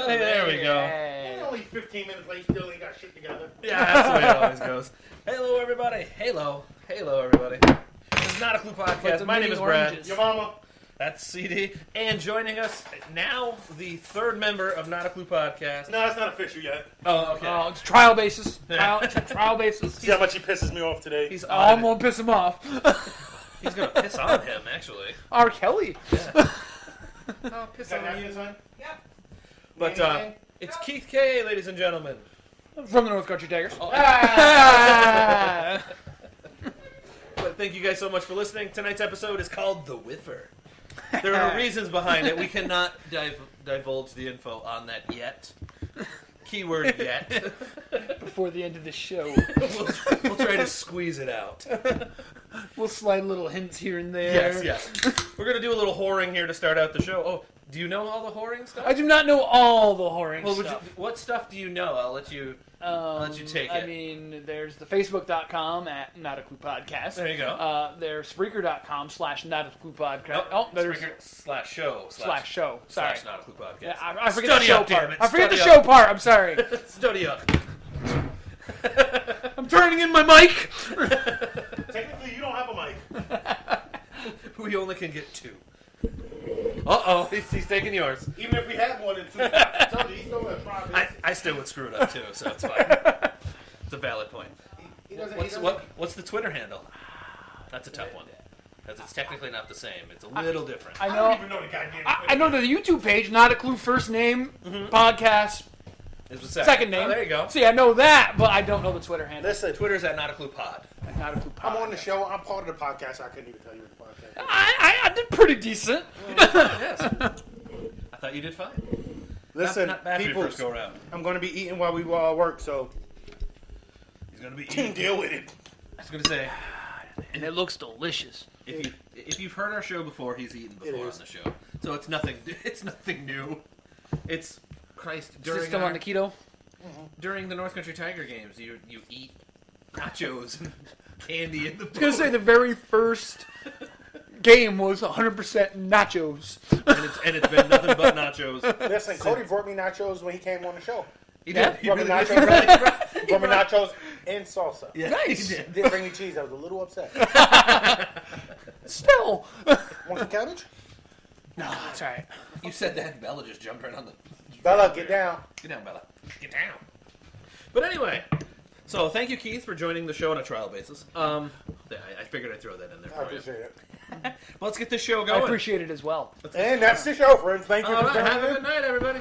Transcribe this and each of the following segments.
There we go. Hey. Only 15 minutes late, still ain't got shit together. Yeah, that's the way it always goes. Hello, everybody. Hello, everybody. This is Not a Clue Podcast. My name is Brad. Your mama. That's CD. And joining us now, the third member of Not a Clue Podcast. No, it's not official yet. Oh, okay. Oh, it's trial basis. Trial basis. See how much he pisses me off today. I'm gonna piss him off. He's gonna piss on him, actually. R. Kelly. Yeah. Oh, piss Is that on you. napkin, son? Yeah. But it's Keith K, ladies and gentlemen. From the North Country Tigers. Oh. But thank you guys so much for listening. Tonight's episode is called The Whiffer. There are reasons behind it. We cannot divulge the info on that yet. Keyword yet. Before the end of the show. We'll try to squeeze it out. We'll slide little hints here and there. Yes. We're going to do a little whoring here to start out the show. Oh, do you know all the whoring stuff? I do not know all the whoring stuff. What stuff do you know? I'll let you take it. I mean, there's the Facebook.com at Not a Clue Podcast. There you go. There's Spreaker.com/Not a Clue Podcast. Oh, there's Spreaker/show. Show. Sorry. Not a Clue Podcast. Yeah, I forget Study the show up, damn part. it. I forget the Study show up. part. I'm sorry. Study up. I'm turning in my mic. Technically, you don't have a mic. We only can get two. Uh-oh, he's taking yours. Even if we had more than two, I told you, he's still going to try. I still would screw it up too, so it's fine. It's a valid point. What's the Twitter handle? That's a tough one. Because it's technically not the same. It's a little different. I I know. don't even know the goddamn I know the YouTube page, Not a Clue first name, podcast, It's the second name. Oh, there you go. See, I know that, but I don't know the Twitter handle. Listen, Twitter's at Not a Clue Pod. Not a Clue podcast. I'm on the show. I'm part of the podcast. I couldn't even tell you what the podcast is. I did pretty decent. Yes. I thought you did fine. Listen, not bad for your people, first go around. I'm going to be eating while we work, so He's gonna be you can eating. deal with it. I was gonna say, And it looks delicious. if you've heard our show before, he's eaten before on is. the show, so it's nothing. It's nothing new. It's Christ Is it during still on the keto? during the North Country Tiger games, you eat nachos and candy in the. I was going to say the very first game was 100% nachos. and it's been nothing but nachos. Listen, Cody brought me nachos when he came on the show. He Yeah? did. He Brought me really nachos, did. brought me nachos and salsa. Yeah, Nice. he did. Didn't bring me cheese. I was a little upset. Still. Want some cabbage? No, that's all right. You said that, and Bella just jumped right on the. Bella, get down. Get down, Bella. Get down. But anyway, so thank you, Keith, for joining the show on a trial basis. I figured I'd throw that in there I for you. appreciate it. Well, let's get this show I going. appreciate it as well. And that's the show, friends. Thank you All for right, have a joining good night, everybody.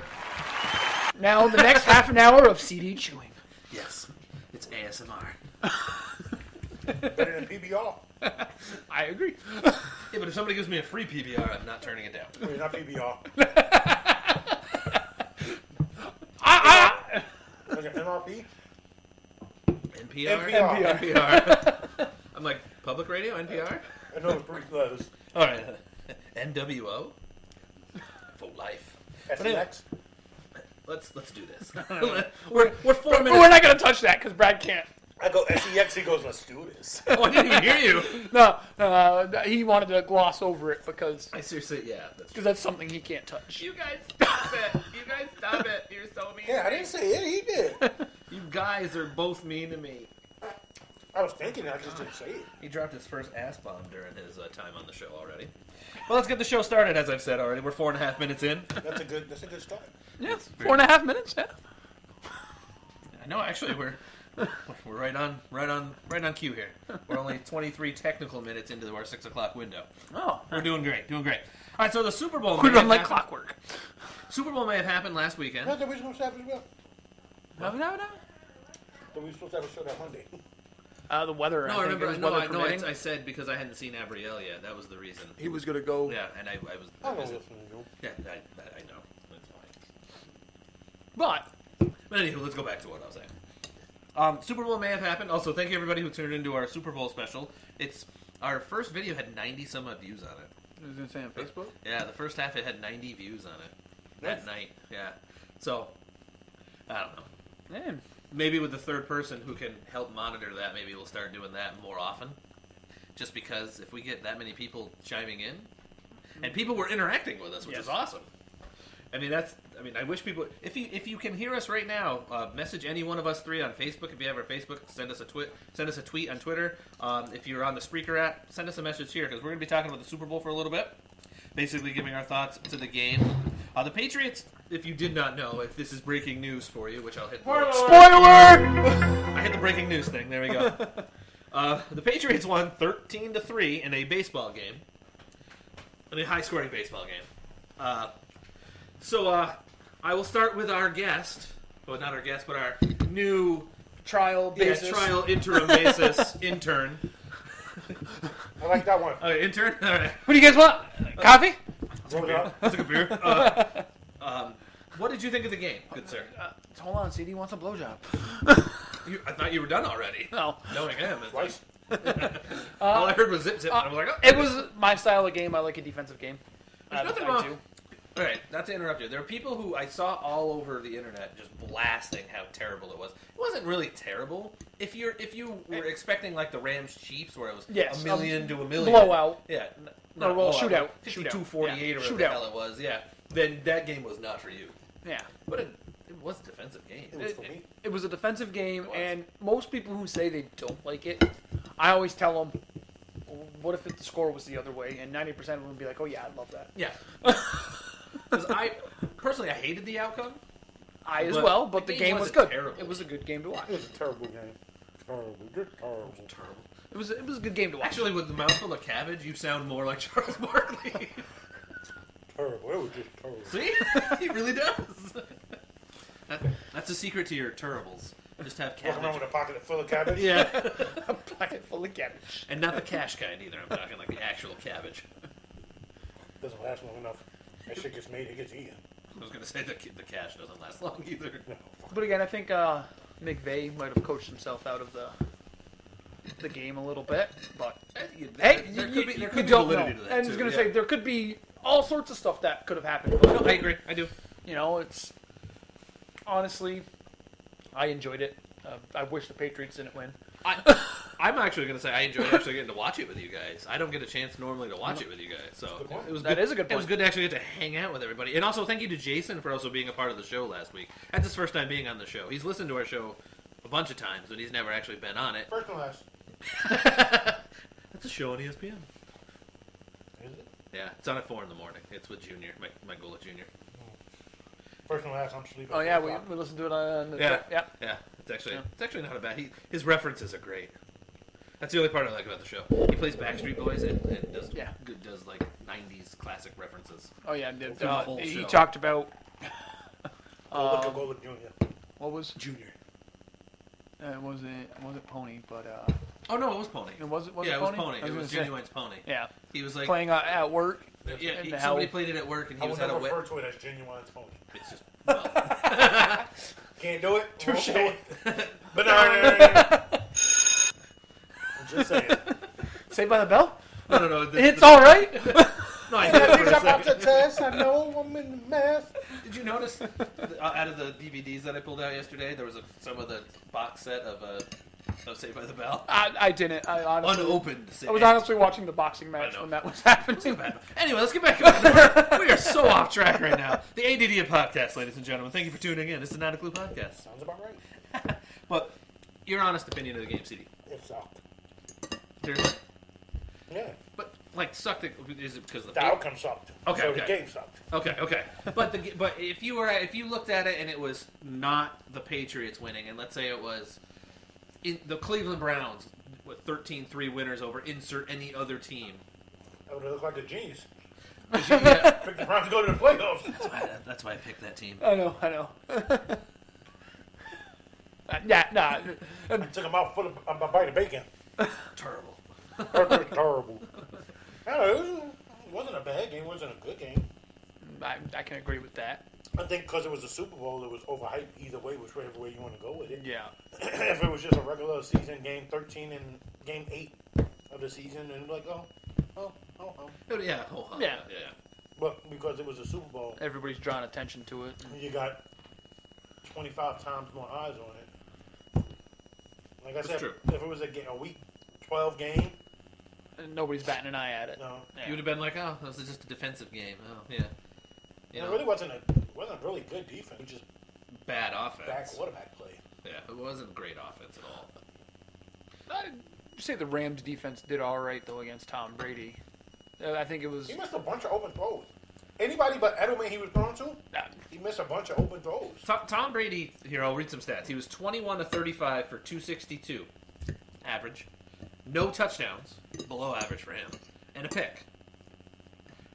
Now, the next half an hour of CD chewing. Yes, it's ASMR. Better than PBR. I agree. Yeah, but if somebody gives me a free PBR, I'm not turning it down. Wait, not PBR. Was it MRP? NPR? NPR. NPR. I'm like, public radio? NPR? I know it's pretty close. All right. NWO? For life. SNX? Let's do this. we're 4 But minutes. we're not going to touch that because Brad can't. I go SEX, he goes, let's do this. Oh, I didn't even hear you. No, he wanted to gloss over it because I seriously, yeah. That's that's something he can't touch. You guys stop it. You guys stop it. You're so mean. Yeah, I didn't say it, he did. You guys are both mean to me. I was thinking, I just didn't say it. He dropped his first ass bomb during his time on the show already. Well, let's get the show started, as I've said already. We're 4.5 minutes in. That's a good start. Yeah, 4.5 minutes. Yeah. I know, actually, we're right on cue here. We're only 23 technical minutes into our 6 o'clock window. Oh, We're doing great. All right, so the Super Bowl. we may have run like happened- clockwork. Super Bowl may have happened last weekend. No, we were supposed to have a show. No. We were supposed to have a show that Monday. The weather. No, I think remember. it was No, weather I permitting. I said because I hadn't seen Abrielle yet. That was the reason. He was gonna go. Yeah, and I was. I don't listen to you. Yeah, I know. That's fine. But But anywho, let's go back to what I was saying. Super Bowl may have happened. Also, thank you everybody who tuned into our Super Bowl special. It's our first video had 90 some odd views on it. I was gonna say on Facebook. Yeah, the first half it had 90 views on it that night. Yeah, so I don't know. Man, Maybe with the third person who can help monitor that, maybe we'll start doing that more often. Just because if we get that many people chiming in, and people were interacting with us, which is awesome. I mean, I wish people. If you can hear us right now, message any one of us three on Facebook. If you have our Facebook, send us a tweet on Twitter. If you're on the Spreaker app, send us a message here because we're going to be talking about the Super Bowl for a little bit. Basically, giving our thoughts to the game. The Patriots. If you did not know, if this is breaking news for you, which I'll hit. Spoiler! I hit the breaking news thing. There we go. The Patriots won 13-3 in a baseball game. In a high-scoring baseball game. So I will start with our guest. Well, not our guest, but our new Trial basis. trial interim basis intern. I like that one. Okay, intern? All right. What do you guys want? Coffee? Roll it up. That's a good beer. What did you think of the game, good sir? Hold on, CD wants a blowjob. I thought you were done already. No. Knowing him. Twice. All I heard was zip zip. And I was like, oh. It was my style of game. I like a defensive game. There's nothing I wrong. do. All right, not to interrupt you. There are people who I saw all over the internet just blasting how terrible it was. It wasn't really terrible. If you were expecting like the Rams Chiefs, where it was Yes, a million to a million blowout. yeah, Or, well, shootout. 52-48 Yeah, or whatever shootout. the hell it was, yeah. Then that game was not for you. Yeah. But it was a defensive game. It was for me. It was a defensive game, It was. and most people who say they don't like it, I always tell them, what if the score was the other way? And 90% of them would be like, oh yeah, I love that. Yeah. Because personally, I hated the outcome. I as But well, but the the game game was wasn't good. terrible. It was a good game to watch. It was a terrible game. Terrible. Just terrible. Terrible. It was a good game to watch. Actually, with the mouthful of cabbage, you sound more like Charles Barkley. Terrible. It was just terrible. See? He really does. That's the secret to your terribles. Just have Walking around cabbage. with a pocket full of cabbage. Yeah. A pocket full of cabbage. And not the cash kind either. I'm talking like the actual cabbage. Doesn't last long enough. That shit gets made, it gets eaten. I was going to say the cash doesn't last long either. No. But again, I think McVay might have coached himself out of the game a little bit. But hey, there you, could be you validity don't know. to that, And I was too, going to yeah. say, there could be all sorts of stuff that could have happened. But, No, I agree. I do. you know, it's... Honestly, I enjoyed it. I wish the Patriots didn't win. I'm actually going to say I enjoyed actually getting to watch it with you guys. I don't get a chance normally to watch it with you guys, so Good point. it was That good. is a good It was point. good to actually get to hang out with everybody, and also thank you to Jason for also being a part of the show last week. That's his first time being on the show. He's listened to our show a bunch of times, but he's never actually been on it. First and last. That's a show on ESPN. Is it? Yeah, it's on at 4 in the morning. It's with Junior, my Gola Junior. First and last, I'm sleeping. Oh, yeah, we listened to it on the... Yeah. yeah. Yeah, it's actually Yeah. not a bad. His references are great. That's the only part I like about the show. He plays Backstreet Boys and does does like 90s classic references. Oh, yeah. Through the whole He show. talked about... Go look Junior. what was... Junior. It wasn't Pony, but... Oh no, it was Pony. Was it it was Pony. I was It was gonna say. Genuine's Pony. Yeah. He was like Playing at work. yeah. in the Somebody hell. played it at work and he I was would at a never wet. refer to it as Genuine's Pony. It's just well, Can't do it. Touche. Won't do it. Banana. I'm just saying. Saved by the Bell? no. It's all right. No, I did it for a About the second. test, I know I'm in the math. Did you notice out of the DVDs that I pulled out yesterday, there was some of the box set of Saved by the Bell, I didn't. I honestly... unopened. I was honestly watching the boxing match I know. when that was happening. Anyway, let's get back on. We are so off track right now. The ADD podcast, ladies and gentlemen. Thank you for tuning in. This is Not a Clue podcast. Sounds about right. But your honest opinion of the game, CD. It sucked. Seriously? Yeah. But like, sucked. Is it because of The outcome sucked. Okay, So okay. the game sucked. Okay. But if you looked at it and it was not the Patriots winning, and let's say it was the Cleveland Browns with 13-3 winners over insert any other team. That would have looked like a genius. Yeah, Pick the Browns to go to the playoffs. that's why I picked that team. I know. Yeah, nah. I took them out full of a bite of bacon. Terrible. That was terrible. I don't know, it wasn't a bad game. It wasn't a good game. I can agree with that. I think because it was a Super Bowl, it was overhyped either way, whichever way you want to go with it. Yeah. If it was just a regular season, game 13 and game 8 of the season, and like, oh. Yeah. Yeah. But because it was a Super Bowl, Everybody's drawing attention to it. you got 25 times more eyes on it. Like I That's said, true. if it was a week 12 game, And nobody's batting an eye at it. no. Yeah. You would have been like, oh, this is just a defensive game. Oh, yeah. You It know, really wasn't It wasn't really good defense. It was just Bad offense. bad quarterback play. Yeah, it wasn't great offense at all. I'd say the Rams defense did all right though against Tom Brady. I think it was. He missed a bunch of open throws. Anybody but Edelman he was throwing to, he missed a bunch of open throws. Tom Brady, here, I'll read some stats. He was 21 to 35 for 262, average. No touchdowns, below average for him, and a pick.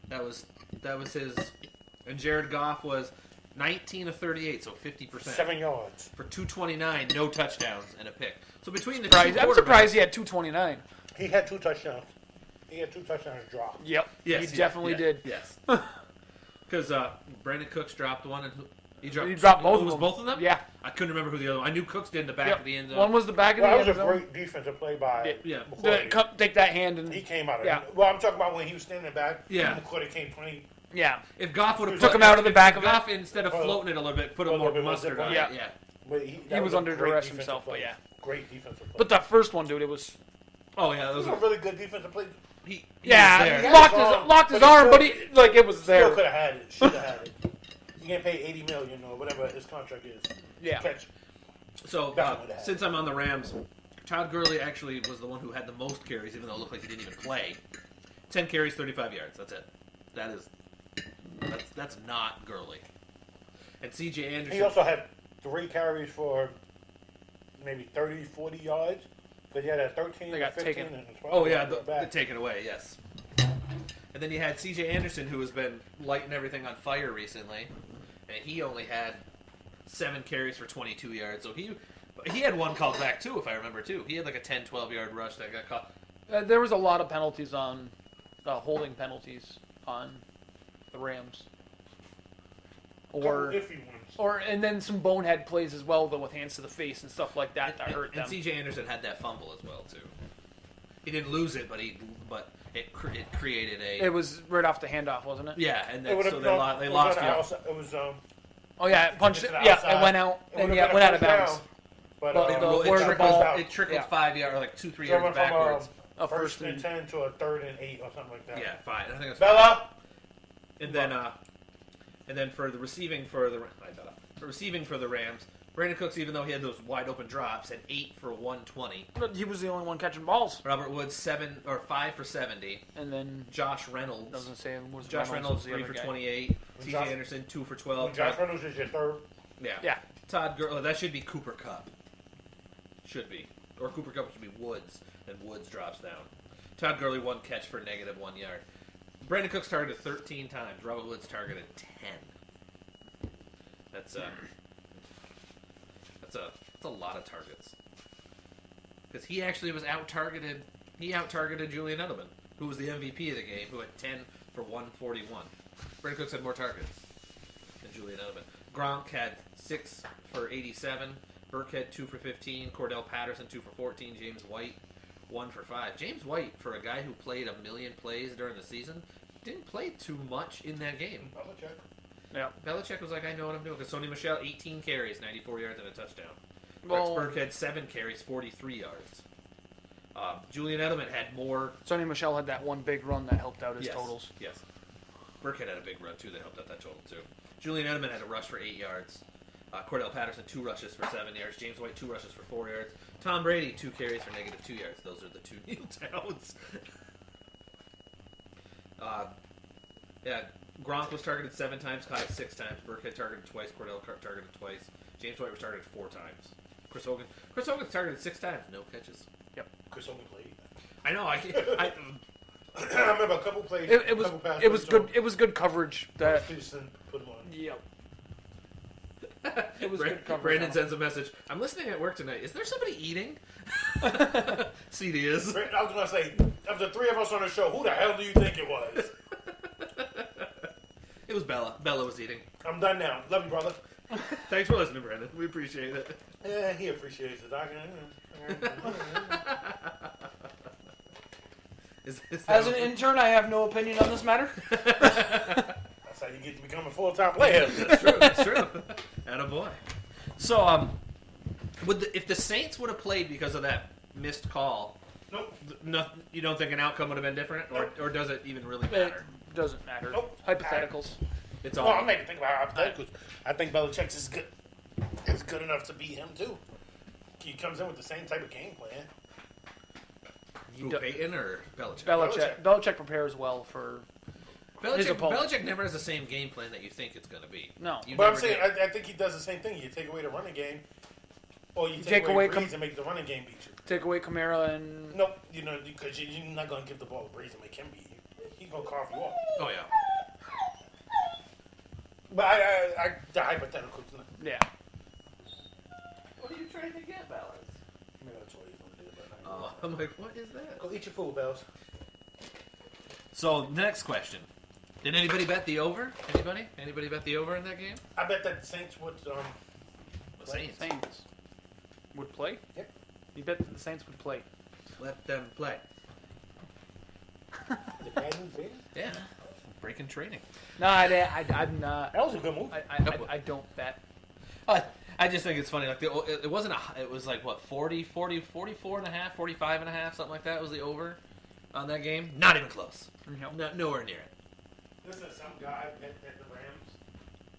That was his. And Jared Goff was 19 to 38, so 50%. 7 yards. For 229, no touchdowns, and a pick. So between the I'm two surprised he had 229. He had 2 touchdowns. He had 2 touchdowns dropped. Yep. Yes, he definitely did. Yes. Because Brandon Cooks dropped one, and he dropped both of them. Was both of them? Yeah. I couldn't remember who the other one. I knew Cooks did in the back of the end zone. One was the back of Well, the that end was a zone. great defensive play by Yeah. McCoy. Take that hand and He came out of Yeah. it. Well, I'm talking about when he was standing back. Yeah. McCoy came 20. yeah. If Goff would have Took him out of the back of Goff, it. instead of Well, floating it a little bit, put a a more little bit more mustard zip on on it. it. Yeah. But that was a under great duress defensive himself, but play. yeah. Great defensive play. But that first one, dude, it was. Oh yeah, that it was was a really good defensive play. he Yeah, was he there. locked his But he arm, still- but he like it was Still there. could have had it. Should have had it. You can't pay $80 million or whatever his contract is. Yeah. Catch. So Definitely had. since I'm on the Rams, Todd Gurley actually was the one who had the most carries, even though it looked like he didn't even play. 10 carries, 35 yards. That's it. That's not Gurley. And C.J. Anderson. He also had 3 carries for maybe 30, 40 yards. Because he had a 13, They got 15, taken. and 12. Oh yeah, Back. the taken away. Yes. And then you had C.J. Anderson, who has been lighting everything on fire recently, and he only had 7 carries for 22 yards. So he had one called back too, if I remember too. He had like a 10, 12-yard rush that got caught. There was a lot of penalties on holding penalties on the Rams. Couple iffy ones. And then some bonehead plays as well, though, with hands to the face and stuff like that hurt them. And C.J. Anderson had that fumble as well too. He didn't lose it, but it created a. It was right off the handoff, wasn't it? Yeah, and It then, would've so been- they it was lost on the. the outside. It was Oh yeah, it punched to it. the Yeah, outside. it went out It and would've yeah, been went a out of first bounds. down, But But It where the ball- it trickled yeah. 5 yards, or like 2-3 so it yards went from backwards. A first first and and 10 to a 3rd and 8 or something like that. Yeah, 5. I think it was 5. Bella. And then for the receiving for the Rams, Brandon Cooks, even though he had those wide open drops, had 8 for 120. But he was the only one catching balls. Robert Woods 5 for 70. And then Josh Reynolds. doesn't say it was Josh Reynolds was the 3 other for guy. 28. C.J. Josh- Anderson 2 for 12. Josh Reynolds is your 3rd. Yeah. Yeah. Todd Gurley. That should be Cooper Kupp. Should be. Or Cooper Kupp should be Woods, and Woods drops down. Todd Gurley 1 catch for -1 yard. Brandon Cooks targeted 13 times. Robert Woods targeted 10. That's a lot of targets. Because he actually was out-targeted. He out-targeted Julian Edelman, who was the MVP of the game, who had 10 for 141. Brandon Cooks had more targets than Julian Edelman. Gronk had 6 for 87. Burkhead 2 for 15. Cordell Patterson 2 for 14. James White 1 for 5. James White, for a guy who played 1 million plays during the season, didn't play too much in that game. Belichick. Yeah. Belichick was like, I know what I'm doing. Because Sony Michel, 18 carries, 94 yards, and a touchdown. Well- Rex Burkhead, 7 carries, 43 yards. Julian Edelman had more. Sonny Michel had that one big run that helped out his Yes, totals. Yes. Burkhead had a big run, too, that helped out that total, too. Julian Edelman had a rush for 8 yards. Cordell Patterson, 2 rushes for 7 yards. James White, 2 rushes for 4 yards. Tom Brady, 2 carries for -2 yards. Those are the 2 kneel downs. Yeah, Gronk was targeted 7 times, caught it 6 times. Burkhead targeted twice. Cordell targeted twice. James White was targeted 4 times. Chris Hogan's targeted 6 times, no catches. Chris Hogan played. I know. I I remember a couple plays. It was couple passes, it was so good. It was good coverage. That Houston put him on. yep. It was good coverage. Brandon sends a message. I'm listening at work tonight. Is there somebody eating? CD is. I was gonna say, of the 3 of us on the show, who the hell do you think it was? It was Bella. Bella was eating. I'm done now. Love you, brother. Thanks for listening, Brandon. We appreciate it. Yeah, he appreciates it. Is that As an intern, I have no opinion on this matter. That's how you get to become a full-time player. That's true. That's true. Attaboy. So, if the Saints would have played because of that missed call, Nope. you don't think an outcome would have been different, or does it even really It matter? doesn't matter. Nope. Hypotheticals. It's No, all. I'm not even thinking about hypotheticals. I think Belichick's is good. Is good enough to beat him too. He comes in with the same type of game plan. Who, Peyton or Belichick? Belichick prepares well for his opponent. Belichick never has the same game plan that you think it's going to be. No. But I'm saying, I think he does the same thing. You take away the running game, or you take away Breeze and make the running game beat you. Take away Kamara and... Nope, because you're not going to give the ball to Breeze and make him beat you. He's going to carve you off. Oh, yeah. But the hypotheticals. Yeah. What are you trying to get, Bells? Maybe that's what he's going to do. Oh, I'm like, what is that? Go eat your food, Bells. So, next question. Did anybody bet the over? Anybody? Anybody bet the over in that game? I bet that the Saints would. The Saints. Saints would play? Yep. You bet that the Saints would play. Let them play. The bad news, baby. Yeah. Breaking training. No, I'm not. That was a good move. I don't bet. I just think it's funny. Like it wasn't it was like what 44 and a half, 45 and a half, something like that was the over on that game. Not even close. No. Nowhere near it. Listen, some guy at the Rams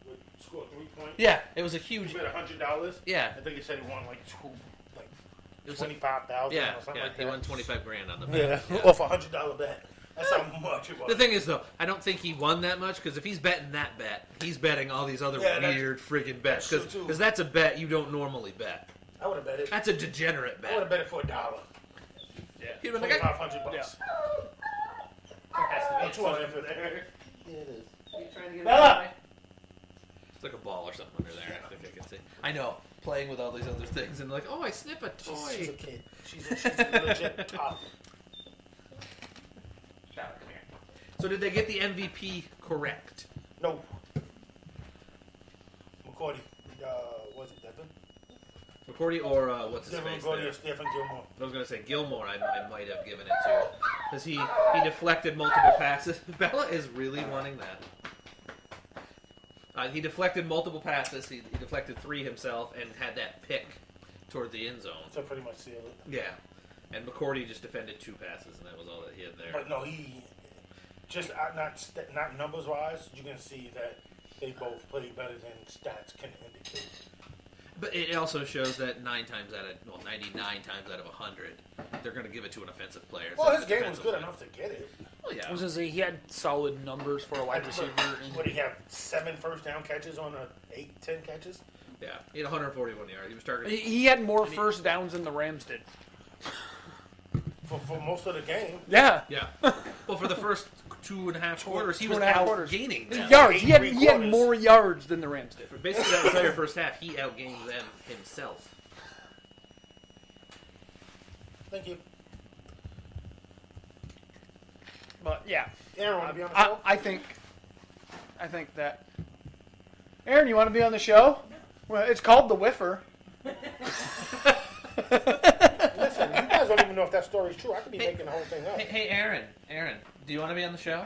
would score 3 points. Yeah, it was a He huge. bet $100. Yeah, I think he said he won like it was 25,000 yeah, or something yeah. like that. He won $25,000 on the bet. Yeah, off a $100 bet. That's how much it was. The thing is, though, I don't think he won that much because if he's betting that bet, he's betting all these other weird friggin' bets. That's true, too. Because that's a bet you don't normally bet. I would have bet it. That's a degenerate I would have bet. bet it for $1. Yeah. He'd been like, $2,500. Yeah. Or 250. Yeah, it is. Bella! It's like a ball or something under there. I think I can see. I know. Playing with all these other things and like, oh, I snip a toy. She's a kid. She's a legit top. So did they get the MVP correct? No. McCourty. Was it Devin? McCourty or what's his Devin face McCourty there? or Stephen Gilmore. I was going to say Gilmore. I might have given it to because he deflected multiple passes. Bella is really wanting that. He deflected multiple passes. He deflected 3 himself and had that pick toward the end zone. So pretty much sealed it. Yeah, and McCourty just defended 2 passes, and that was all that he had there. But no, he just not numbers wise. You can see that they both play better than stats can indicate. But it also shows that 99 times out of 100, they're going to give it to an offensive player. Well, So his game was good enough to get it. Well, yeah. I was gonna say he had solid numbers for a wide receiver. What did he have? 7 first down catches on 10 catches. Yeah, he had 141 yards. He was targeting. He had more first downs than the Rams did. For most of the game. Yeah. Yeah. Well, for the first 2.5 quarters, he was 2.5 out quarters. gaining them. Yards. He had 8 he had quarters. more yards than the Rams did. For basically that entire first half, he outgained them himself. Thank you. But yeah, Aaron, want to be on the show? I think that. Aaron, you want to be on the show? Well, it's called the Whiffer. Listen, you guys don't even know if that story's true. I could be making the whole thing up. Hey, Aaron, do you want to be on the show?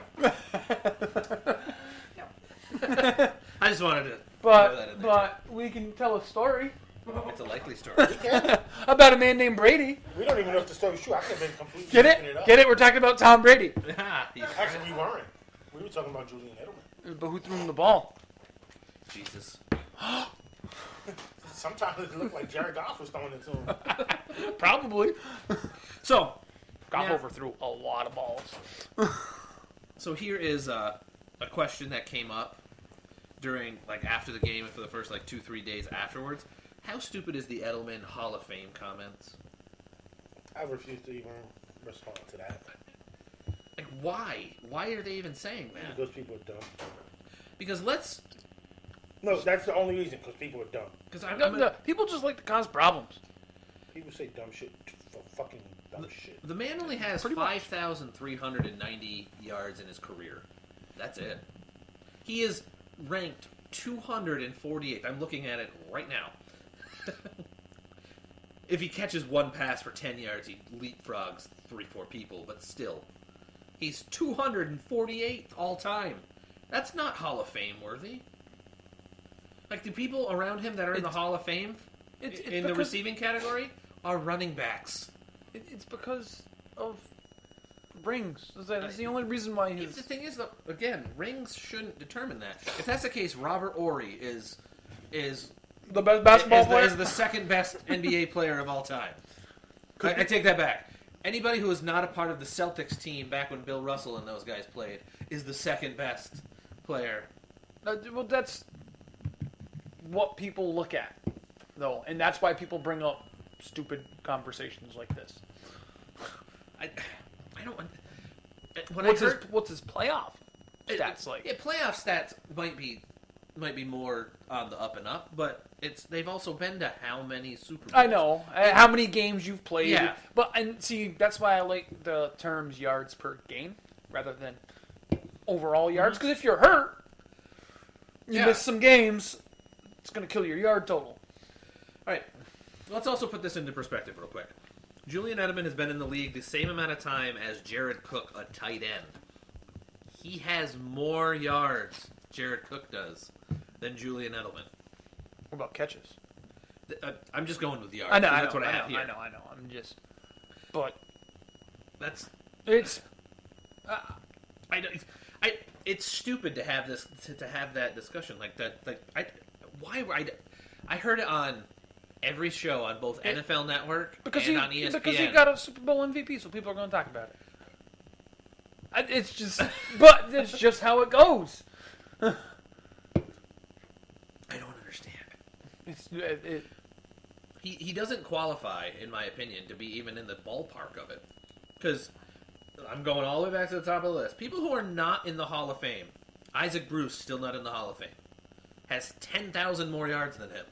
I just wanted to throw that in there, But we can tell a story too. It's a likely story. about a man named Brady. We don't even know if the story's true. I could have been completely Get making it? up. Get it? We're talking about Tom Brady. Actually, we weren't. We were talking about Julian Edelman. But who threw him the ball? Jesus. Sometimes it looked like Jared Goff was throwing it to him. Probably. So, Goff Yeah. overthrew a lot of balls. So here is a question that came up during, after the game and for the first, 2-3 days afterwards. How stupid is the Edelman Hall of Fame comments? I refuse to even respond to that. Why? Why are they even saying that? Because people are dumb. Because No, that's the only reason. Because people are dumb. Because No, people just like to cause problems. People say dumb shit for fucking dumb shit. the man only has Pretty much. 5,390 yards in his career. That's it. He is ranked 248th. I'm looking at it right now. If he catches one pass for 10 yards, he leapfrogs 3-4 people, but still. He's 248th all time. That's not Hall of Fame worthy. The people around him that are in the Hall of Fame It's in the receiving category are running backs. It's because of rings. That's the only reason why The thing is, though, again, rings shouldn't determine that. If that's the case, Robert Horry is the best basketball player. Is the second best NBA player of all time. I take that back. Anybody who was not a part of the Celtics team back when Bill Russell and those guys played is the second best player. Well, that's what people look at, though, and that's why people bring up stupid conversations like this. I don't. What's his playoff stats like? Yeah, playoff stats might be more on the up and up, but they've also been to how many Super Bowls? I know how many games you've played. Yeah, and see, that's why I like the terms yards per game rather than overall yards. Because if you're hurt, you miss some games, it's going to kill your yard total. All right, let's also put this into perspective real quick. Julian Edelman has been in the league the same amount of time as Jared Cook, a tight end. He has more yards, Jared Cook does, than Julian Edelman. What about catches? I'm just going with the yards. I know. That's what I have here. I know. I'm just, but it's. It's stupid to have this to have that discussion like that. I heard it on every show on both NFL Network and on ESPN. Because he got a Super Bowl MVP, so people are going to talk about it. It's just, but it's just how it goes. I don't understand. He doesn't qualify, in my opinion, to be even in the ballpark of it. Because I'm going all the way back to the top of the list. People who are not in the Hall of Fame. Isaac Bruce, still not in the Hall of Fame. Has 10,000 more yards than him.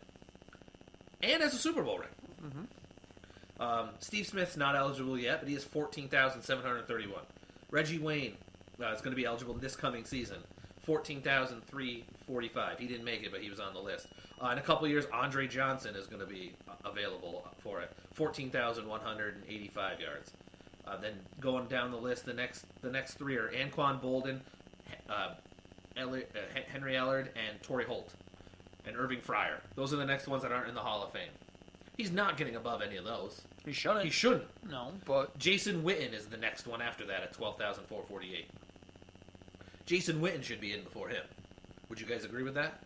And has a Super Bowl ring. Mm-hmm. Steve Smith's not eligible yet, but he has 14,731. Reggie Wayne is going to be eligible this coming season. 14,345. He didn't make it, but he was on the list. In a couple years, Andre Johnson is going to be available for it. 14,185 yards. Then going down the list, the next three are Anquan Bolden, Henry Ellard, and Torrey Holt, and Irving Fryer. Those are the next ones that aren't in the Hall of Fame. He's not getting above any of those. He shouldn't. He shouldn't. No, but Jason Witten is the next one after that at 12,448. Jason Witten should be in before him. Would you guys agree with that?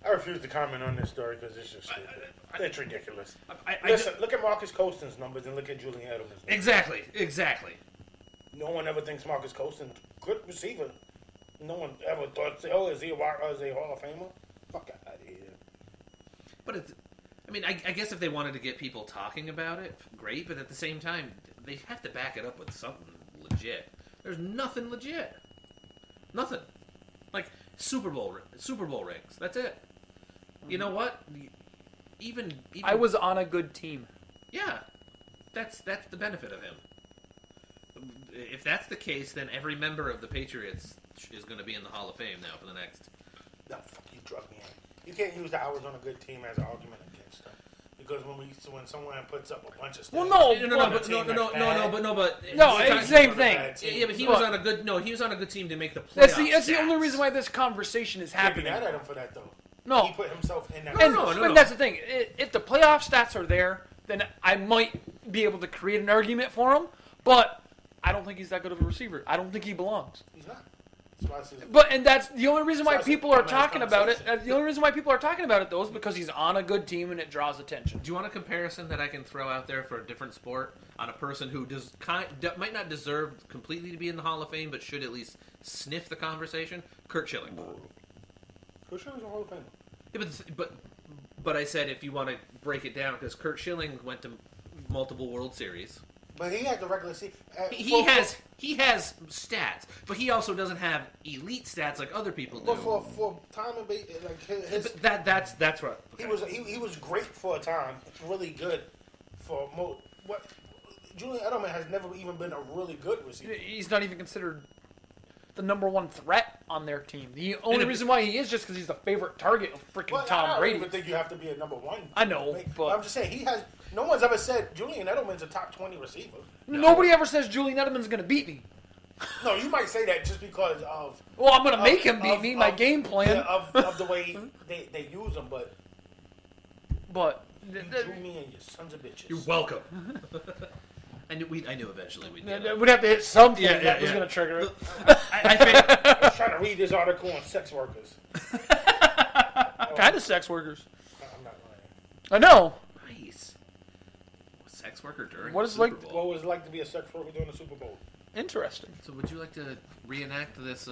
I refuse to comment on this story because it's just stupid. It's ridiculous. Listen, look at Marcus Colston's numbers and look at Julian Edelman's numbers. Exactly. No one ever thinks Marcus Colston good receiver. No one ever thought, is he a Hall of Famer? Fuck out of here. But I guess if they wanted to get people talking about it, great. But at the same time, they have to back it up with something legit. There's nothing legit. Nothing. Like Super Bowl rings. That's it. You know what? Even I was on a good team. Yeah, that's the benefit of him. If that's the case, then every member of the Patriots is going to be in the Hall of Fame now for the next. No, fuck you, drug me in. You can't use the I was on a good team as an argument against them. Because when someone puts up a bunch of stuff, same thing. Yeah, but he was on a good. No, he was on a good team to make the playoffs. That's the only reason why this conversation is happening. Can't be mad at him for that though. No, he put himself in that. No. That's the thing. If the playoff stats are there, then I might be able to create an argument for him. But I don't think he's that good of a receiver. I don't think he belongs. He's not. That's the only reason why people are talking about it. The only reason why people are talking about it, though, is because he's on a good team and it draws attention. Do you want a comparison that I can throw out there for a different sport on a person who might not deserve completely to be in the Hall of Fame, but should at least sniff the conversation? Kurt Schilling. Kurt Schilling's a Hall of Famer. Yeah, but I said if you want to break it down, because Kurt Schilling went to multiple World Series. But he had the regular season. He has stats, but he also doesn't have elite stats like other people do. But for time and like his, that's right. Okay. He was great for a time. Really good for what Julian Edelman has never even been a really good receiver. He's not even considered the number one threat on their team. The only reason why he is just because he's the favorite target of freaking Tom Brady. I don't even think you have to be a number one. I know, but I'm just saying no one's ever said Julian Edelman's a top 20 receiver. Nobody ever says Julian Edelman's going to beat me. No, you might say that just because of... Well, I'm going to make him beat me, my game plan. Of the way they use him, but... You drew me and your sons of bitches. You're welcome. I knew eventually we'd get it. We'd have to hit something Yeah, that was yeah. going to trigger it. I think I was trying to read this article on sex workers. Kind of sex workers. I'm not lying. I know. nice. Sex worker during What the is Super like- Bowl. What was it like to be a sex worker during the Super Bowl? Interesting. So would you like to reenact this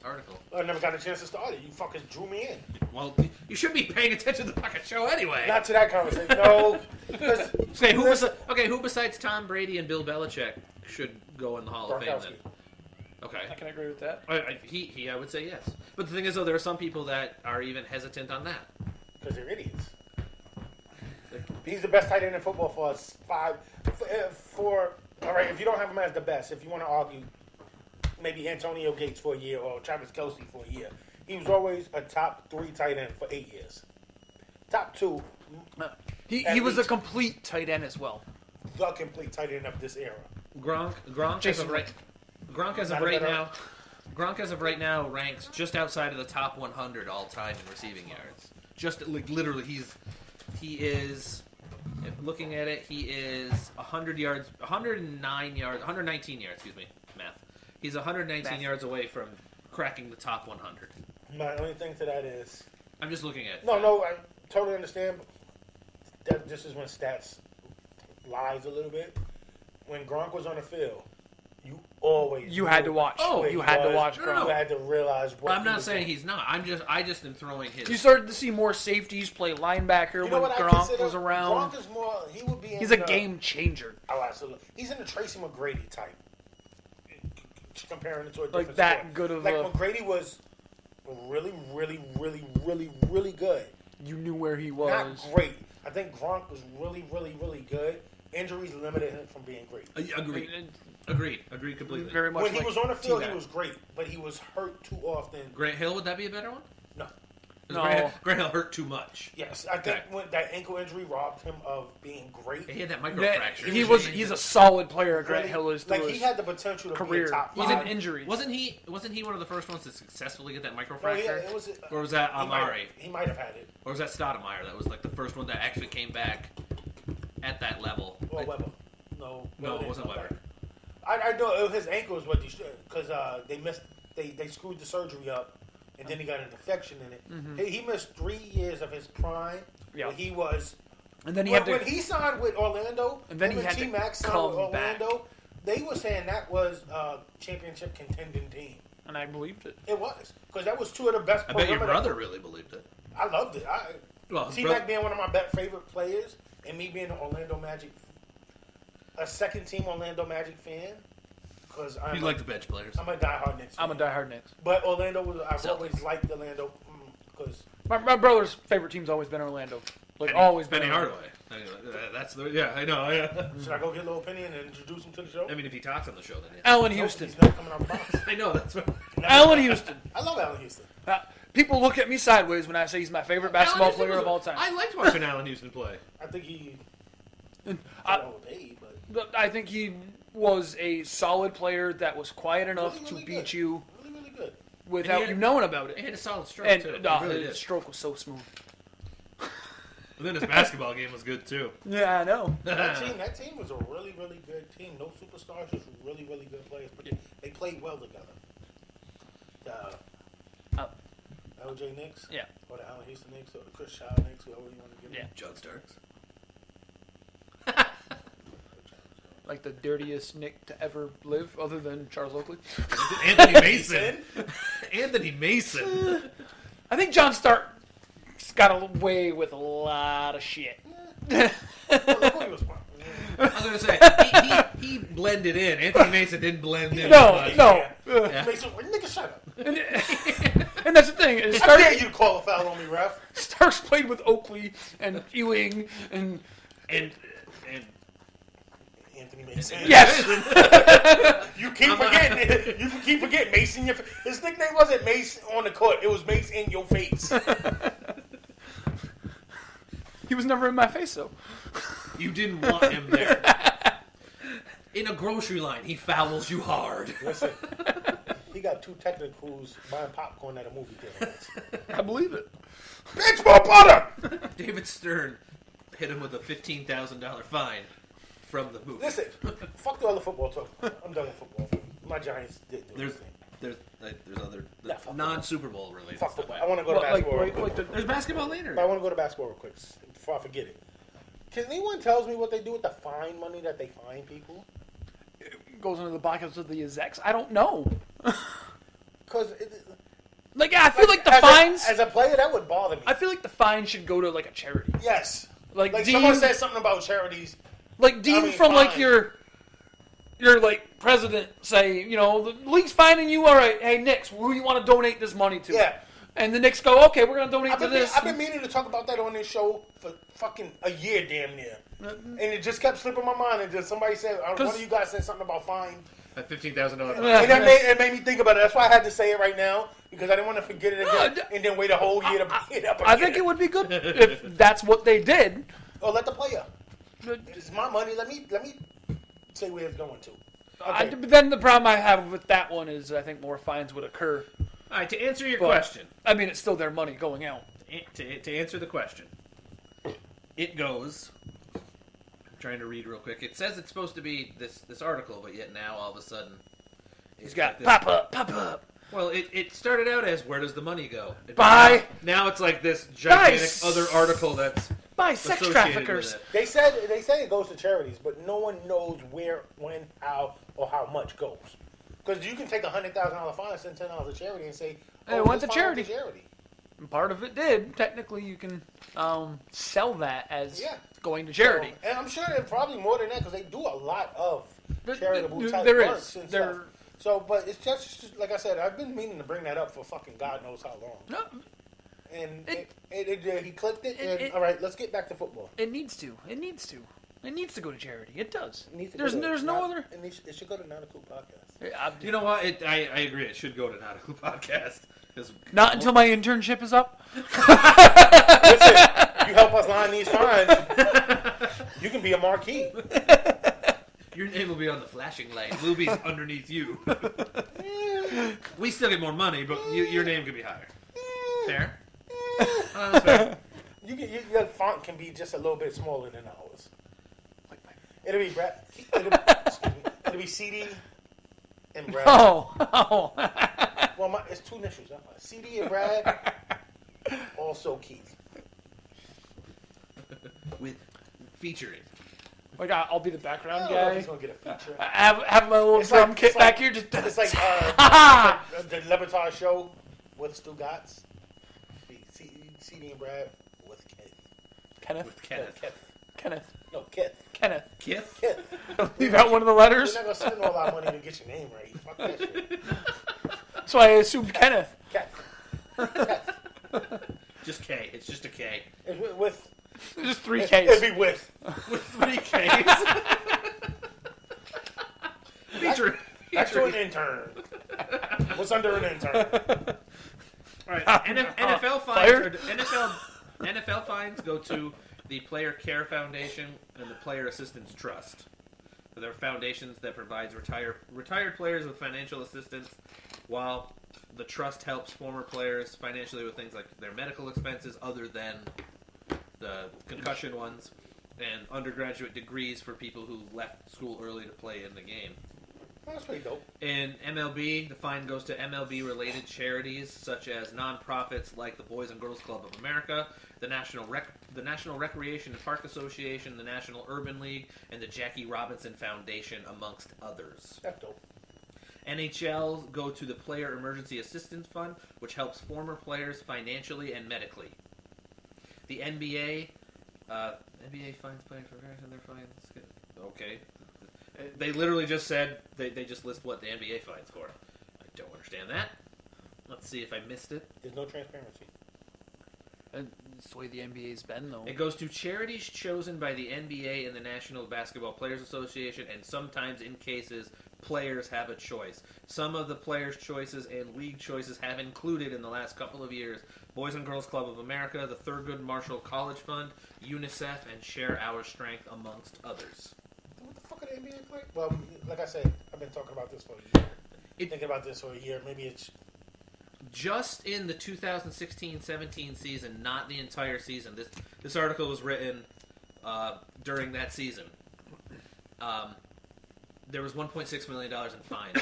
article? I never got a chance to start it. You fuckers drew me in. Well, you should be paying attention to the fucking show anyway. Not to that conversation. No. Because Okay, who besides Tom Brady and Bill Belichick should go in the Hall of Fame then? Okay. I can agree with that. I would say yes. But the thing is, though, there are some people that are even hesitant on that. Because they're idiots. He's the best tight end in football for us. All right, if you don't have him as the best, if you want to argue, maybe Antonio Gates for a year or Travis Kelce for a year, he was always a top 3 tight end for 8 years. Top 2, He was a complete tight end as well. the complete tight end of this era. Gronk Jason Gronk as of right now ranks just outside of the top 100 all time in receiving yards. Just like literally, he is. Looking at it, he is 119 yards. Excuse me, math. He's 119 yards away from cracking the top 100. My only thing to that is, I'm just looking at. no, I totally understand. That this is when stats lies a little bit. When Gronk was on the field, you had to watch. Oh, you had to watch No, Gronk. no. You had to realize what. I'm not saying he's not. I just am throwing his. You started to see more safeties play linebacker You know when what I Gronk consider? was around. Gronk is more. He would be. He's in a the, game changer. Oh, absolutely. He's in the Tracy McGrady type. Comparing it to a different Like that sport. good of like a... McGrady was really, really, really, really, really good. You knew where he was. Not great. I think Gronk was really, really, really good. Injuries limited him from being great. Agreed completely. Very much When he like was on the field, he T-Mac. was great, but he was hurt too often. Grant Hill, would that be a better one? No. No. Grant Hill hurt too much. Yes, I think Okay. when that ankle injury robbed him of being great. He had that micro That- fracture. he's a solid player. Grant Hill is like to he his had the potential to be career. a top Even 5. injuries. Wasn't he one of the first ones to successfully get that micro No, yeah, fracture? it was. Or was that he might- Amari? He might have had it. Or was that Stoudemire? That was like the first one that actually came back at that level. Or Weber. No, No, it wasn't Weber. I know his ankle is what because they screwed the surgery up, and then he got an infection in it. Mm-hmm. He missed 3 years of his prime. Yeah. Where he was. And then he when, had to... when he signed with Orlando, And then he had to T-Mac signed come with Orlando. They were saying that was a championship contending team. And I believed it. It was because that was 2 of the best. I bet your perimeter- brother really believed it. I loved it. Well, his T-Mac brother- being one of my favorite players, and me being an Orlando Magic, a second-team Orlando Magic fan, because you like the bench players. I'm a diehard Knicks fan. I'm a diehard Knicks. But Orlando was. I've Celtics. always liked Orlando because My brother's favorite team's always been Orlando. Always been Penny Orlando. Hardaway. That's the I know. should I go get a little opinion and introduce him to the show? I mean, if he talks on the show, then yeah. Allen Nope, Houston. He's not coming out of the box. I know that's. Allen Houston. I love Allen Houston. People look at me sideways when I say he's my favorite basketball Allen Houston player was of all time. I liked watching Allen Houston play. I think he. I- overpaid, but But I think he was a solid player that was quiet enough Really, to really beat good. you really, really good. without And he you had- knowing about He it. had a solid stroke And too. He no, really his did. stroke was so smooth. And then his basketball game was good too. Yeah, I know. That team was a really, really good team. No superstars, just really, really good players. But they played well together. LJ Knicks, Yeah. or the Allen Houston Knicks, or the Chris Child Knicks, whoever you want to give Yeah. them. John Starks. Like the dirtiest Nick to ever live, other than Charles Oakley. Anthony Mason. Anthony Mason. I think John Starks got away with a lot of shit. Well, look who he was. I was gonna say he blended in. Anthony Mason didn't blend in. No, as much. no. Yeah. Mason, nigga, shut up. And that's the thing. Is How dare Starks, you call a foul on me, ref? Starks played with Oakley and Ewing and And Anthony Mason. yes. You keep forgetting it. You keep forgetting Mason. His nickname wasn't Mace on the court. It was Mace in your face. He was never in my face though. you didn't want him there. In a grocery line, he fouls you hard. Listen, he got 2 technicals buying popcorn at a movie theater. I believe it. Bitch, more butter! David Stern hit him with a $15,000 fine from the movie. Listen, fuck the other football talk. I'm done with football. My Giants did do anything. There's other fuck non-Super Bowl related Fuck stuff. football. I want to go to basketball. real quick. There's basketball later. But I want to go to basketball real quick before I forget it. Can anyone tells me what they do with the fine money that they fine people? It goes into the pockets of the execs. I don't know. Because I feel like the fines. As a player, that would bother me. I feel like the fine should go to like a charity. Yes. Like Dean, someone said something about charities. Like Dean from like your like president say, the league's finding you. All right, hey Knicks, who you want to donate this money to? Yeah. And the Knicks go, okay, we're gonna donate to this. I've been meaning to talk about that on this show for fucking a year, damn near. And it just kept slipping my mind. And just somebody said, one of you guys said something about fine. A $15,000 fine. And it made me think about it. That's why I had to say it right now, because I didn't want to forget it again and then wait a whole year to bring it up again. I think it would be good if that's what they did. Or let the player. It's my money. Let me say where it's going to. Okay. But then the problem I have with that one is I think more fines would occur. All right, to answer your question. I mean, it's still their money going out. To answer the question, it goes... I'm trying to read real quick. It says it's supposed to be this article, but yet now all of a sudden... He's got pop up. Well, it started out as, where does the money go? Buy. Now it's like this gigantic Nice. other article that's... By sex associated traffickers. with They say it goes to charities, but no one knows where, when, how, or how much goes. Because you can take $100,000 fine, send $10 to charity, and say, Hey, it went this to fine charity. went to charity. And part of it did. Technically, you can sell that as going to So, charity. and I'm sure there's probably more than that, because they do a lot of charitable type There work is. and There. stuff. So, but it's just, like I said, I've been meaning to bring that up for fucking God knows how long. No, And he clicked it, and all right, let's get back to football. it needs to. It needs to. It needs to go to charity. It does. It needs to There's go to no not- other. And it should go to Not a Cool Podcast. You know what? I agree. It should go to Not a Cool Podcast. Not until my internship is up. Listen, you help us line these fines, you can be a marquee. Your name will be on the flashing light. We'll be underneath you. We still get more money, but your name could be higher. Fair? That's fair. Your font can be just a little bit smaller than ours. It'll be Brad. It'll be CD and Brad. Oh. Well, it's two initials. CD and Brad. Also Keith. With featuring. Like I'll be the background I don't know if guy. he's gonna get a feature. Have my little drum kit back here. Just It's like the Levitar show with Stu Gatz. CD and Brad with Keith. Kenneth. With Kenneth. Kenneth. No, Keith. Kenneth. Kith? Keith. Leave out one of the letters. You're not gonna spend all our money to get your name right. Fuck that shit. So I assumed Kenneth. Keith. Just K. It's just a K. It's with Just 3 it'd Ks. be with. With 3 Ks. Featuring. That's to an intern. What's under an intern? All right. NFL fines. NFL fines go to the Player Care Foundation and the Player Assistance Trust. They're foundations that provides retired players with financial assistance, while the trust helps former players financially with things like their medical expenses, other than the concussion ones, and undergraduate degrees for people who left school early to play in the game. That's pretty dope. In MLB, the fine goes to MLB-related charities such as nonprofits like the Boys and Girls Club of America, the National Recreation and Park Association, the National Urban League, and the Jackie Robinson Foundation, amongst others. That's dope. NHL go to the Player Emergency Assistance Fund, which helps former players financially and medically. The NBA fines players for their fines. Okay. They literally just said, they just list what the NBA fines for. I don't understand that. Let's see if I missed it. There's no transparency. That's the way the NBA's been, though. It goes to charities chosen by the NBA and the National Basketball Players Association, and sometimes, in cases, players have a choice. Some of the players' choices and league choices have included, in the last couple of years, Boys and Girls Club of America, the Thurgood Marshall College Fund, UNICEF, and Share Our Strength, amongst others. What the fuck are the NBA playing? Well, like I said, I've been talking about this for a year. Thinking about this for a year. Maybe it's just in the 2016-17 season, not the entire season. This article was written during that season. there was $1.6 million in fines.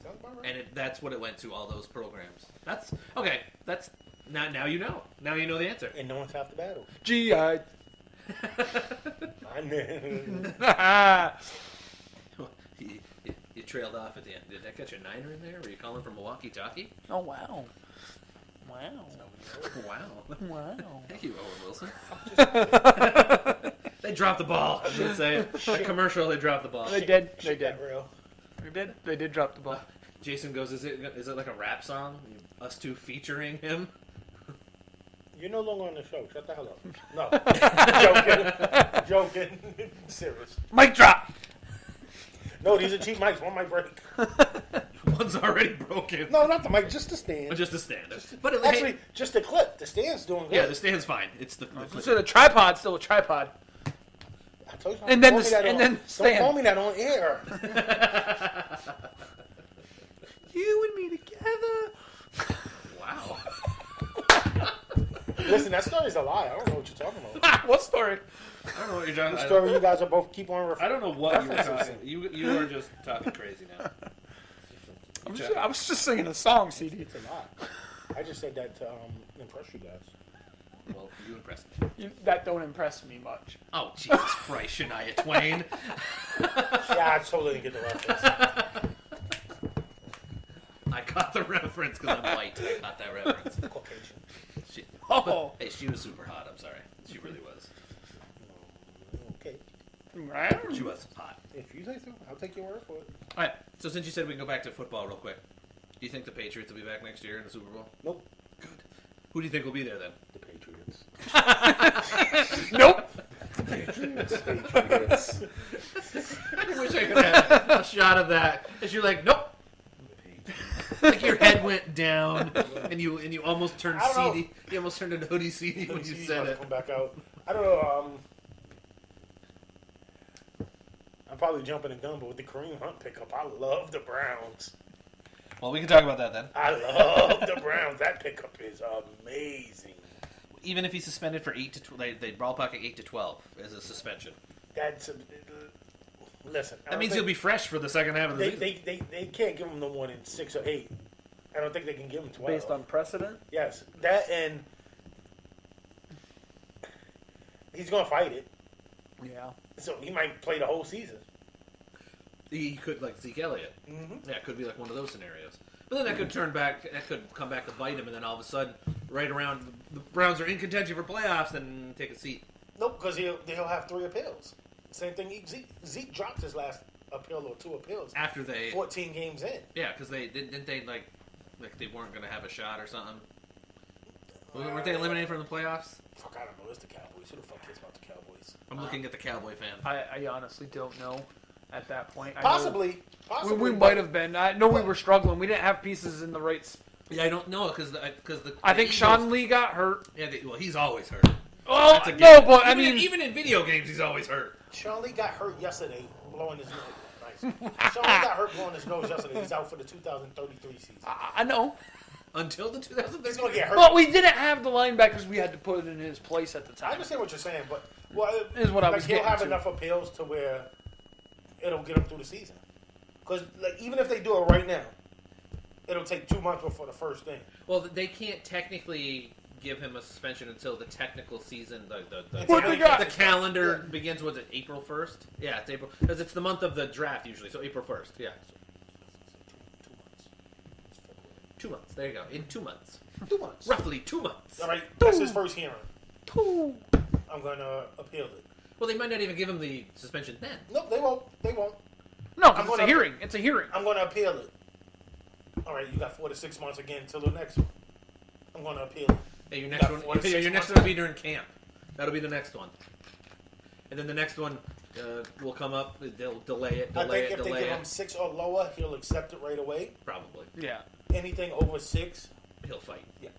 Sounds about right. And that's what it went to, all those programs. That's okay. That's now you know. Now you know the answer. And no one's half the battle. G.I. I knew. You trailed off at the end. Did that catch a niner in there? Were you calling from a walkie-talkie? Oh, wow. Wow. Wow. Wow. Thank you, Owen Wilson. They dropped the ball. I should say it. That commercial, they dropped the ball. They did. They Shit did. got real. They did drop the ball. Jason goes, is it like a rap song? Us two featuring him? You're no longer on the show. Shut the hell up. No. Joking. Serious. Mic drop. No, these are cheap mics. One mic break. One's already broken. No, not the mic. Just the stand. Just a stand. But it, Actually, just the clip. The stand's doing good. yeah, the stand's fine. It's the So the tripod's still a tripod. I told you. And then don't call me that on- stand. Don't call me that on air. You and me together. Wow. Listen, that story's a lie. I don't know what you're talking about. What story? I don't know what you're talking The about. story you guys are both keep on referring. I don't know what you were talking. You are just talking crazy now. I was just singing a song, CD. It's a lie. I just said that to impress you guys. Well, you impressed me. That don't impress me much. Oh, Jesus Christ, Shania Twain. Yeah, I totally didn't get the reference. I caught the reference because I'm white. I caught that reference. Caucasian. Oh. Hey, she was super hot. I'm sorry. She really was. Okay. Right. She was hot. If you say so, I'll take your word for it. All right. So since you said we can go back to football real quick, do you think the Patriots will be back next year in the Super Bowl? Nope. Good. Who do you think will be there then? The Patriots. Nope. Patriots. I wish I could have a shot of that. And you're like, nope. Like your head went down, and you almost turned I don't know. CD. You almost turned into hoodie CD when you said it. Come back out. I don't know. I'm probably jumping the gun, but with the Kareem Hunt pickup, I love the Browns. Well, we can talk about that then. I love the Browns. That pickup is amazing. Even if he's suspended for 8 to 12, they brawl pocket 8 to 12 as a suspension. That's listen. That means he'll be fresh for the second half of the season. They can't give him no more than 6 or 8. I don't think they can give him 12. Based on precedent? Yes, that and he's gonna fight it, Yeah. so he might play the whole season. He could, like Zeke Elliott. Mm-hmm. Yeah, it could be like one of those scenarios. But then that could turn back. That could come back to bite him, and then all of a sudden, right around the Browns are in contention for playoffs, and take a seat. Nope, because he'll have 3 appeals. Same thing. Zeke dropped his last appeal or 2 appeals After they, 14 games in. yeah, because they didn't they like they weren't going to have a shot or something. Weren't they eliminated from the playoffs? Fuck, I don't know. It's the Cowboys. Who the fuck cares about the Cowboys? I'm looking at the Cowboy fan. I honestly don't know at that point. I know Possibly. we might have been. I know we were struggling. We didn't have pieces in the right. Yeah, I don't know because I think Sean Lee got hurt. Yeah, well, he's always hurt. Oh, That's a no, given. but I Even- mean, even in video games, he's always hurt. Sean Lee got hurt yesterday, blowing his nose. Nice. Sean Lee got hurt blowing his nose yesterday. He's out for the 2033 season. I know. Until the He's gonna 2013. get hurt. But we didn't have the linebackers we had to put in his place at the I time. understand what you're saying, but Is what I was he'll getting have to. enough appeals to where it'll get him through the season. Because even if they do it right now, it'll take 2 months before the first thing. Well, they can't technically give him a suspension until the technical season. What they got? The calendar begins. Was it April 1st? Yeah, it's April because it's the month of the draft usually. So April 1st. Yeah. 2 months. There you go. In 2 months. 2 months. Roughly 2 months. All right, that's his first hearing. Ooh. I'm going to appeal it. Well, they might not even give him the suspension then. Nope, they won't. They won't. No, I'm because it's gonna- a hearing. It's a hearing. I'm going to appeal it. All right, you got 4 to 6 months again until the next one. I'm going to appeal it. Yeah, your got next one. 4 to 6 Yeah, your next months. one will be during camp. That'll be the next one. And then the next one will come up. They'll delay it. I Delay think it. if they Delay give him it. 6 or lower, he'll accept it right away. Probably. Yeah. Anything over 6, He'll fight. Yeah.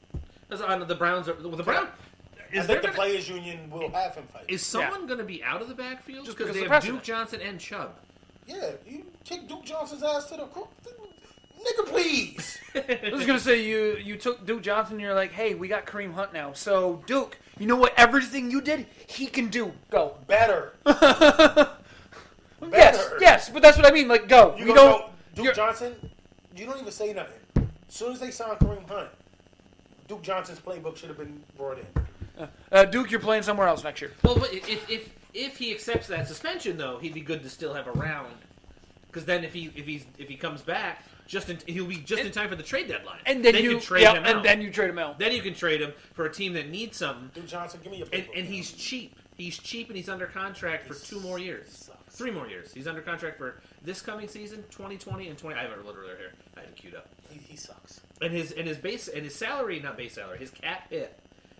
Because the Browns are the Browns. I Is there think the gonna, players' union will have him fight. is someone going to be out of the backfield? Just because they because have of Duke Johnson and Chubb. Yeah, you kick Duke Johnson's ass to the nigga, please. I was gonna say you took Duke Johnson and you're like, hey, we got Kareem Hunt now. So Duke, you know what? Everything you did, he can do. Go. Better. better. Yes, but that's what I mean. Like, go. You We gonna don't. know Duke Johnson, you don't even say nothing. As soon as they signed Kareem Hunt, Duke Johnson's playbook should have been brought in. Duke, you're playing somewhere else next year. Well, but if he accepts that suspension, though, he'd be good to still have around. Because then if he comes back, he'll be just in time for the trade deadline. And then you can trade him out. And then you trade him out. Then you can trade him for a team that needs something. Duke Johnson, give me your And playbook. he's cheap. He's cheap, and he's under contract for 2 more years. 3 more years. He's under contract for this coming season, 2020 and 20. I have it literally here. I had it queued up. He sucks. And his salary, not base salary, his cap hit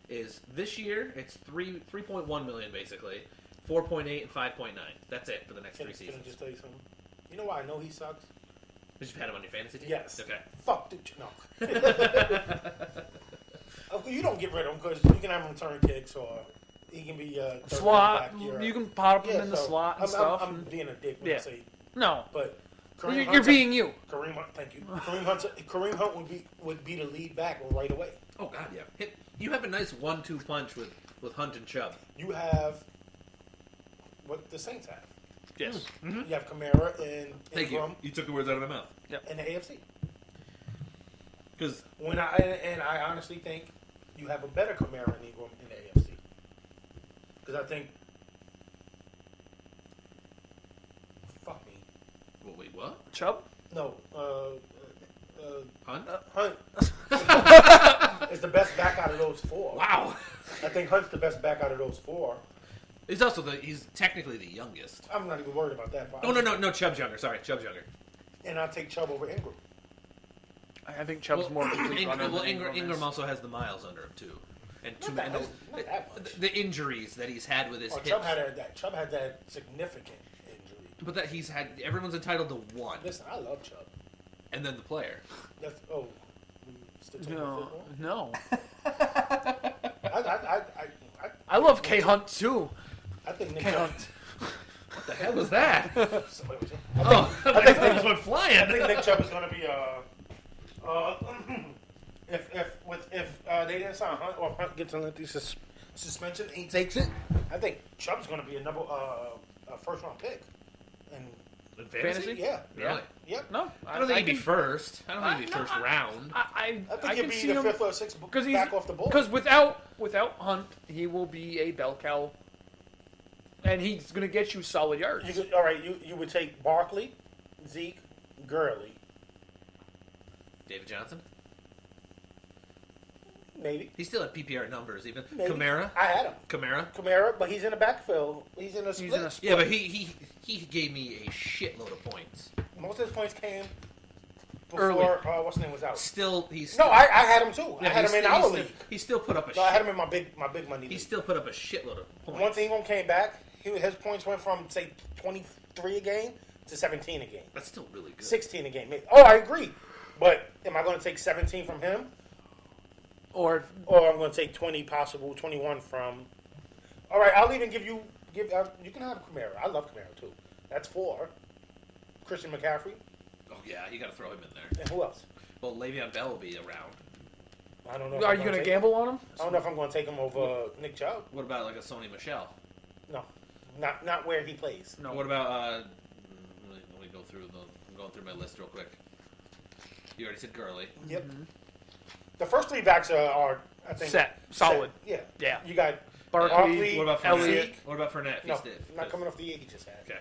is this year. It's 3.1 million basically, 4.8 and 5.9. That's it for the next 3 Can I seasons. just tell you something? You know why I know he sucks? Because you've had him on your fantasy team. Yes. Okay. Fuck Duke. No. You don't get rid of him because you can have him return kicks or he can be Slot. back here. You can pot him Yeah, in the so slot and I'm, stuff. I'm being a dick when I Yeah. say, No. but You're being you. Kareem Hunt. Thank you. Kareem Hunt would be the lead back right away. Oh God, yeah. You have a nice 1-2 punch with Hunt and Chubb. You have what the Saints have. Yes. You have Kamara and Thank Ingram you. You took the words out of my mouth. in the AFC. Because I honestly think you have a better Kamara and Ingram in the AFC. Because I think, fuck me, well, wait, what? Chubb? no, Hunt? Hunt is the best back out of those 4. Wow. I think Hunt's the best back out of those 4. He's also he's technically the youngest. I'm not even worried about that. Oh no, Chubb's younger. Sorry, Chubb's younger. And I'll take Chubb over Ingram. I think Chubb's more complete runner than Ingram Ingram is. also has the miles under him too, and Not that much. the injuries that he's had with his hips. Chubb had that significant injury. But that he's had, everyone's entitled to one, Listen, I love Chubb. and then the player. That's still talking No, football? no. I I love K Hunt too. I think Nick K Chubb. Hunt. What the hell was that? Somebody was- Oh, I think they just went I flying. think Nick Chubb is going to be if they didn't sign Hunt or if Hunt gets a lengthy suspension, he takes it. I think Chubb's going to be a first round pick. And In fantasy? Fantasy? yeah, Really? yep. No, I don't think he'd be can- first. I don't think he'd be no, first round. I I think can he'd see be the him 5th or 6th because he's back off the board. because without Hunt, he will be a bell cow, and he's going to get you solid yards. All right, you would take Barkley, Zeke, Gurley, David Johnson? maybe. He still had PPR numbers, even. Maybe. Kamara? I had him. Kamara? But he's in the backfield. He's in a split. He's in a split. Yeah, but he gave me a shitload of points. Most of his points came Early. before what's his name was out. He's No, still, I had him too. yeah, I had he's him in still- our he's league. still- He still put up a So I had shit. him in my big money He league. still put up a shitload of points. Once Ingram came back, his points went from say 23 a game to 17 a game, That's still really good. 16 a game. Oh, I agree. But am I going to take 17 from him, Or or I'm going to take 20, possible 21 from? All right, I'll even give you can have Kamara. I love Kamara too. That's 4. Christian McCaffrey, Oh, yeah, you got to throw him in there. and who else? Well, Le'Veon Bell will be around. I don't know. If are I'm you going to take gamble on him? I don't know if I'm going to take him over Nick Chubb. What about like a Sony Michel? No, not where he plays. No. What about, let me go through I'm going through my list real quick. You already said Gurley. Yep. The first 3 backs are I think Set. Solid. Yeah. Yeah. You got Barkley, Barkley, What about Fournette? Elliott. What about Fournette? no, He's stiff. not coming off the 8 he just had. Okay.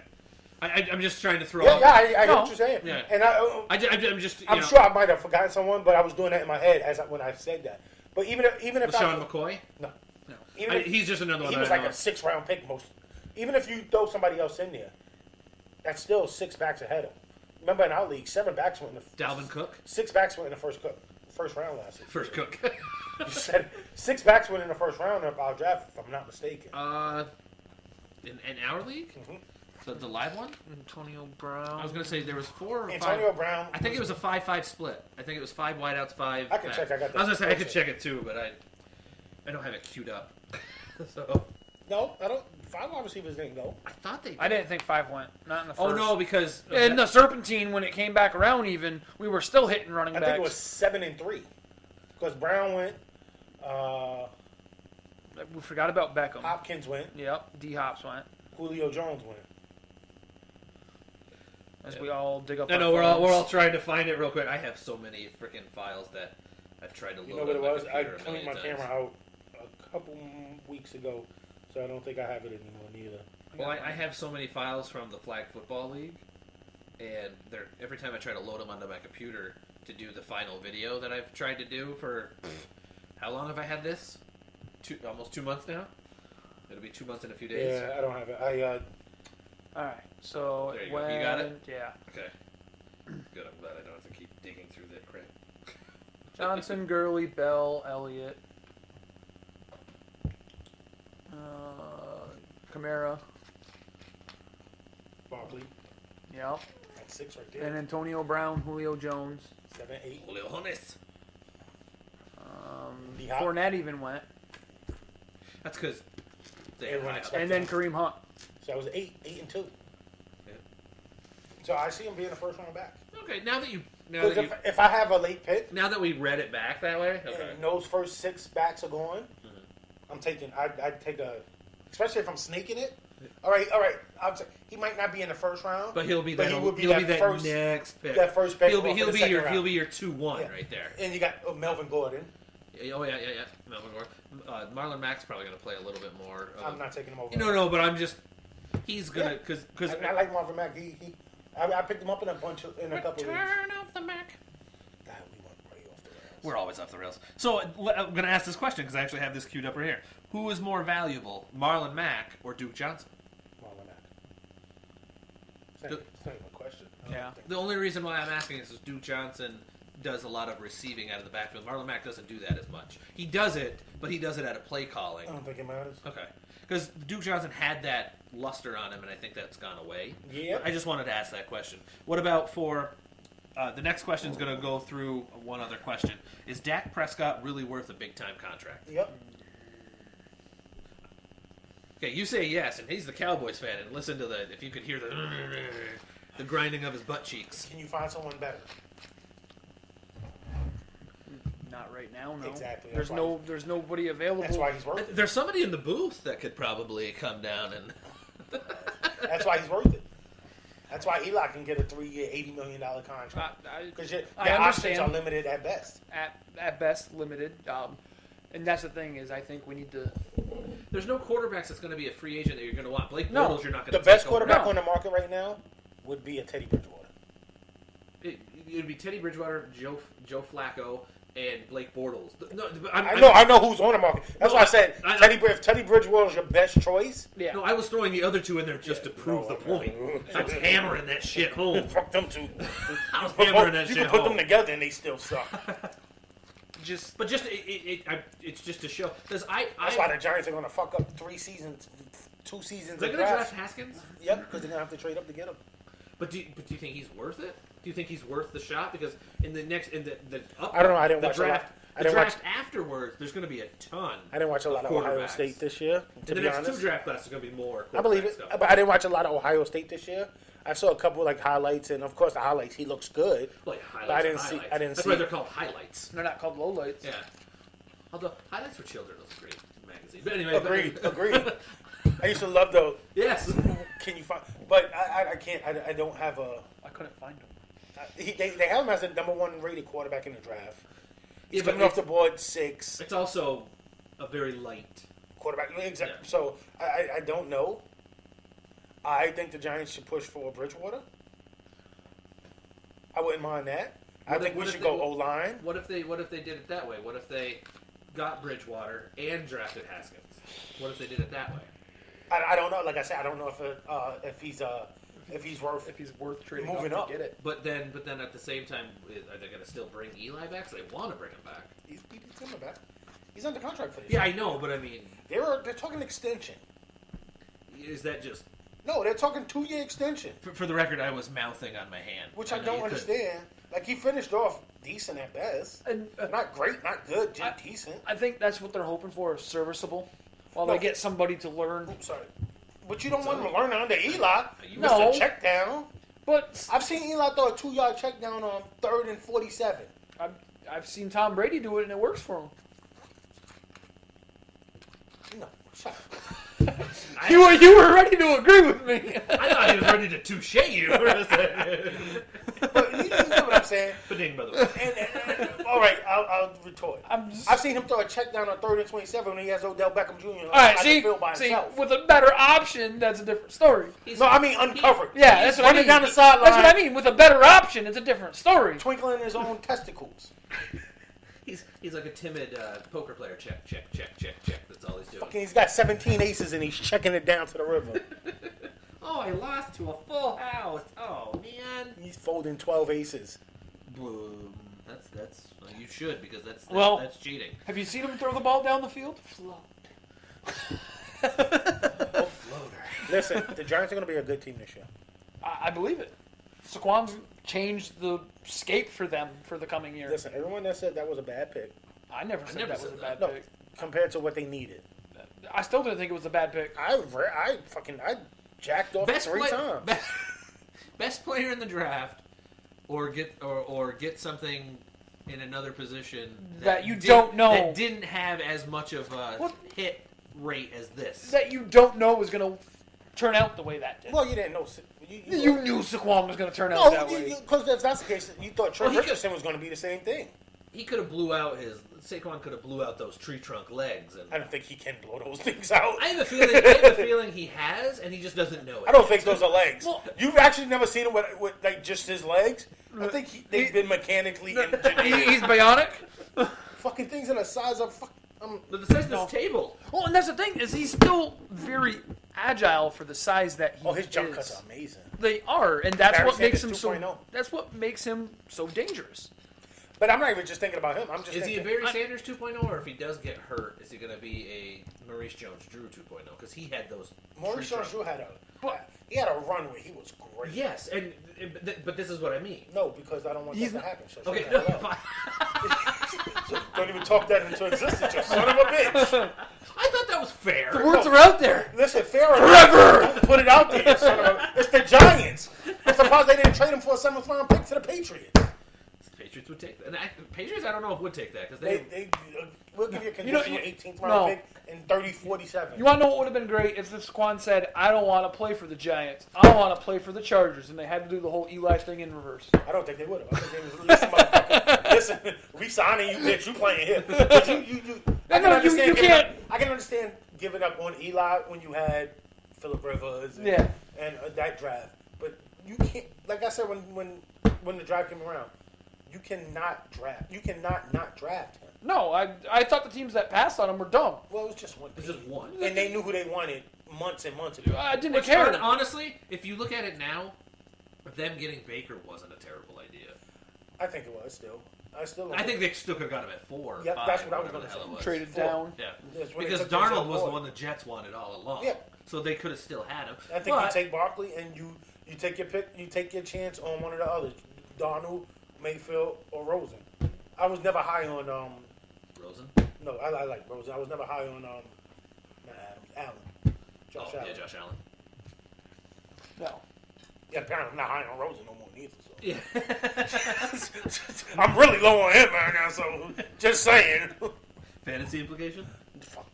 I'm just trying to throw Yeah, out. yeah, I hear No. what you're saying. Yeah. And I'm just, I'm sure I might have forgotten someone, but I was doing that in my head when I said that. But even if LaShawn McCoy? no, No. Even if- He's just another one he that was I like know. a 6th round pick most. Even if you throw somebody else in there, that's still 6 backs ahead of him. Remember in our league, 7 backs went in the Dalvin Cook? 6 backs went in the first round last year. First Cook. You said 6 backs went in the first round of our draft, if I'm not mistaken. In our league? Mhm. The live one? Antonio I Brown. was going to say there was 4 or 5. Antonio Brown. I think it was a 5-5 split. I think it was 5 wideouts, 5. I can check. I got that. I was going to say I could check it too, but I don't have it queued up. So No, I don't. 5 wide receivers didn't go. I thought they did. I didn't think 5 went. Not in the first. Oh no, because In the Serpentine, when it came back around, even we were still hitting running I backs. think it was 7 and 3 because Brown went, We forgot about Beckham. Hopkins went, Yep. D Hops went. Julio Jones went. as we all dig up. I our know we're phones. all trying to find it real quick. I have so many freaking files that I've tried to load. You know what it on my was? I computer a cleaned my million camera times. out a couple weeks ago, so I don't think I have it anymore neither. Well, I have so many files from the Flag Football League, and every time I try to load them onto my computer to do the final video that I've tried to do for how long have I had this? Almost 2 months now. It'll be 2 months in a few days. Yeah, I don't have it. All right, so There you go. You got it? Yeah. Okay. Good. I'm glad I don't have to keep digging through that crap. Johnson, Gurley, Bell, Elliott, Kamara. Barkley Yeah. at 6 right there. And Antonio Brown, Julio Jones. 7, 8. Leones. D-Hop. Fournette even went. That's because they Everyone have expects- And then Kareem Hunt. So I was 8 and 2. Yeah. So I see him being a first round back. Okay, now that Because if I have a late pick now that we read it back that way, okay. and those first 6 backs are going, I'm taking. I'd take a, especially if I'm sneaking it. All right. He might not be in the first round, But he'll be But that. he would be he'll that be that first- next pick. that first pick. He'll off of be the second your round. he'll be your 2-1 Yeah. right there. And you got Melvin Gordon. Oh yeah. Melvin Gordon. Marlon Mack's probably going to play a little bit more. I'm not taking him over. No, but I'm just. He's gonna because I like Marvin Mack. I picked him up in a couple of leagues. Return of the Mac. God, we went way off the rails. We're always off the rails. So I'm going to ask this question because I actually have this queued up right here. Who is more valuable, Marlon Mack or Duke Johnson? Marlon Mack. It's not even a question. I don't Yeah. think- The only reason why I'm asking is Duke Johnson does a lot of receiving out of the backfield. Marlon Mack doesn't do that as much. He does it, but he does it at a play calling. I don't think it matters. Okay. Because Duke Johnson had that luster on him, and I think that's gone away. Yeah. I just wanted to ask that question. What about for... the next question is going to go through one other question. Is Dak Prescott really worth a big-time contract? Yep. Okay, you say yes, and he's the Cowboys fan, and listen to if you could hear the grinding of his butt cheeks. Can you find someone better? Not right now, no. Exactly. There's nobody available. That's why he's worth it. There's somebody in the booth that could probably come down and... That's why he's worth it. That's why Eli can get a 3-year, $80 million contract. Because your I options understand. are limited at best. At best, limited. And that's the thing is, I think we need to. There's no quarterbacks that's going to be a free agent that you're going to want. Blake No. Bortles, you're not going The to best take over. quarterback No. on the market right now would be a Teddy Bridgewater. It'd be Teddy Bridgewater, Joe Flacco, and Blake Bortles. No, I know who's on the market. That's why I said if Teddy Bridgewater is your best choice. Yeah. No, I was throwing the other two in there just to prove the point. I was hammering that shit home. Fuck them two. I was hammering that You shit can put home. them together and they still suck. It's just to show. Because That's why the Giants are going to fuck up 2 seasons they're of going to drafts. draft Haskins. Yep, because they're going to have to trade up to get him. But do you think he's worth it? Do you think he's worth the shot? Because in the I don't know. I didn't the watch draft. a lot. I The didn't watch. draft afterwards, there's going to be a ton. I didn't watch a lot of Ohio quarterbacks. State this year. To In the be next honest, two draft classes, there's going to be more. I believe quarterback it, stuff. but I didn't watch a lot of Ohio State this year. I saw a couple like highlights, and of course the highlights he looks good. Like highlights. But I didn't are see- highlights. I didn't That's see- why they're called highlights. They're not called lowlights. Yeah. Although highlights for children is a great magazine. But anyway, Agreed. I used to love the. Yes. Can you find? But I can't. I don't have a. I couldn't find them. They have him as the number 1 rated quarterback in the draft. He's Yeah, but coming off the board 6 It's also a very light. quarterback. Exactly. Yeah. So I don't know. I think the Giants should push for Bridgewater. I wouldn't mind that. I think we should go O-line. What if they did it that way? What if they got Bridgewater and drafted Haskins? What if they did it that way? I don't know. Like I said, I don't know if he's worth. If he's worth trading Moving up up. to get it. But then at the same time, are they going to still bring Eli back? 'Cause they want to bring him back. He's coming back. He's under contract for this. Yeah, year. I know, but I mean, They're talking extension. is that just No, they're talking 2-year extension, for the record? I was mouthing on my hand, which I know don't you could- understand. Like he finished off decent at best, And not great, not good, just decent. I think that's what they're hoping for is serviceable. While No. they get somebody to learn. Oops, sorry, but you don't want him to learn under Eli. You Missed No. a check down. But I've seen Eli throw a 2-yard check down on 3rd and 47. I've seen Tom Brady do it and it works for him. No, shut up. You were ready to agree with me. I thought he was ready to touche you. But you know what I'm saying? Ba-ding, by the way. And, all right, I'll retort. I've seen him throw a check down on 3rd and 27 when he has Odell Beckham Jr. All right, see, with a better option, that's a different story. No, I mean uncovered. Yeah, that's what I mean. Running down the sideline. That's what I mean. With a better option, it's a different story. Twinkling his own testicles. He's like a timid poker player. Check. That's all he's doing. Fucking, he's got 17 aces and he's checking it down to the river. Oh, I lost to a full house. Oh man. He's folding 12 aces. Boom. That's well, you should because that's cheating. Have you seen him throw the ball down the field? Float. Floater. Listen, the Giants are going to be a good team this year. I believe it. Saquon's changed the scape for them for the coming year. Listen, everyone that said that was a bad pick. I never said that was a bad No, pick. compared to what they needed. I still didn't think it was a bad pick. I jacked off three times. Best player in the draft, or get something in another position that you don't know that didn't have as much of a hit rate as this. That you don't know was going to turn out the way that did. Well, you didn't know. You knew Saquon was going to turn out that way. Because if that's the case, you thought Trent Richardson was going to be the same thing. He could have Saquon could have blew out those tree trunk legs. And I don't think he can blow those things out. I have a feeling he has, and he just doesn't know it. I don't think those are legs. Well, you've actually never seen him with like just his legs. I think they've been mechanically engineered. He's bionic. Fucking things in the size of the size of this table. Well, and that's the thing is he's still very agile for the size that he is. Oh, his jump cuts are amazing. They are, and that's what makes him 2.0. That's what makes him so dangerous. But I'm not even just thinking about him. I'm just is thinking, he a Barry Sanders 2.0, or if he does get hurt, is he going to be a Maurice Jones-Drew 2.0? Because he had those. Maurice Jones-Drew had a run where he was great. Yes, but this is what I mean. No, because I don't want that to happen. So okay, no. So don't even talk that into existence, you son of a bitch. I thought that was fair. The words are out there. Listen, fair forever. Don't put it out there, son of a. It's the Giants. I'm surprised they didn't trade him for a 7th round pick to the Patriots. Patriots would take that. And Patriots, I don't know if would take that because they will give you a conditional 18th round pick in 30-47. You want to know what would have been great if Saquon said, "I don't want to play for the Giants. I want to play for the Chargers," and they had to do the whole Eli thing in reverse. I don't think they would have. I think they was listen, motherfucker. Listen, we signing you, bitch. You playing here. But you can't. I can understand giving up on Eli when you had Phillip Rivers and that draft, but you can't. Like I said, when the draft came around. You cannot draft. You cannot not draft him. No, I thought the teams that passed on him were dumb. Well, it was just one. It was just one. And they knew who they wanted months and months ago. I didn't care. Honestly, if you look at it now, them getting Baker wasn't a terrible idea. I think it was still. I think they still could have got him at 4. Yeah, 5, that's what I was going to say. Traded down. Yeah, because Darnold was the one the Jets wanted all along. Yeah, so they could have still had him. I think you take Barkley and you take your pick. You take your chance on one of the others, Darnold, Mayfield, or Rosen. I was never high on Rosen. No, I like Rosen. I was never high on Allen. Josh Allen. Yeah, Josh Allen. No. Yeah, apparently I'm not high on Rosen no more neither. So. Yeah. I'm really low on him right now. So just saying. Fantasy implication?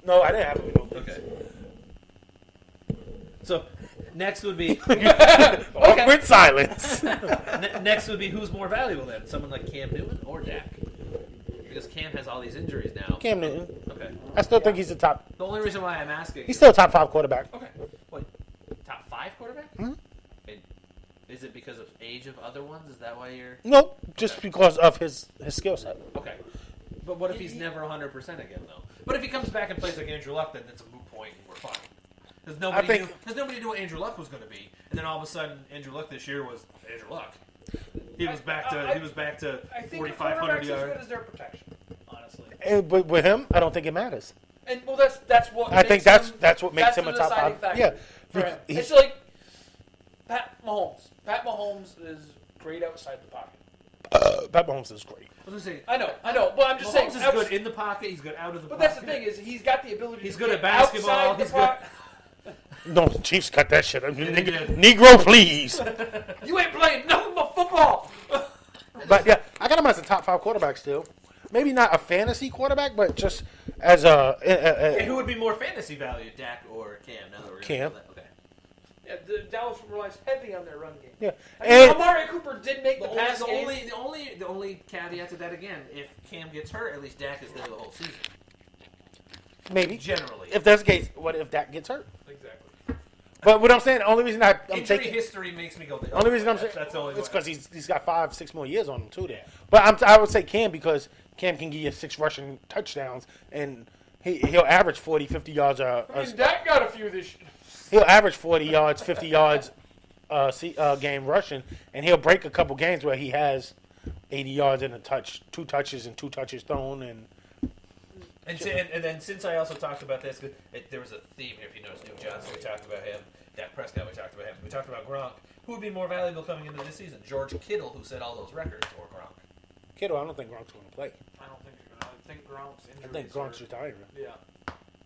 No, I didn't have him. No. Okay. So. Next would be awkward silence. Next would be who's more valuable then? Someone like Cam Newton or Dak? Because Cam has all these injuries now. Cam Newton. Okay. I still think he's the top. The only reason why I'm asking. He's still a top 5 quarterback. Okay. Wait. Top 5 quarterback? Mm-hmm. Is it because of age of other ones? Is that why you're? No, just because of his skill set. Okay. But what if he's never 100% again though? What if he comes back and plays like Andrew Luck? Then it's a moot point and we're fine. Because nobody knew what Andrew Luck was going to be, and then all of a sudden, Andrew Luck this year was Andrew Luck. He was back to 4,500 yards. As good as their protection, honestly. But with him, I don't think it matters. And well, that's what I think that's what makes him a top 5. Factor. Yeah, for him. It's like Pat Mahomes. Pat Mahomes is great outside the pocket. Pat Mahomes is great. I know, but I'm just saying. Mahomes is good in the pocket. He's good out of the pocket. But that's the thing is he's got the ability. He's to good get at basketball. He's good. No, the Chiefs cut that shit. Negro, please. You ain't playing nothing but football. But yeah, I got him as a top 5 quarterback still. Maybe not a fantasy quarterback, but just as who would be more fantasy value, Dak or Cam? Now that we're Cam. Okay. Yeah, Dallas relies heavy on their run game. Yeah, I mean, Amari Cooper did make the pass the game. only caveat to that again, if Cam gets hurt, at least Dak is there the whole season. maybe Generally, if that's the case, what if Dak gets hurt? exactly. But what I'm saying, the only reason I'm Injury taking history makes me go. the only reason I'm saying that's the only it's way. because he's got 5-6 more years on him too. There, but I would say Cam because Cam can give you 6 rushing touchdowns and he'll average 40, 50 yards. I mean, Dak got a few this year. He'll average 40 yards, 50 yards game rushing, and he'll break a couple games where he has 80 yards and 2 touches and 2 touches thrown. And then since I also talked about this, there was a theme here. If you notice, Duke Johnson, we talked about him. Dak Prescott, we talked about him. We talked about Gronk. Who would be more valuable coming into this season, George Kittle, who set all those records, or Gronk? Kittle, I don't think Gronk's going to play. I don't think you're gonna. I think Gronk's injured. I think Gronk's retiring. Yeah,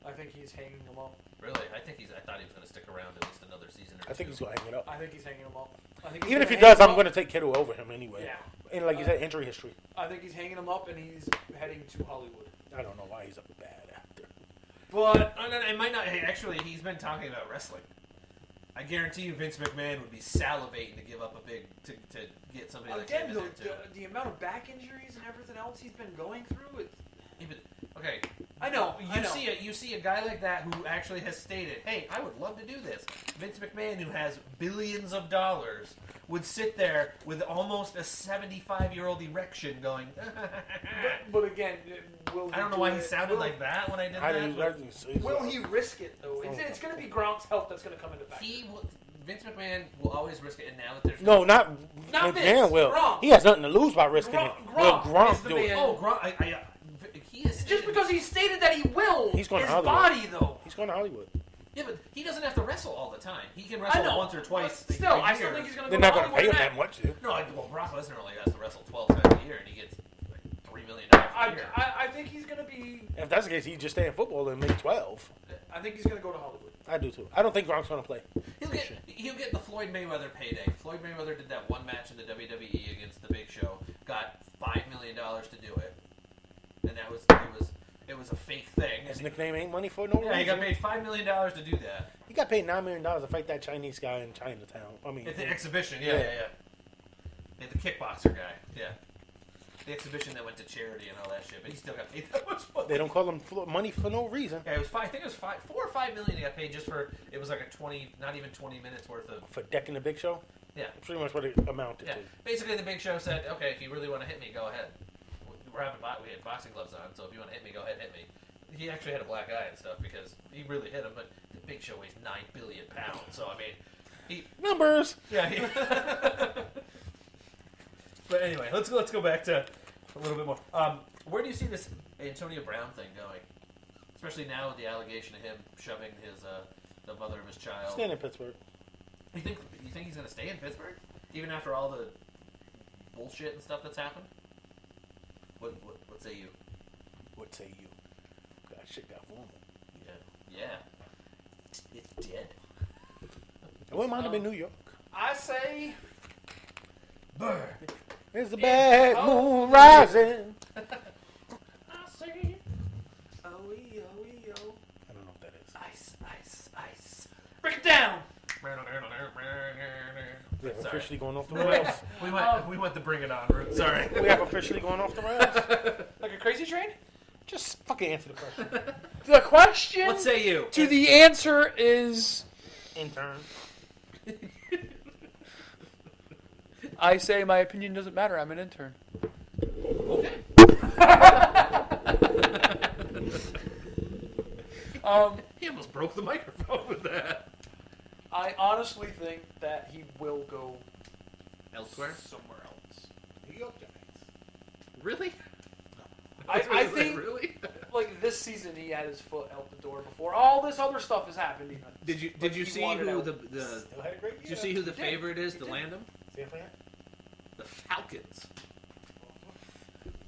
I think he's hanging him up. Really? I thought he was going to stick around at least another season or two. I think he's going to hang it up. I think he's hanging him up. I think he's Even if he gonna does, hang I'm him going to take Kittle over him anyway. Yeah. And like you said, injury history. I think he's hanging him up, and he's heading to Hollywood. I don't know why he's a bad actor. But it might not. Hey, actually, he's been talking about wrestling. I guarantee you, Vince McMahon would be salivating to give up a big to get somebody like him Again, in there too. the amount of back injuries and everything else he's been going through. Yeah, but, okay, I know. You see a guy like that who actually has stated, "Hey, I would love to do this." Vince McMahon, who has billions of dollars, would sit there with almost a 75-year-old erection, going. But again, will he I don't know do why he it? sounded like that when I did that. Will he risk it though? It's going to be Gronk's health that's going to come into play. Vince McMahon will always risk it, and now that there's Not Not McMahon Vince, will. Gronk. He has nothing to lose by risking it. Will Gronk is Gronk the do it? man. Oh, Gronk! He is Just because he stated that he will, He's going his to Hollywood. body though. He's going to Hollywood. Yeah, but he doesn't have to wrestle all the time. He can I wrestle know. once or twice. But still, a I still year. think he's going to They're go not to going to pay him Hollywood that much. Dude. No, well, Brock Lesnar only has to wrestle 12 times a year, and he gets like $3 million a year. I think he's going to be. If that's the case, he'd just stay in football and make 12. I think he's going to go to Hollywood. I do too. I don't think Gronk's going to play. He'll get the Floyd Mayweather payday. Floyd Mayweather did that one match in the WWE against the Big Show, got $5 million to do it, and it was a fake thing. His nickname ain't money for no reason. Yeah, he got paid $5 million to do that. He got paid $9 million to fight that Chinese guy in Chinatown. I mean, At the exhibition, yeah. The kickboxer guy, yeah. The exhibition that went to charity and all that shit, but he still got paid that much money. They don't call him money for no reason. Yeah, it was I think it was 4 or 5 million he got paid just for. It was like a 20, not even 20 minutes worth of. For decking the Big Show? Yeah. Pretty much what it amounted Yeah. to. Basically, the Big Show said, "Okay, if you really want to hit me, go ahead. We had boxing gloves on, so if you want to hit me, go ahead and hit me." He actually had a black eye and stuff because he really hit him, but the Big Show weighs 9 billion pounds, so I mean, Numbers. Yeah. But anyway, let's go back to a little bit more. Where do you see this Antonio Brown thing going? Especially now with the allegation of him shoving his the mother of his child. Staying in Pittsburgh. You think he's going to stay in Pittsburgh even after all the bullshit and stuff that's happened? What say you? What say you? God, shit got formal. Yeah. It's dead. I wouldn't mind him in New York. I say. Burr. There's a bad moon rising. I say. Oh, oh. I don't know what that is. Ice. Break it down. We have Sorry. officially going off the rails. We went to Bring It On route. Sorry. We have officially going off the rails. Like a crazy train? Just fucking answer the question. The question What say you? to the answer is Intern. I say my opinion doesn't matter. I'm an intern. Okay. He almost broke the microphone with that. I honestly think that he will go Elsewhere? somewhere else. New York Giants. Really? I think really. like this season he had his foot out the door before all this other stuff has happened. Even. Did you he see wanted who out. the Still had a great year. did you see who the He did. favorite is He to did. land him? San Fran? The Falcons.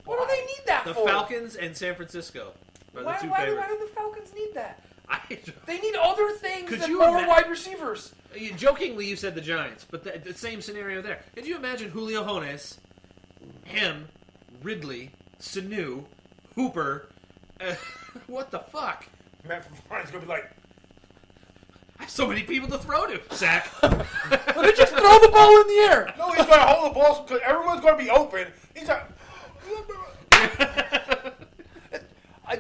What do they need that The for? Falcons and San Francisco are the Why two do favorites. the Falcons need that? I, They need other things Could than you more ima- wide receivers. jokingly, you said the Giants, but the same scenario there. Could you imagine Julio Jones, him, Ridley, Sanu, Hooper, What the fuck? Matt Ryan's gonna be like, I have so many people to throw to. Sack. Let me just throw the ball in the air. no, he's gonna hold the ball because everyone's gonna be open. He's like,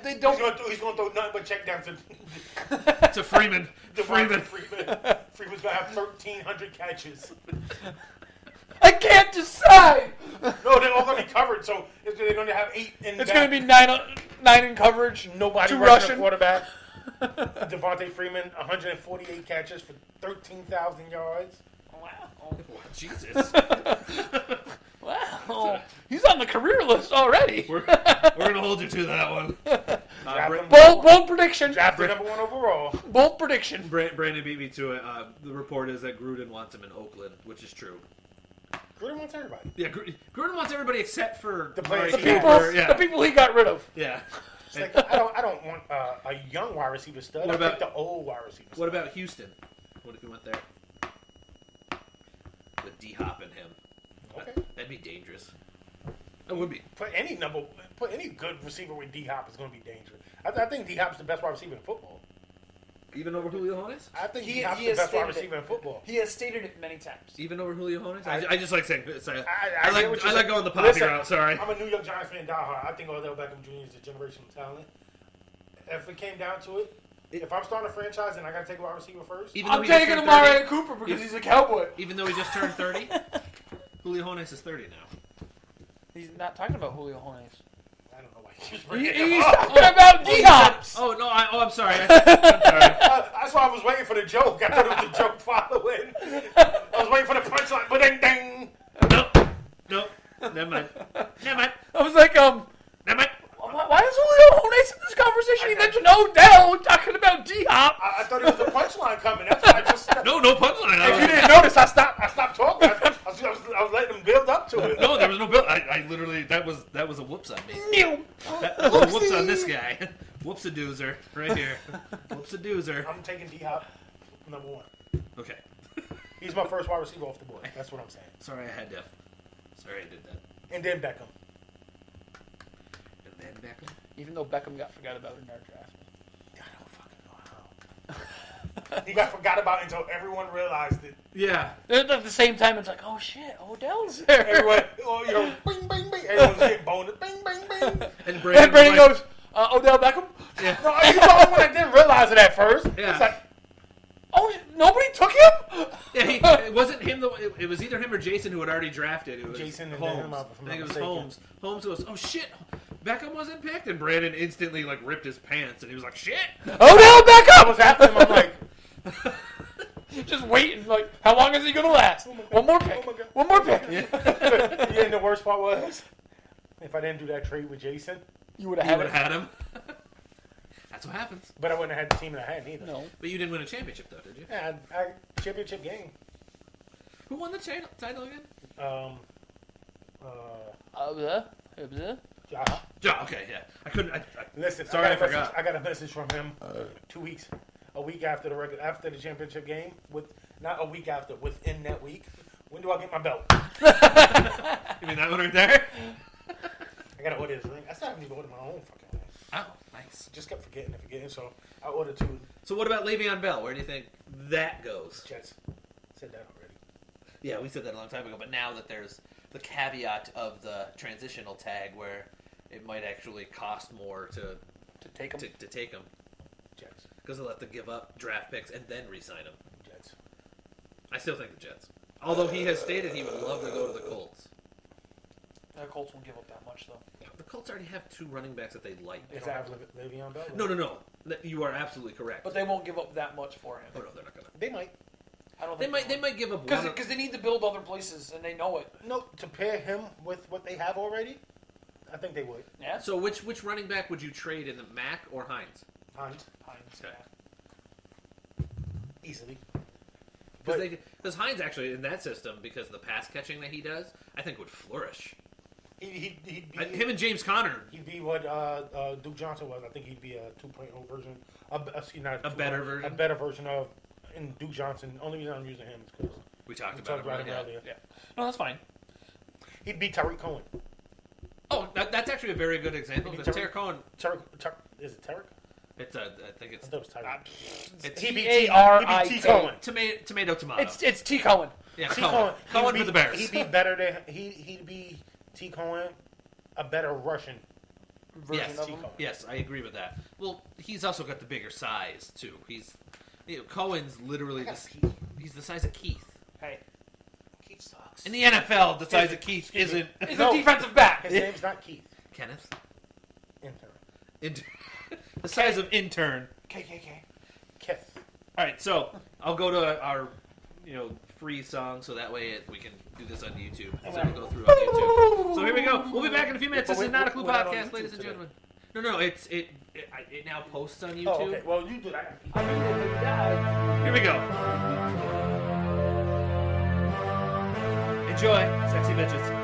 They don't. he's gonna throw nothing but check down to To Freeman. Freeman's gonna have 1,300 catches. I can't decide. No, they're all gonna be covered, so they're gonna have 8 in. It's going to be 9 in coverage. Nobody 2 rushing rushing. the quarterback. Devontae Freeman, 148 catches for 13,000 yards. Wow. Oh, Jesus. Wow. He's on the career list already. We're gonna hold you to that one. Bold prediction. Drafted number 1 overall. Bold prediction. Brandon beat me to it. The report is that Gruden wants him in Oakland, which is true. Gruden wants everybody. Yeah, Gruden wants everybody except for The players Murray he People, Cooper. Yeah. the people he got rid of. Yeah. It's like, I don't want a young wide receiver stud. What I about- think the old wide receiver stud. What about Houston? What if he went there? With D-Hop and him. Okay. That'd be dangerous. It would be. Put any good receiver with D-Hop is going to be dangerous. I think D-Hop's the best wide receiver in football. Even over Julio Jones? I think He D-Hop's the has best wide stated receiver it. in football. He has stated it many times. Even over Julio Jones? I- I just like saying. I I get what like you're going the saying. poppy Listen, route. Sorry. I'm a New York Giants fan diehard. I think Odell Beckham Jr. is a generational talent. If it came down to it, if I'm starting a franchise and I got to take a wide receiver first, Even though I'm he just taking turned Amari 30 Cooper because he's a cowboy. Even though he just turned 30, Julio Jones is 30 now. He's not talking about Julio Jones. I don't know why he keeps bringing it He's up. talking about D-Hops. Oh no! I'm sorry. I'm sorry. That's why I was waiting for the joke. I thought it was a joke following. I was waiting for the punchline. But ding ding. Nope. Never mind. I was like, Never mind. why is Julio Jones in this conversation? He mentioned Odell talking about D-Hop. I thought it was a punchline coming. That's why I just. No punchline. If you didn't notice, I stopped talking. I was letting them build up to it. No, there was no bill. I literally that was a whoops on me. That was a whoops on this guy. Whoops-a-doozer right here. Whoops-a-doozer. I'm taking D-Hop number 1. Okay. He's my first wide receiver off the board. That's what I'm saying. Sorry I had to. Sorry I did that. And then Beckham. And then Beckham. Even though Beckham got forgot about in our draft. I don't fucking know how. He got forgot about until everyone realized it. Yeah. At the same time, it's like, oh shit, Odell's there. Everyone, bing, bing, bing. Everyone's getting boned. Bing, bing, bing. And And Brandon goes, Odell Beckham? Yeah. No, he's the only one that didn't realize it at first. Yeah. It's like, Oh, nobody took him? Yeah, it wasn't him. It was either him or Jason who had already drafted. It was Jason and Holmes. then him, if I'm I think it was not Holmes. Holmes goes, "Oh shit, Beckham wasn't picked," and Brandon instantly like ripped his pants, and he was like, "Shit." Odell I Beckham! was after him. I'm like, Just waiting, like, how long is he going to last? One more pick. Oh my God. One more pick. yeah, and the worst part was, if I didn't do that trade with Jason, You would have You had would it. have had him. That's what happens. but I wouldn't have had the team that I had either. No. But you didn't win a championship, though, did you? Yeah, I championship game. Who won the title again? Ja. Ja. Okay, yeah. I couldn't. Listen, Sorry, I got a message- forgot. I got a message from him 2 weeks, a week after the championship game. Not a week after, within that week. When do I get my belt? You mean that one right there? I gotta order his ring. I still haven't even ordered my own fucking ring. Oh, nice. Just kept forgetting, so I ordered 2 So what about Le'Veon Bell? Where do you think that goes? Jets. Said that already. Yeah, we said that a long time ago, but now that there's the caveat of the transitional tag where it might actually cost more to take him. to take him Jets. because they'll have to give up draft picks and then re-sign him. Jets. I still think the Jets. Although he has stated he would love to go to the Colts. The Colts won't give up that much, though. The Colts already have 2 running backs that they like. Is that Le'Veon Bell? No. You are absolutely correct. But they won't give up that much for him. Oh no, they're not gonna. They might. I don't They think might give up one. Because they need to build other places, and they know it. No, to pair him with what they have already, I think they would. Yeah? So which running back would you trade in the Mack or Hines? Hines, Hines, Okay. easily. Because Hines actually in that system, because of the pass catching that he does, I think would flourish. He'd be Him and James Conner. He'd be what Duke Johnson was. I think he'd be a 2.0 version. A better version? A better version of in Duke Johnson. Only reason I'm using him is because We talked we about talked about him yeah. earlier. Yeah. No, that's fine. He'd be Tariq Cohen. Oh, That's actually a very good example. Maybe But Tariq Cohen, Is it Tarek? it's I think it's I thought it was Tarek. it's He beat T-A-R-I-K. T. Cohen. tomato. It's T. Cohen. Yeah, T. Cohen. Cohen He'd for the Bears. He'd be better than he'd be T. Cohen, a better Russian Version Yes, of T. him. Cohen. Yes, I agree with that. Well, he's also got the bigger size too. Cohen's literally he's the size of Keith. Hey, Keith sucks. In the NFL, the size of Keith isn't he's No. a defensive back. His name's not Keith. Kenneth. Intern. The size of intern. KKK. Keith. All right, so I'll go to our free song, so that way we can do this on YouTube. So we'll go through on YouTube. So here we go. We'll be back in a few minutes. This is Not a Clue we're not on podcast, YouTube ladies and today. gentlemen. No, it now posts on YouTube. Oh, okay. Well, you do that. Here we go. Enjoy, sexy bitches.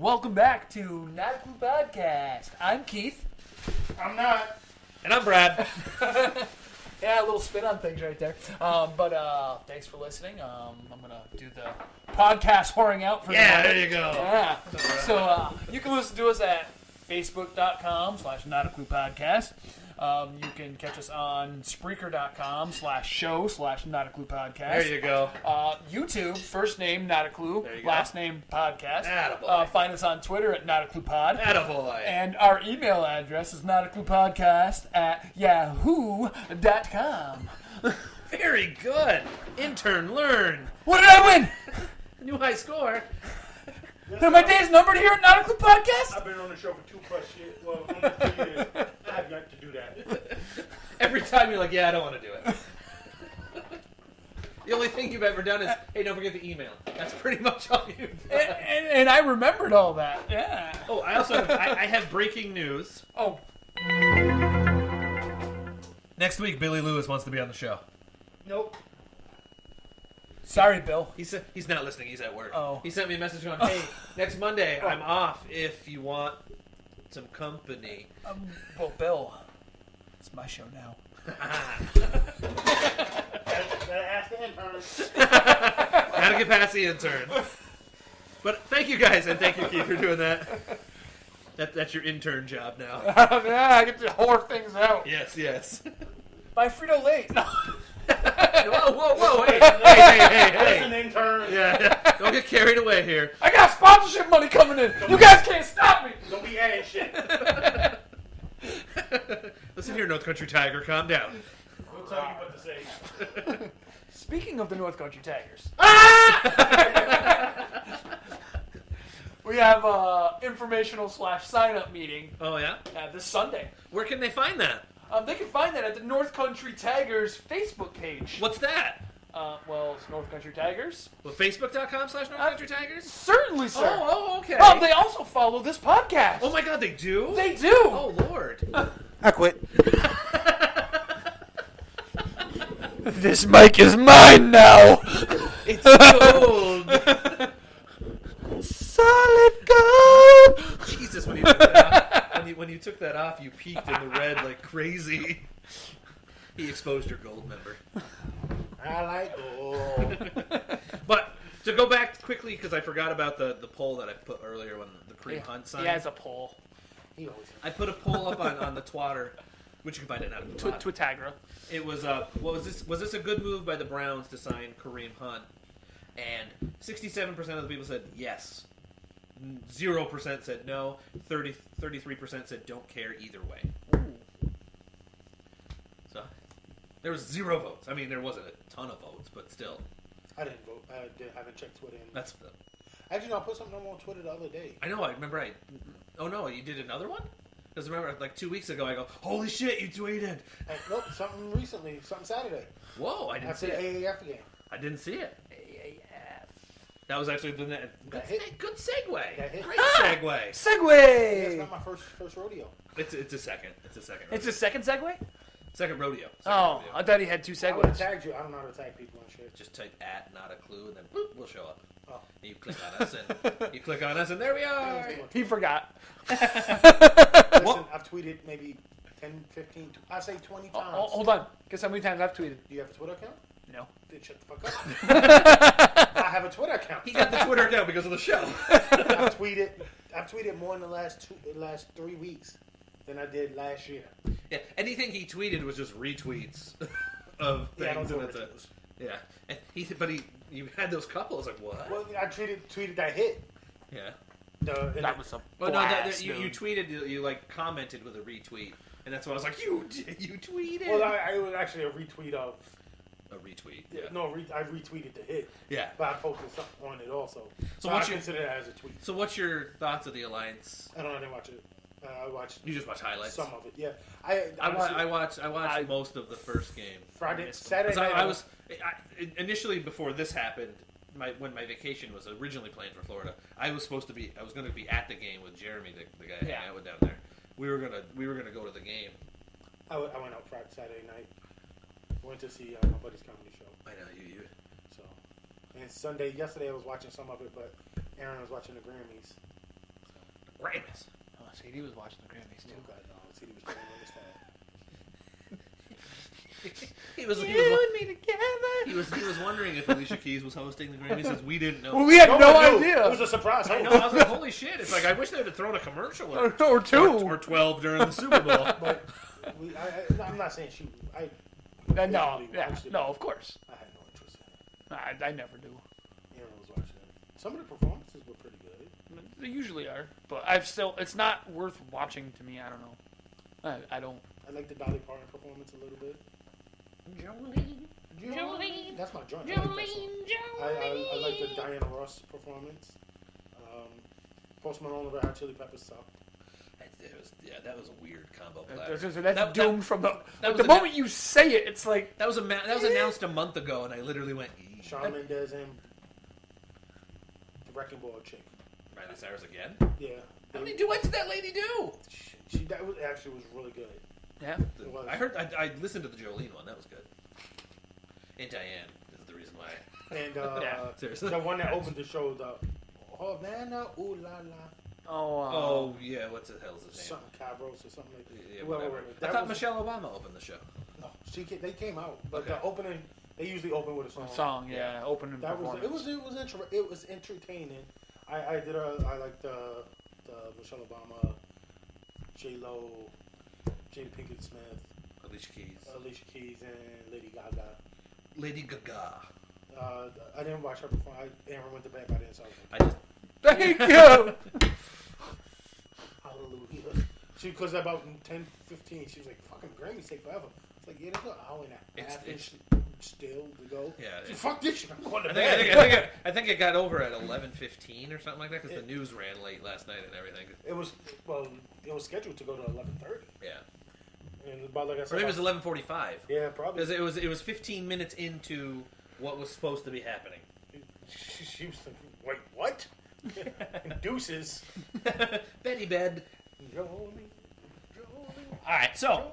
Welcome back to Not a Clue Podcast. I'm Keith. I'm not. And I'm Brad. Yeah, a little spin on things right there. But thanks for listening. I'm going to do the podcast whoring out for the moment. There you go. Yeah. So you can listen to us at facebook.com/notaclupodcast. You can catch us on Spreaker.com/show/notaclupodcast. There you go. YouTube, first name Not a Clue, There you go. last name podcast. Attaboy. Find us on Twitter at Not a Clue Pod. Attaboy. And our email address is notaclupodcast@yahoo.com. Very good. Intern, learn. What did I win? New high score. Are my days numbered here at Not a Clue Podcast? I've been on the show for 2+ years. Well, only 3 years. I have yet to do that. Every time you're like, yeah, I don't want to do it. The only thing you've ever done is, hey, don't forget the email. That's pretty much all you've done. And I remembered all that. Yeah. Oh, I also have, I have breaking news. Oh. Next week, Billy Lewis wants to be on the show. Nope. Sorry, Bill. He's not listening. He's at work. Oh. He sent me a message going, hey, next Monday, I'm off if you want some company. Well, Bill, it's my show now. Gotta ask the intern. Gotta get past the intern. But thank you guys, and thank you, Keith, for doing that. That's your intern job now. Yeah, I get to whore things out. Yes. By Frito-Lay. No. Whoa. Hey. Listen, intern. Yeah. Don't get carried away here. I got sponsorship money coming in. You guys can't stop me. Don't be adding shit. Listen here, North Country Tiger, calm down. We'll tell you what to say. Speaking of the North Country Tigers. We have informational /sign-up meeting Oh, yeah? this Sunday. Where can they find that? They can find that at the North Country Tigers Facebook page. What's that? Well, it's North Country Tigers. Well, Facebook.com/North Country Tigers? Certainly, sir. Oh, okay. They also follow this podcast. Oh, my God, they do? They do. Oh, Lord. I quit. This mic is mine now. It's gold. Solid gold. Jesus, when you took that off, when you took that off, you peeked in the red like crazy. He exposed your gold member. I like gold. But to go back quickly, because I forgot about the poll that I put earlier when the Kareem Hunt sign. He has a poll. He always I put a poll up on the Twitter, which you can find it out. Twitagra. It was what was this? Was this a good move by the Browns to sign Kareem Hunt? And 67% of the people said yes. 0% said no. 33% said don't care either way. Ooh. So there was 0 votes. I mean, there wasn't a ton of votes, but still. I didn't vote. I haven't checked Twitter. That's. Actually, no, I put something on Twitter the other day. I know. I remember. Oh no, you did another one? Because remember, like 2 weeks ago, I go, "Holy shit, you tweeted!" Nope, something recently, something Saturday. Whoa, I didn't see After the it. AAF game. I didn't see it. AAF. That was actually good. That hit. Good segue. That hit. Great segue. Yeah, it's Segway. not my first rodeo. It's a second. It's a second. It's a second segue? second rodeo. Second Oh, rodeo. I thought he had 2 I would have segues. tagged you. I don't know how to tag people on shit. Just type @ not a clue and then boop, we'll show up. Oh. And you click on us and there we are. He forgot. Listen, I've tweeted maybe 10, 15, I say 20 times. Hold on. Guess how many times I've tweeted? Do you have a Twitter account? No. Then shut the fuck up. I have a Twitter account. He got the Twitter account because of the show. I've tweeted more in the last 3 weeks than I did last year. Yeah, anything he tweeted was just retweets of things. Yeah, I don't do and that's it. originals. Yeah, and you had those couples like what? Well, I tweeted that hit. Yeah. That was a Well, blast, you dude. tweeted, you like commented with a retweet, and that's why I was like, you tweeted. Well, it was actually a retweet of. A retweet. Yeah. No, I retweeted the hit. Yeah. But I posted something on it also. So I what's your consider that as a tweet. So what's your thoughts of the alliance? I didn't watch it. I watched. You just watch highlights. Some of it, yeah. I watched most of the first game. Saturday night. Initially before this happened, when my vacation was originally planned for Florida, I was going to be at the game with Jeremy, the guy I hang out with down there. We were gonna go to the game. I went out Friday, Saturday night. Went to see my buddy's comedy show. I know you. So, and yesterday I was watching some of it, but Aaron was watching the Grammys. Grammys. Oh, CD was watching the Grammys too. Oh, God, no. CD was playing on this time. He was wondering if Alicia Keys was hosting the Grammys since we didn't know. Well, we had no one knew. idea. It was a surprise. I know. I was like, holy shit! It's like I wish they'd have thrown a commercial or two or 12 during the Super Bowl. But I'm not saying she. no, of course. I had no interest in it. I never do. Aaron was watching it. Some of the performances were pretty good. They usually are, but it's not worth watching to me. I don't know. I don't. I like the Dolly Parton performance a little bit. Jolene. That's my joint. I like the Diana Ross performance. Post Malone and Red Hot Chili Peppers sucked. That was a weird combo. That's doomed from the moment you say it. It's like that was announced a month ago, and I literally went. Shawn Mendes and the Wrecking Ball chick. Miley Cyrus again. Yeah. How many duets did that lady do? That was really good. Yeah. It was. I heard. I listened to the Jolene one. That was good. And Diane is the reason why. And seriously, the one that opened the show, the Havana Ooh La La. Oh yeah, what's the hell's his name? Something Cabros or something like that. Yeah, whatever. I thought Michelle Obama opened the show. No, they came out, but the opening they usually open with a song. Opening performance. It was entertaining. I like the Michelle Obama, J Lo, Jada Pinkett Smith, Alicia Keys, and Lady Gaga. I didn't watch her perform. Aaron went to bed by then, so I was like, Thank you. hallelujah. Because about 10, 15, she was like, fucking Grammys take forever. It's like, yeah, there's an hour and a half still to go. Yeah. So fuck this shit. I'm going to bed. I think it got over at 11:15 or something like that because the news ran late last night and everything. It was scheduled to go to 11:30. Yeah. And about like I said, Or maybe it was 11:45. Yeah, probably. Because it was 15 minutes into what was supposed to be happening. She was thinking, wait, what? Deuces. Betty bed. Jolie. All right, so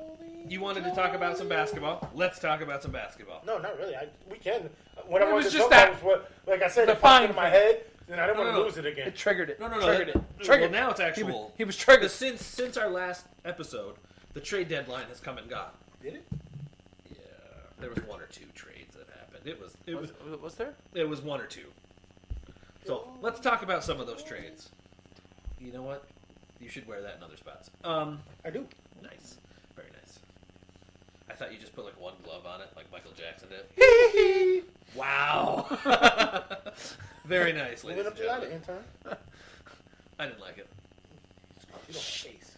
you wanted to talk about some basketball. Let's talk about some basketball. No, not really. We can. When I It wanted was to just talk that- about was like I said, the it popped fine into my head, and I didn't want to No. lose it again. It triggered it. No. Triggered it. Well, now it's actual. He was triggered. Since our last episode, the trade deadline has come and gone. Did it? Yeah, there was one or two trades that happened. It was there? It was one or two. So let's talk about some of those trades. You know what? You should wear that in other spots. I do. Nice, very nice. I thought you just put like one glove on it, like Michael Jackson did. Wow. Very nice, ladies Moving and up the ladder, gentlemen. intern. I didn't like it. You don't taste.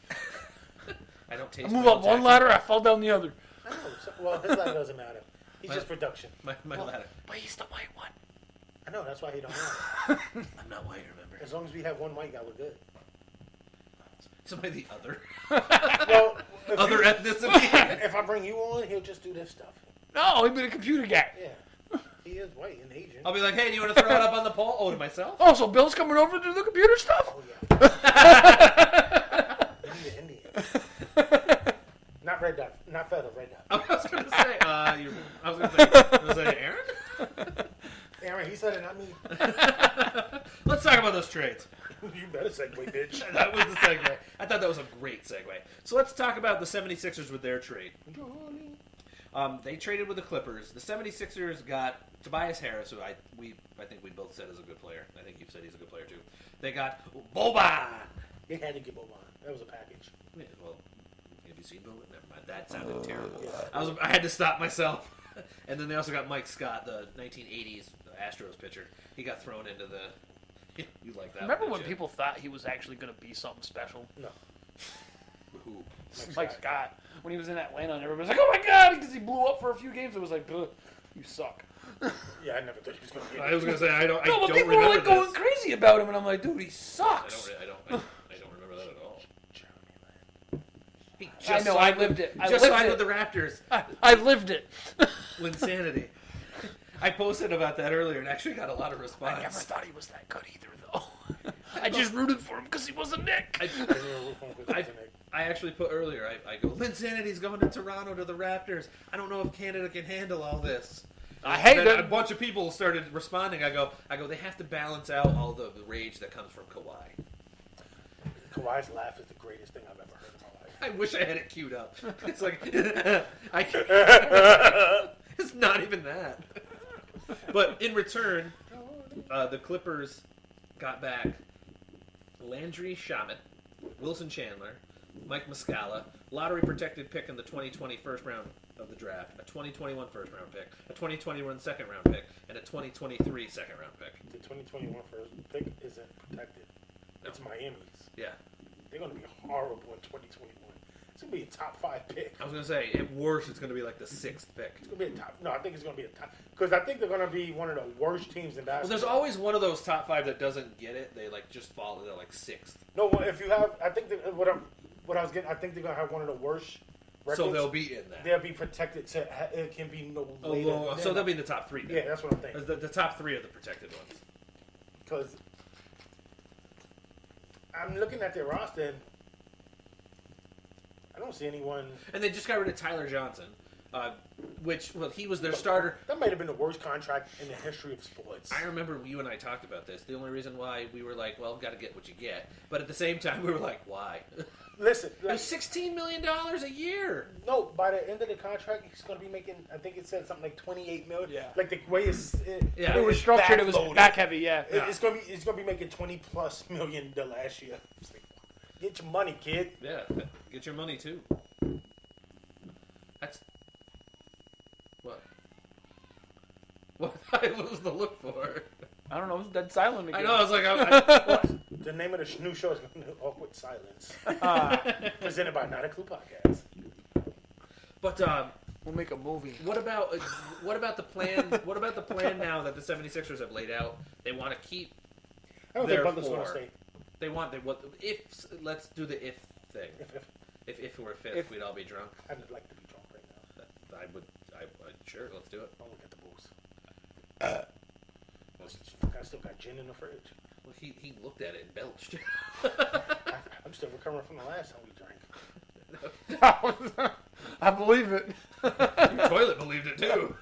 I don't taste. I move Michael up one Jackson. ladder, I fall down the other. I know. Well, his ladder doesn't matter. He's My- just production. My ladder. But he's the white one. I know. That's why he don't know. I'm not white, remember? As long as we have one white guy, we're good. Somebody the other. Well, if Other you- ethnicity. If I bring you on, he'll just do this stuff. No, he'd been a computer guy. Yeah. He is white and Asian. I'll be like, hey, do you want to throw it up on the pole? Oh, to myself? Oh, so Bill's coming over to do the computer stuff? Oh, yeah. Indian. Not red dot. Not feather, red dot. I was going to say, Aaron? Aaron, he said it, not me. Let's talk about those trades. You better segue, bitch. That was the segue. I thought that was a great segue. So let's talk about the 76ers with their trade. They traded with the Clippers. The 76ers got Tobias Harris, who I think we both said is a good player. I think you've said he's a good player too. They got Boban. They had to get Boban. That was a package. Yeah, well, have you seen Boban? Never mind. That sounded terrible. I had to stop myself. And then they also got Mike Scott, the 1980s Astros pitcher. He got thrown into the. You like that? Remember one, when didn't you? people thought he was actually going to be something special? No. Who? Mike Scott. When he was in Atlanta and everybody was like, oh my God, because he blew up for a few games. It was like, ugh, you suck. Yeah, I never thought he was going to get I was gonna say I don't. No, but people were like going crazy about him, and I'm like, dude, he sucks. I don't remember that at all. He I know, I lived it. I Just lived signed it. with the Raptors. I lived it. Insanity. I posted about that earlier and actually got a lot of response. I never thought he was that good either, though. I just rooted for him because he was a Nick. I actually put earlier. I go, Linsanity's going to Toronto to the Raptors. I don't know if Canada can handle all this. I hate Then it. a bunch of people started responding. I go. They have to balance out all the rage that comes from Kawhi. Kawhi Kawhi's laugh is the greatest thing I've ever heard in my life. I wish I had it queued up. It's like I can't. It's not even that. But in return, the Clippers got back Landry Shamet, Wilson Chandler, Mike Muscala, lottery-protected pick in the 2020 first round of the draft, a 2021 first-round pick, a 2021 second-round pick, and a 2023 second-round pick. The 2021 first pick isn't protected. No. It's Miami's. Yeah. They're going to be horrible in 2021. It's going to be a top 5 pick. I was going to say, at worst, it's going to be like the 6th pick. It's going to be a top. No, I think it's going to be a top. Because I think they're going to be one of the worst teams in basketball. Well, there's always one of those top 5 that doesn't get it. They like just fall. They're like 6th. No, if you have, I think what I was getting, I think they're going to have one of the worst records. So they'll be in that. They'll be protected to. It can be no later. So they'll be in the top 3. Then. Yeah, that's what I'm thinking. The top 3 are the protected ones. Because I'm looking at their roster and I don't see anyone. And they just got rid of Tyler Johnson, he was their starter. That might have been the worst contract in the history of sports. I remember you and I talked about this. The only reason why we were like, well, got to get what you get. But at the same time, we were like, why? Listen. It was $16 million a year. No, by the end of the contract, he's going to be making, I think it said something like $28 million. Yeah. Like the way it was structured, it was back heavy, yeah. It's going to be making $20+ million the last year. It's like, get your money, kid. Yeah, get your money too. That's what? What was the look for? I don't know. It was dead silent again. I know. I was like, What? The name of the new show is Awkward Silence. Presented by Not a Clue Podcast. But we'll make a movie. what about the plan? What about the plan now that the 76ers have laid out? They want to keep. I don't think Butler's going to stay. Let's do the if thing. If we were fifth, we'd all be drunk. I'd like to be drunk right now. I would. Sure, let's do it. I'll look at the booze. I still got gin in the fridge. Well, he looked at it and belched. I'm still recovering from the last time we drank. I believe it. Your toilet believed it too.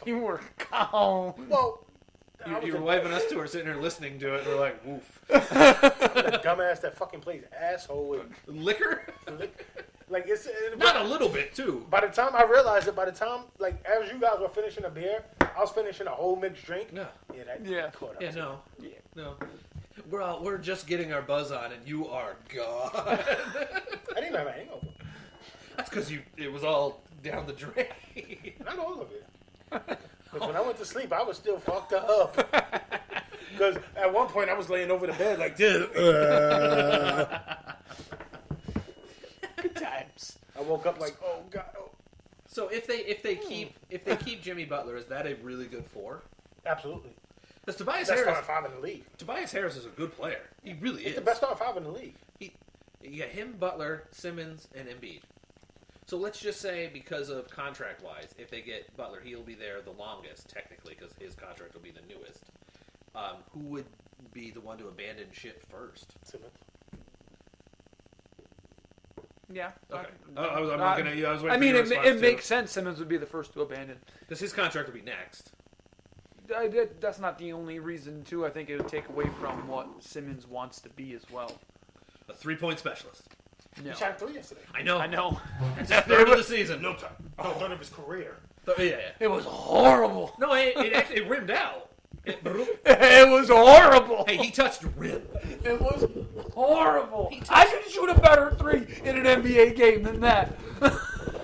You were calm. Well, You were waving us to her, sitting here listening to it, and we're like, woof. the dumbass that fucking plays asshole with Liquor? like it's Not a little bit, too. By the time I realized it, like as you guys were finishing a beer, I was finishing a whole mixed drink. No. Yeah, caught up. Yeah, no. Yeah. No. We're just getting our buzz on, and you are gone. I didn't have a hangover. That's because it was all down the drain. Not all of it. Because when I went to sleep, I was still fucked up. Because at one point I was laying over the bed like this. Good times. I woke up like, oh god. Oh. So if they keep Jimmy Butler, is that a really good 4? Absolutely. Because Tobias Best Harris, starting 5 in the league. Tobias Harris is a good player. He really He's is. the best starting 5 in the league. You got him, Butler, Simmons, and Embiid. So let's just say, because of contract-wise, if they get Butler, he'll be there the longest, technically, because his contract will be the newest. Who would be the one to abandon ship first? Simmons. Yeah. Okay. I'm looking at you. I was waiting I mean, for your it makes sense. Simmons would be the first to abandon. Because his contract will be next. That's not the only reason, too. I think it would take away from what Simmons wants to be as well. A 3-point specialist. No. He shot 3 yesterday. I know. That's That's the third of the season. No time. No, third of his career. Yeah. It was horrible. No, it actually rimmed out. It was horrible. Hey, he touched rim. It was horrible. I could shoot a better 3 in an NBA game than that.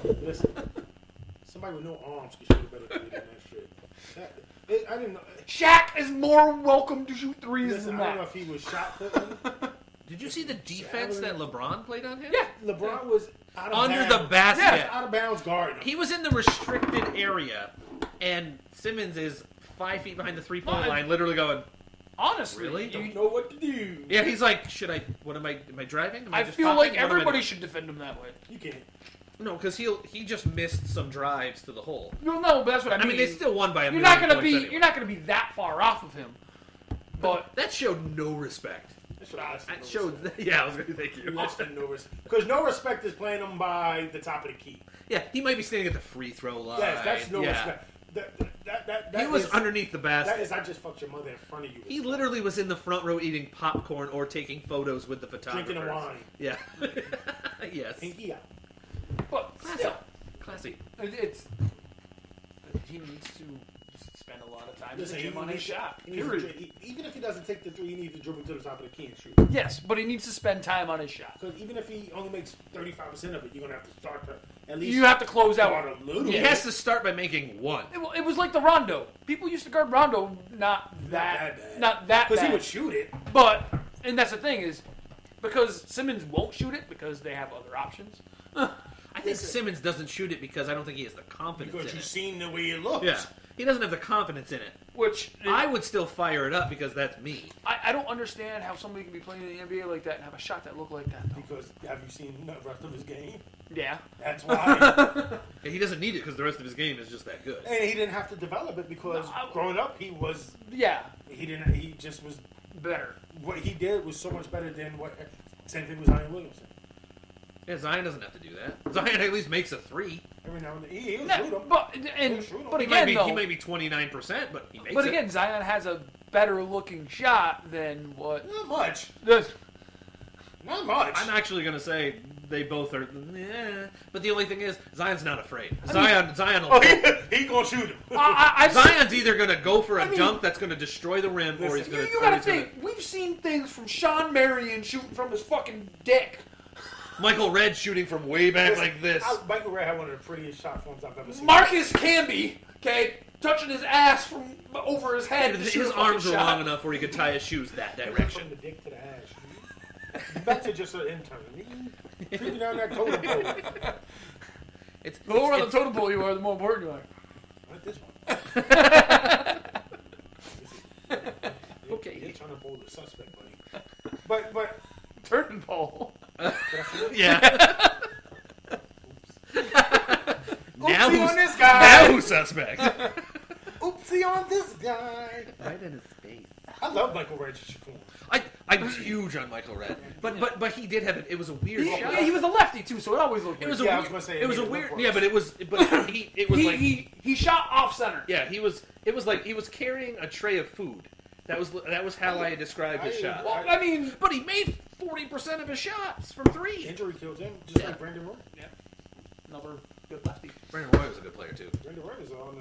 Listen, somebody with no arms could shoot a better 3 than that shit. I didn't know. Shaq is more welcome to shoot 3s Listen, than I don't know that. if he was shot putting. Did you see the defense that LeBron played on him? Yeah. LeBron was out of Under bounds. the basket. Yeah, out of bounds guarding him. He was in the restricted area, and Simmons is 5 feet behind the 3-point line, literally going, Honestly, really? Don't know what to do. Yeah, he's like, am I driving? Am I just feel popping? like What am I everybody doing? should defend him that way. You can't. No, because he just missed some drives to the hole. No, but that's what I mean. I mean, they still won by a You're million not gonna points be anyway. you're not gonna be that far off of him. But That showed no respect. That showed, yeah, I was going to thank you. Less than no respect. Because no respect is playing him by the top of the key. Yeah, he might be standing at the free throw line. Yes, that's no yeah. respect. He was underneath the basket. That is, I just fucked your mother in front of you. He literally was in the front row eating popcorn or taking photos with the photographers. Drinking a wine. Yeah. Yes. Pinky out. But still, Classy. he needs to spend a lot of time in the gym on his shot. Even if he doesn't take the 3, he needs to dribble to the top of the key and shoot. Yes, but he needs to spend time on his shot. Because even if he only makes 35% of it, you're gonna have to start to at least. You have to close out a little. He has to start by making 1. It was like the Rondo. People used to guard Rondo, not that bad. Because he would shoot it. But, and that's the thing is, because Simmons won't shoot it because they have other options. I think Simmons doesn't shoot it because I don't think he has the confidence Because in you've it. seen the way it looks. Yeah. He doesn't have the confidence in it. Which I would still fire it up because that's me. I don't understand how somebody can be playing in the NBA like that and have a shot that look like that. Though. Because have you seen the rest of his game? Yeah. That's why. He doesn't need it because the rest of his game is just that good. And he didn't have to develop it because growing up he was. Yeah. He just was better. What he did was so much better than what. Same thing with Zion Williamson. Yeah, Zion doesn't have to do that. Zion at least makes a 3. Every now and then he'll No, shoot him. but He again, might be, though, he might be 29%, but he makes it. but again, Zion has a better looking shot than what. Not much. Not much. I'm actually going to say they both are. But the only thing is, Zion's not afraid. Zion will. Oh, he gonna shoot him. Zion's either going to go for a dunk that's going to destroy the rim, or he's going to. You gotta think. We've seen things from Sean Marion shooting from his fucking dick. Michael Redd shooting from way back like this. Michael Redd had one of the prettiest shot forms I've ever seen. Marcus Camby, touching his ass from over his head. His arms are long enough where he could tie his shoes that direction. From the dick to the ass. Back to just an intern. Creeping down that totem pole. The lower on the totem pole you are, the more important you are. Not this one. Okay. You're trying to bowl the suspect, buddy. But Turning pole. Yeah. Oopsie on this Now guy. who's suspect? Oopsie on this guy. Right in his face. I love Michael Redd's form. I'm huge on Michael Redd, but he did have it. It was a weird shot. Yeah, he was a lefty too, so it always looked. It was weird. a I was gonna say it was a it weird. looked Yeah, but it was like he shot off center. yeah, he was. It was like he was carrying a tray of food. That was how I described his shot. Well, I mean, But he made 40% of his shots from 3. Injury killed him, just like Brandon Roy. yeah, another good lefty. Brandon Roy was a good player too. Brandon Roy is on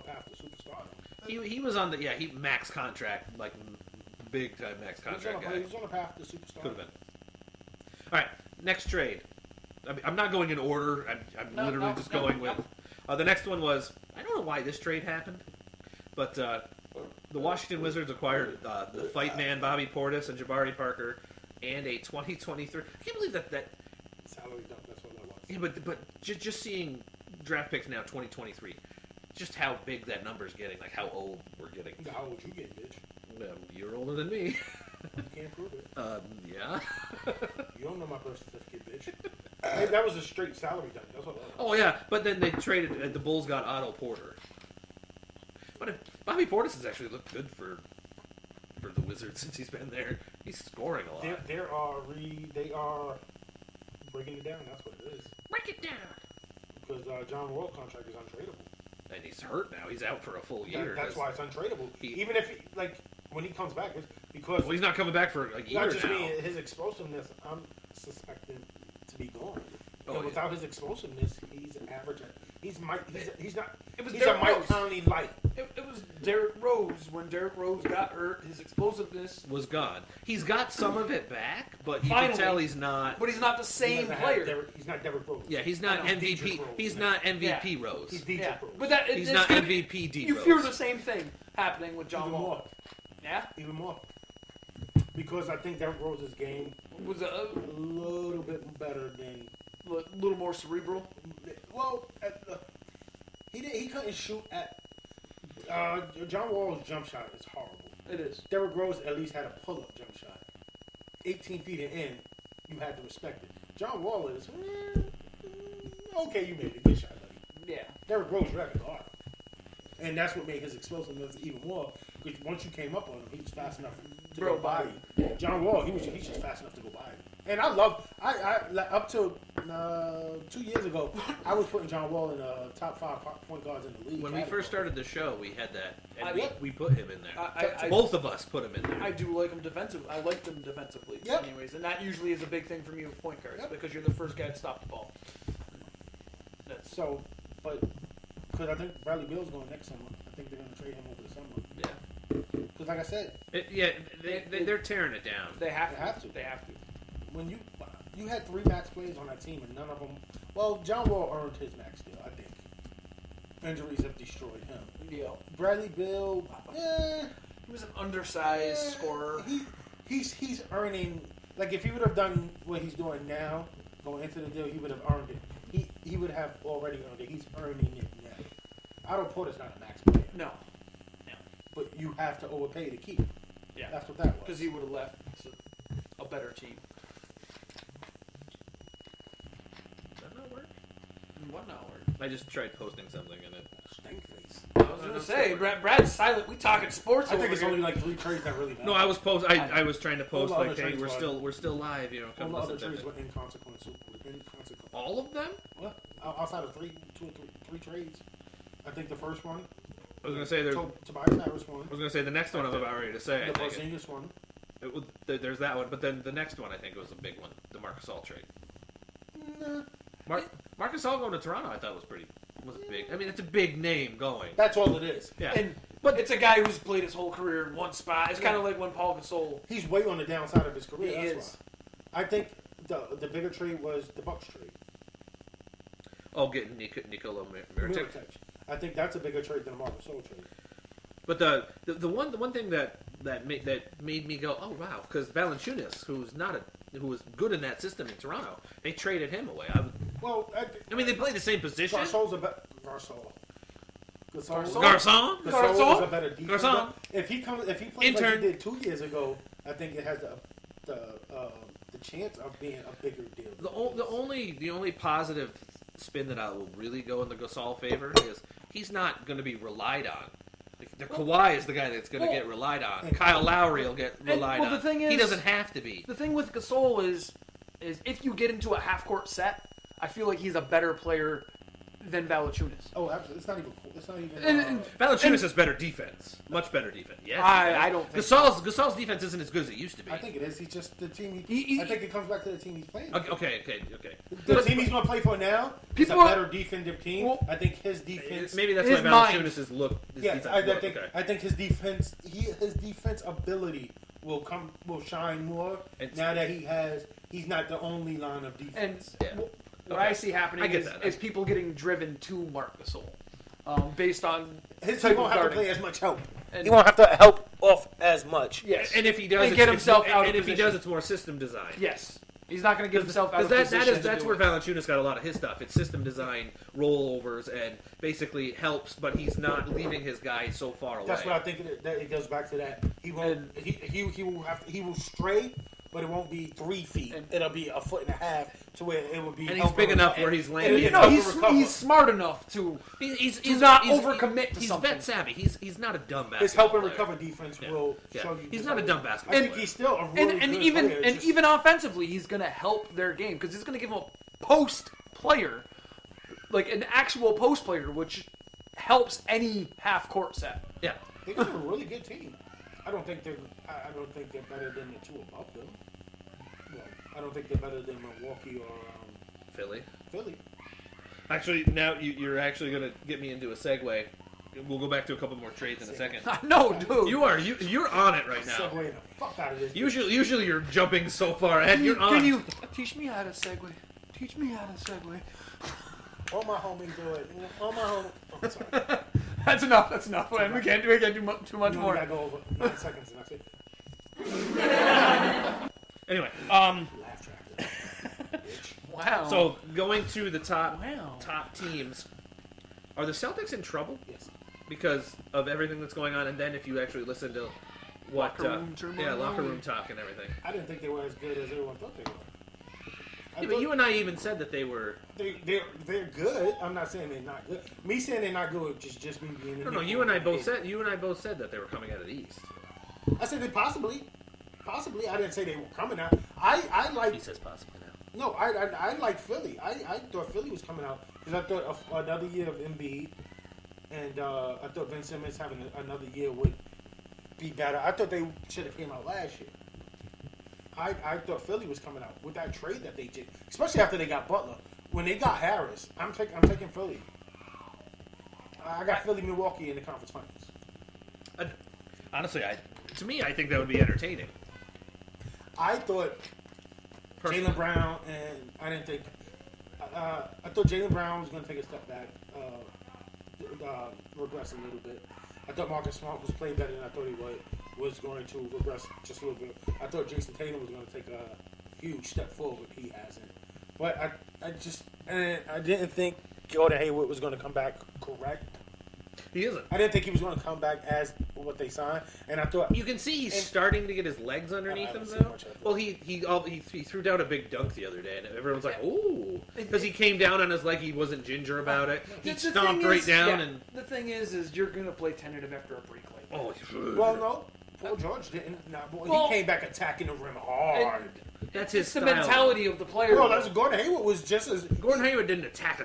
path to superstar. He was on the he max contract, like big time max contract guy. He was on a path to superstar. Could have been. All right, next trade. I'm not going in order. I'm literally just going with. The next one was, I don't know why this trade happened, but the Washington Wizards acquired the fight man Bobby Portis and Jabari Parker, and a 2023. I can't believe that. Salary dump. That's what that was. Yeah, but just seeing draft picks now 2023, just how big that number's getting, like how old we're getting. How old you getting, bitch? You're older than me. You can't prove it. Yeah. You don't know my birth certificate, bitch. Hey, that was a straight salary dump. That's what that was. Oh yeah, but then they traded. The Bulls got Otto Porter. But if Bobby Portis has actually looked good for the Wizards since he's been there. He's scoring a lot. They are breaking it down. That's what it is. Break it down. Because John Wall contract is untradeable. And he's hurt now. He's out for a full year. That's why it's untradeable. Even if when he comes back, it's because he's not coming back for a year not just now. me, his explosiveness. I'm suspecting to be gone. Oh, yeah. Without his explosiveness, he's an average. He's not. It was He's a Derrick Mike Rose. Conley light. It was Derrick Rose. When Derrick Rose got hurt, his explosiveness Was gone. He's got some of it back, but you Finally. can tell he's not. But he's not the same player. He's not Derrick Rose. Yeah, he's not MVP. Rose, He's man. not MVP Rose. He's DJ Yeah, Rose. but He's not MVP D You Rose. fear the same thing happening with John Even Wall. more. Yeah, Even more. Because I think Derrick Rose's game was a little bit better than. little more cerebral. Well, he couldn't shoot at. John Wall's jump shot is horrible. It is. Derrick Rose at least had a pull-up jump shot. 18 feet and in, you had to respect it. John Wall is, okay, you made a good shot, buddy. Yeah. Derrick Rose rather guard him. And that's what made his explosiveness even more. Because once you came up on him, he was fast enough to go by you. John Wall, he's just fast enough to go by you. And I up to 2 years ago, I was putting John Wall in the top 5 point guards in the league. When we first started the show, we had that, and Yep. we put him in there. Both of us put him in there. I do like him defensively. I liked him defensively, Yep. anyways, and that usually is a big thing for me with point guards because you're the first guy to stop the ball. That's So, but because I think Bradley Beal's going next summer. I think they're going to trade him over the summer. Yeah. Because like I said, They're tearing it down. they have to. They have to. when you had 3 max players on that team and none of them. Well, John Wall earned his max deal, I think. Injuries have destroyed him. Yeah. Bradley Beal, He was an undersized scorer. He's earning, like if he would have done what he's doing now, going into the deal, he would have earned it. He would have already earned it. He's earning it now. Otto Porter's not a max player. No. But you have to overpay to keep. Yeah. That's what that was. Because he would have left to a better team. Does that not work? What not work? I just tried posting something and it. Stank face. I was going to say, Brad's silent. We talking sports I over think it's here. only like 3 trades that really matter. No, I was I was trying to post All the like, other hey, trades we're still live, you know. All Come the other listen to trades it. were inconsequential. All of them? What? Outside of 3 trades, I think the first one. I was gonna say there's. Tobias Harris one. I was gonna say the next one I'm about ready to say. The I think Porzingis one. there's that one, but then the next one I think was a big one, the Marcus All trade. Nah. Marcus All going to Toronto, I thought was big. I mean, it's a big name going. That's all it is. Yeah, But it's a guy who's played his whole career in one spot. It's kind of like when Paul Gasol. He's way on the downside of his career. He That's is. why. I think the bigger trade was the Bucks trade. Oh, getting Nikola Mirotic. I think that's a bigger trade than a Marcus Gasol trade. But the one thing that made me go, oh wow, because Valanciunas, who was good in that system in Toronto, they traded him away. I mean, they play the same position. Garsol's a better Garson Garcon. is a better defense. Garcon. If he plays like Intern. he did 2 years ago, I think it has the chance of being a bigger deal. The only positive spin that I will really go in the Gasol favor is he's not going to be relied on. The Kawhi is the guy that's going to get relied on. Kyle Lowry will get relied on. The thing is, he doesn't have to be. The thing with Gasol is if you get into a half-court set, I feel like he's a better player than Valanciunas. Oh, absolutely. It's not even. Valanciunas has better defense, much better defense. Yes, I don't think Gasol's defense isn't as good as it used to be. I think it is. He's just the team. I think it comes back to the team he's playing. Okay. The team he's going to play for now is a better defensive team. Well, I think his defense. Maybe that's his why Valanciunas' look. I think his defense. His defense ability will shine more now that he's not the only line of defense. And what I see happening is people getting driven to Marc Gasol based on he type won't of have to guarding. play as much help. And He won't have to help off as much. Yes, And if he does, and get himself out of and if he position. does, it's more system design. Yes, he's not going to get himself out of position. That's where Valanciunas got a lot of his stuff. It's system design, rollovers, and basically helps, but he's not leaving his guy so far away. That's what I think. It goes back to that. He won't. He will stray, but it won't be 3 feet. It'll be 1.5 feet to where it would be. And he's big enough where he's landing. He's smart enough to not overcommit to he's something. vet savvy. He's not a dumb basketball His help and player. recover defense will show you. He's not a dumb basketball I think player. he's still a really And good even player. even offensively, he's going to help their game because he's going to give them a post player, like an actual post player, which helps any half court set. Yeah. They're a really good team. I don't think they're better than the 2 above them. Well, I don't think they're better than Milwaukee or Philly. Philly. Actually, now you're actually going to get me into a segue. We'll go back to a couple more trades in a second. No, dude. You're on it right now. Segueing the fuck out of this. Usually you're jumping so far ahead. You're on. Can you teach me how to segue? Teach me how to segue. All my homies do it. All my homies. Oh, sorry. That's enough. That's enough. We can't do too much more. We gotta go over 9 seconds and that's it. Anyway, Laugh track. Bitch. Wow. so going to the top Wow. teams, are the Celtics in trouble Yes. because of everything that's going on? And then if you actually listen to what Locker room turmoil. locker room talk and everything. I didn't think they were as good as everyone thought they were. Yeah, but you and I even said that they were. They're good. I'm not saying they're not good. Me saying they're not good just me being. No, you and I both said that they were coming out of the East. I said they possibly. I didn't say they were coming out. I He like. says possibly now. No, I like Philly. I thought Philly was coming out because I thought another year of Embiid, and I thought Ben Simmons having another year would be better. I thought they should have came out last year. I thought Philly was coming out with that trade that they did, especially after they got Butler. When they got Harris, I'm taking Philly. I got Philly, Milwaukee in the conference finals. Honestly, to me, I think that would be entertaining. I thought Jaylen Brown, and I didn't think. I thought Jaylen Brown was going to take a step back, regress a little bit. I thought Marcus Smart was playing better than I thought he was going to regress just a little bit. I thought Jason Tatum was going to take a huge step forward. He hasn't. But I didn't think Gordon Hayward was going to come back correct. He isn't. I didn't think he was going to come back as what they signed, and I thought you can see he's starting to get his legs underneath him though. Well, he threw down a big dunk the other day, and everyone's like, "Ooh," because he came down on his leg. He wasn't ginger about it. He stomped right down. And the thing is you're going to play tentative after a break like that. Oh, well, no, Paul George didn't. He came back attacking the rim hard. That's his it's style. the mentality of the player. No, that's Gordon Hayward was just as Gordon Hayward didn't attack.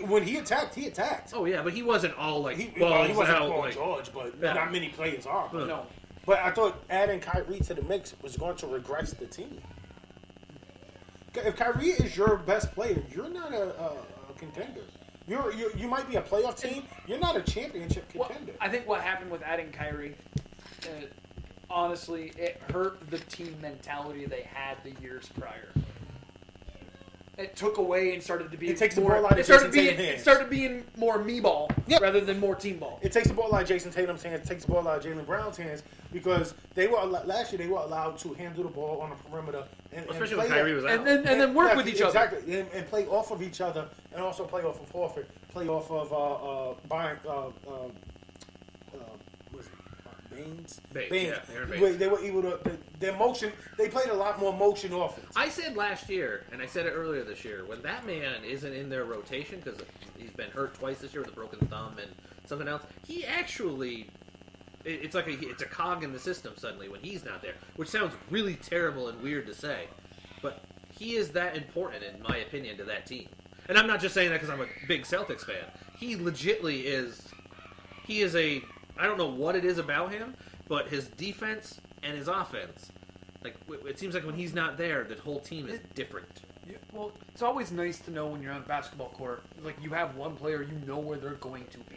When he attacked, he attacked. Oh yeah, but he wasn't all like he balls wasn't out, Paul like, George, but yeah. not many players are. No. But I thought adding Kyrie to the mix was going to regress the team. If Kyrie is your best player, you're not a contender. You might be a playoff team. You're not a championship contender. Well, I think what happened with adding Kyrie, honestly, it hurt the team mentality they had the years prior. It took away and started to be. It takes the more, ball out of it started Jason being. Tatum's It started being more me ball rather than more team ball. It takes the ball out of Jason Tatum's hands. It takes the ball out of Jaylen Brown's hands because last year they were allowed to handle the ball on the perimeter, especially when Kyrie was out, and then work with each other exactly, and play off of each other, and also play off of Horford, play off of Baines. Yeah, Aaron Baines. They were able to their motion. They played a lot more motion offense. I said last year, and I said it earlier this year, when that man isn't in their rotation because he's been hurt twice this year with a broken thumb and something else, he actually. It's like it's a cog in the system suddenly when he's not there, which sounds really terrible and weird to say, but he is that important in my opinion to that team. And I'm not just saying that because I'm a big Celtics fan. He legitly is. He is a. I don't know what it is about him, but his defense and his offense, like it seems like when he's not there, the whole team is different. Well, it's always nice to know when you're on a basketball court, like you have one player, you know where they're going to be.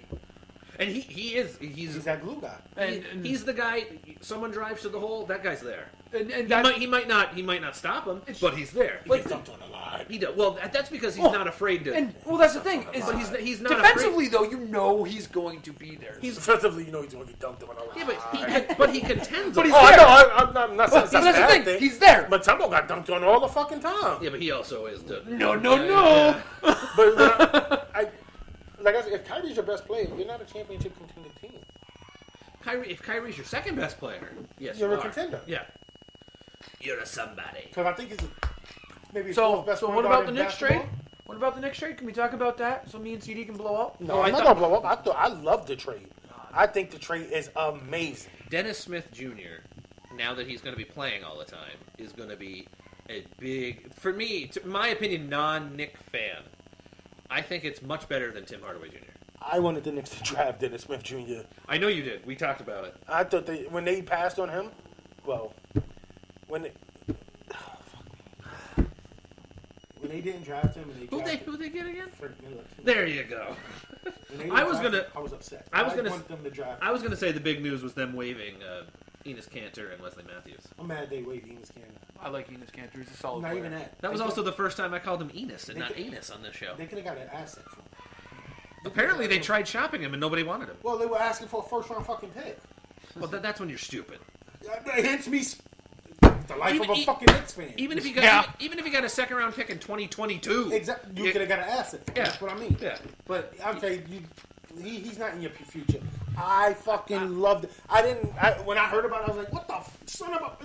And he's that glue guy. And he's the guy. Someone drives to the hole, that guy's there. And he might not stop him, but he's there. He gets dumped on a lot. He does. Well, that's because he's not afraid to. And that's the thing. But he's not defensively afraid. though. You know he's going to be there. Defensively, you know he's going to get dumped on a lot. Yeah, but he contends. But he's I know. I'm not saying that's the thing. He's there. But Tumbo got dumped on all the fucking time. Yeah, but he also is. No. But like I said, if Kyrie's your best player, you're not a championship contender team. If Kyrie's your second best player, yes, you're you a are. contender. Yeah, you're a somebody. Because I think he's maybe his So fourth best what point about guard the in Knicks basketball. trade? What about the Knicks trade? Can we talk about that so me and CD can blow up? No, I'm not gonna blow up. I love the trade. I think the trade is amazing. Dennis Smith Jr., now that he's going to be playing all the time, is going to be a big, for me, in my opinion, non-Knick fan. I think it's much better than Tim Hardaway Jr. I wanted the Knicks to draft Dennis Smith Jr. I know you did. We talked about it. I thought when they passed on him, when they didn't draft him, and Who they get again? Frank Miller. There you go. I was upset. I wanted them to draft. I was gonna say the big news was them waiving Enes Kanter and Wesley Matthews. I'm mad they waived Enes Kanter. I like Enes Kanter. He's a solid Not player. even that. That was also the first time I called him Enes and not Anus on this show. They could have got an asset for him. Apparently, they tried shopping him and nobody wanted him. Well, they were asking for a first-round fucking pick. Well, that's when you're stupid. Hence me, the life of a fucking Knicks fan. Even if you got a second-round pick in 2022, exactly, you could have got an asset. Yeah. That's what I mean. Yeah. But okay, he's not in your future. I fucking loved it. When I heard about it, I was like, "What the son of a?"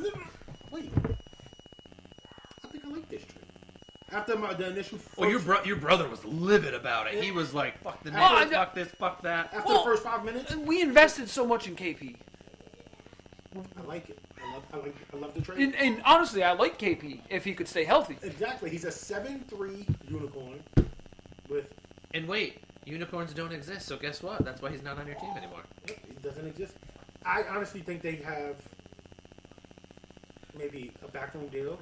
Wait, I think I like this trade. After the initial. Well, your brother was livid about it. He was like, "Fuck the Knicks, fuck this, fuck that." After the first 5 minutes, We invested so much in KP. I like it. I love the trade. And honestly, I like KP if he could stay healthy. Exactly. He's a 7'3" unicorn with. And wait, unicorns don't exist, so guess what? That's why he's not on your team anymore. It doesn't exist. I honestly think they have maybe a backroom deal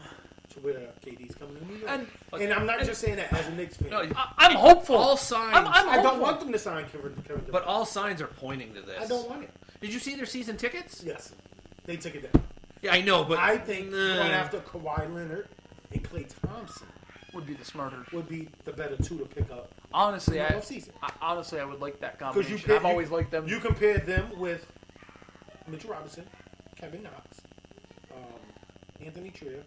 to where KD's coming to New York. And I'm not just saying that as a Knicks fan. No, I'm hopeful. All signs. I don't want them to sign Kevin Durant. But all signs are pointing to this. I don't want it. Did you see their season tickets? Yes. They took it down. Yeah, I know, but I think going after Kawhi Leonard and Klay Thompson would be the smarter. would be the better two to pick up. Honestly, in the offseason. I would like that Because combination. I've always liked them. You compared them with Mitchell Robinson, Kevin Knox, Anthony Trier,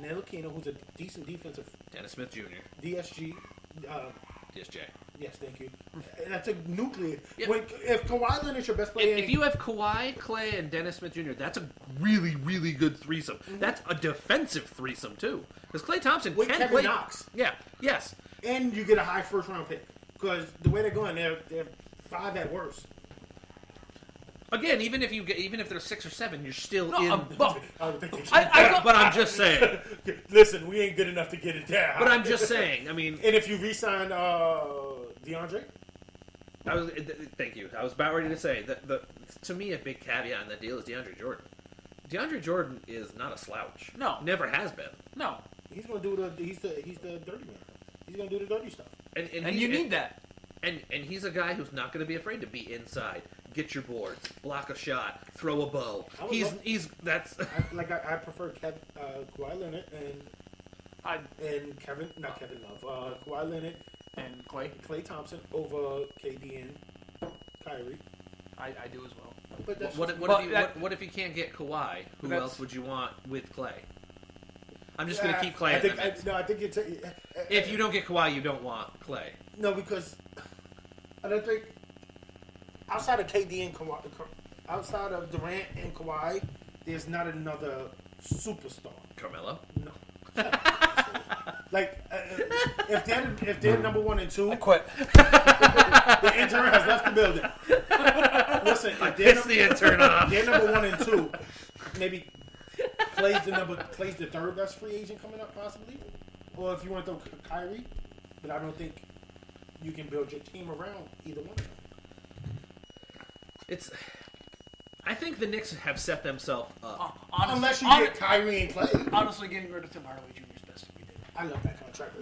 Nel Aquino, who's a decent defensive Dennis Smith Jr. DSG. DSJ. Yes, thank you. That's a nuclear. Yeah. If Kawhi Leonard's your best player, If you have Kawhi, Klay, and Dennis Smith Jr., that's a really, really good threesome. Mm-hmm. That's a defensive threesome too, because Klay Thompson with can Kevin play. Knox, Yeah. Yes. and you get a high first round pick because the way they're going, they're 5 at worst. Again, even if they're 6 or 7, you're still in. But But I'm just saying. Listen, we ain't good enough to get it down. But I'm just saying. I mean, and if you re-sign DeAndre, thank you. I was about ready to say that. To me, a big caveat in that deal is DeAndre Jordan. DeAndre Jordan is not a slouch. No, never has been. No, he's gonna do he's the dirty man. He's gonna do the dirty stuff. And you need that. And he's a guy who's not going to be afraid to be inside, get your boards, block a shot, throw a bow. I prefer Kawhi Leonard and Kevin Love, Kawhi Leonard and Klay Thompson over KD and Kyrie. I do as well. But what if you can't get Kawhi? Who else would you want with Klay? I'm just going to keep Klay. I think it's if you don't get Kawhi, you don't want Klay. No, because I don't think outside of KD and Kawhi, outside of Durant and Kawhi, there's not another superstar. Carmelo? No. Like if they're number 1 and 2, I quit. The intern has left the building. Listen, piss the intern off. They're number 1 and 2. Maybe Clay's the third best free agent coming up possibly, or if you want to throw Kyrie, but I don't think you can build your team around either one of them. I think the Knicks have set themselves up. Unless you get Kyrie and Clay. Honestly, getting rid of Tim Hardaway Jr. is best we did. I love that contract.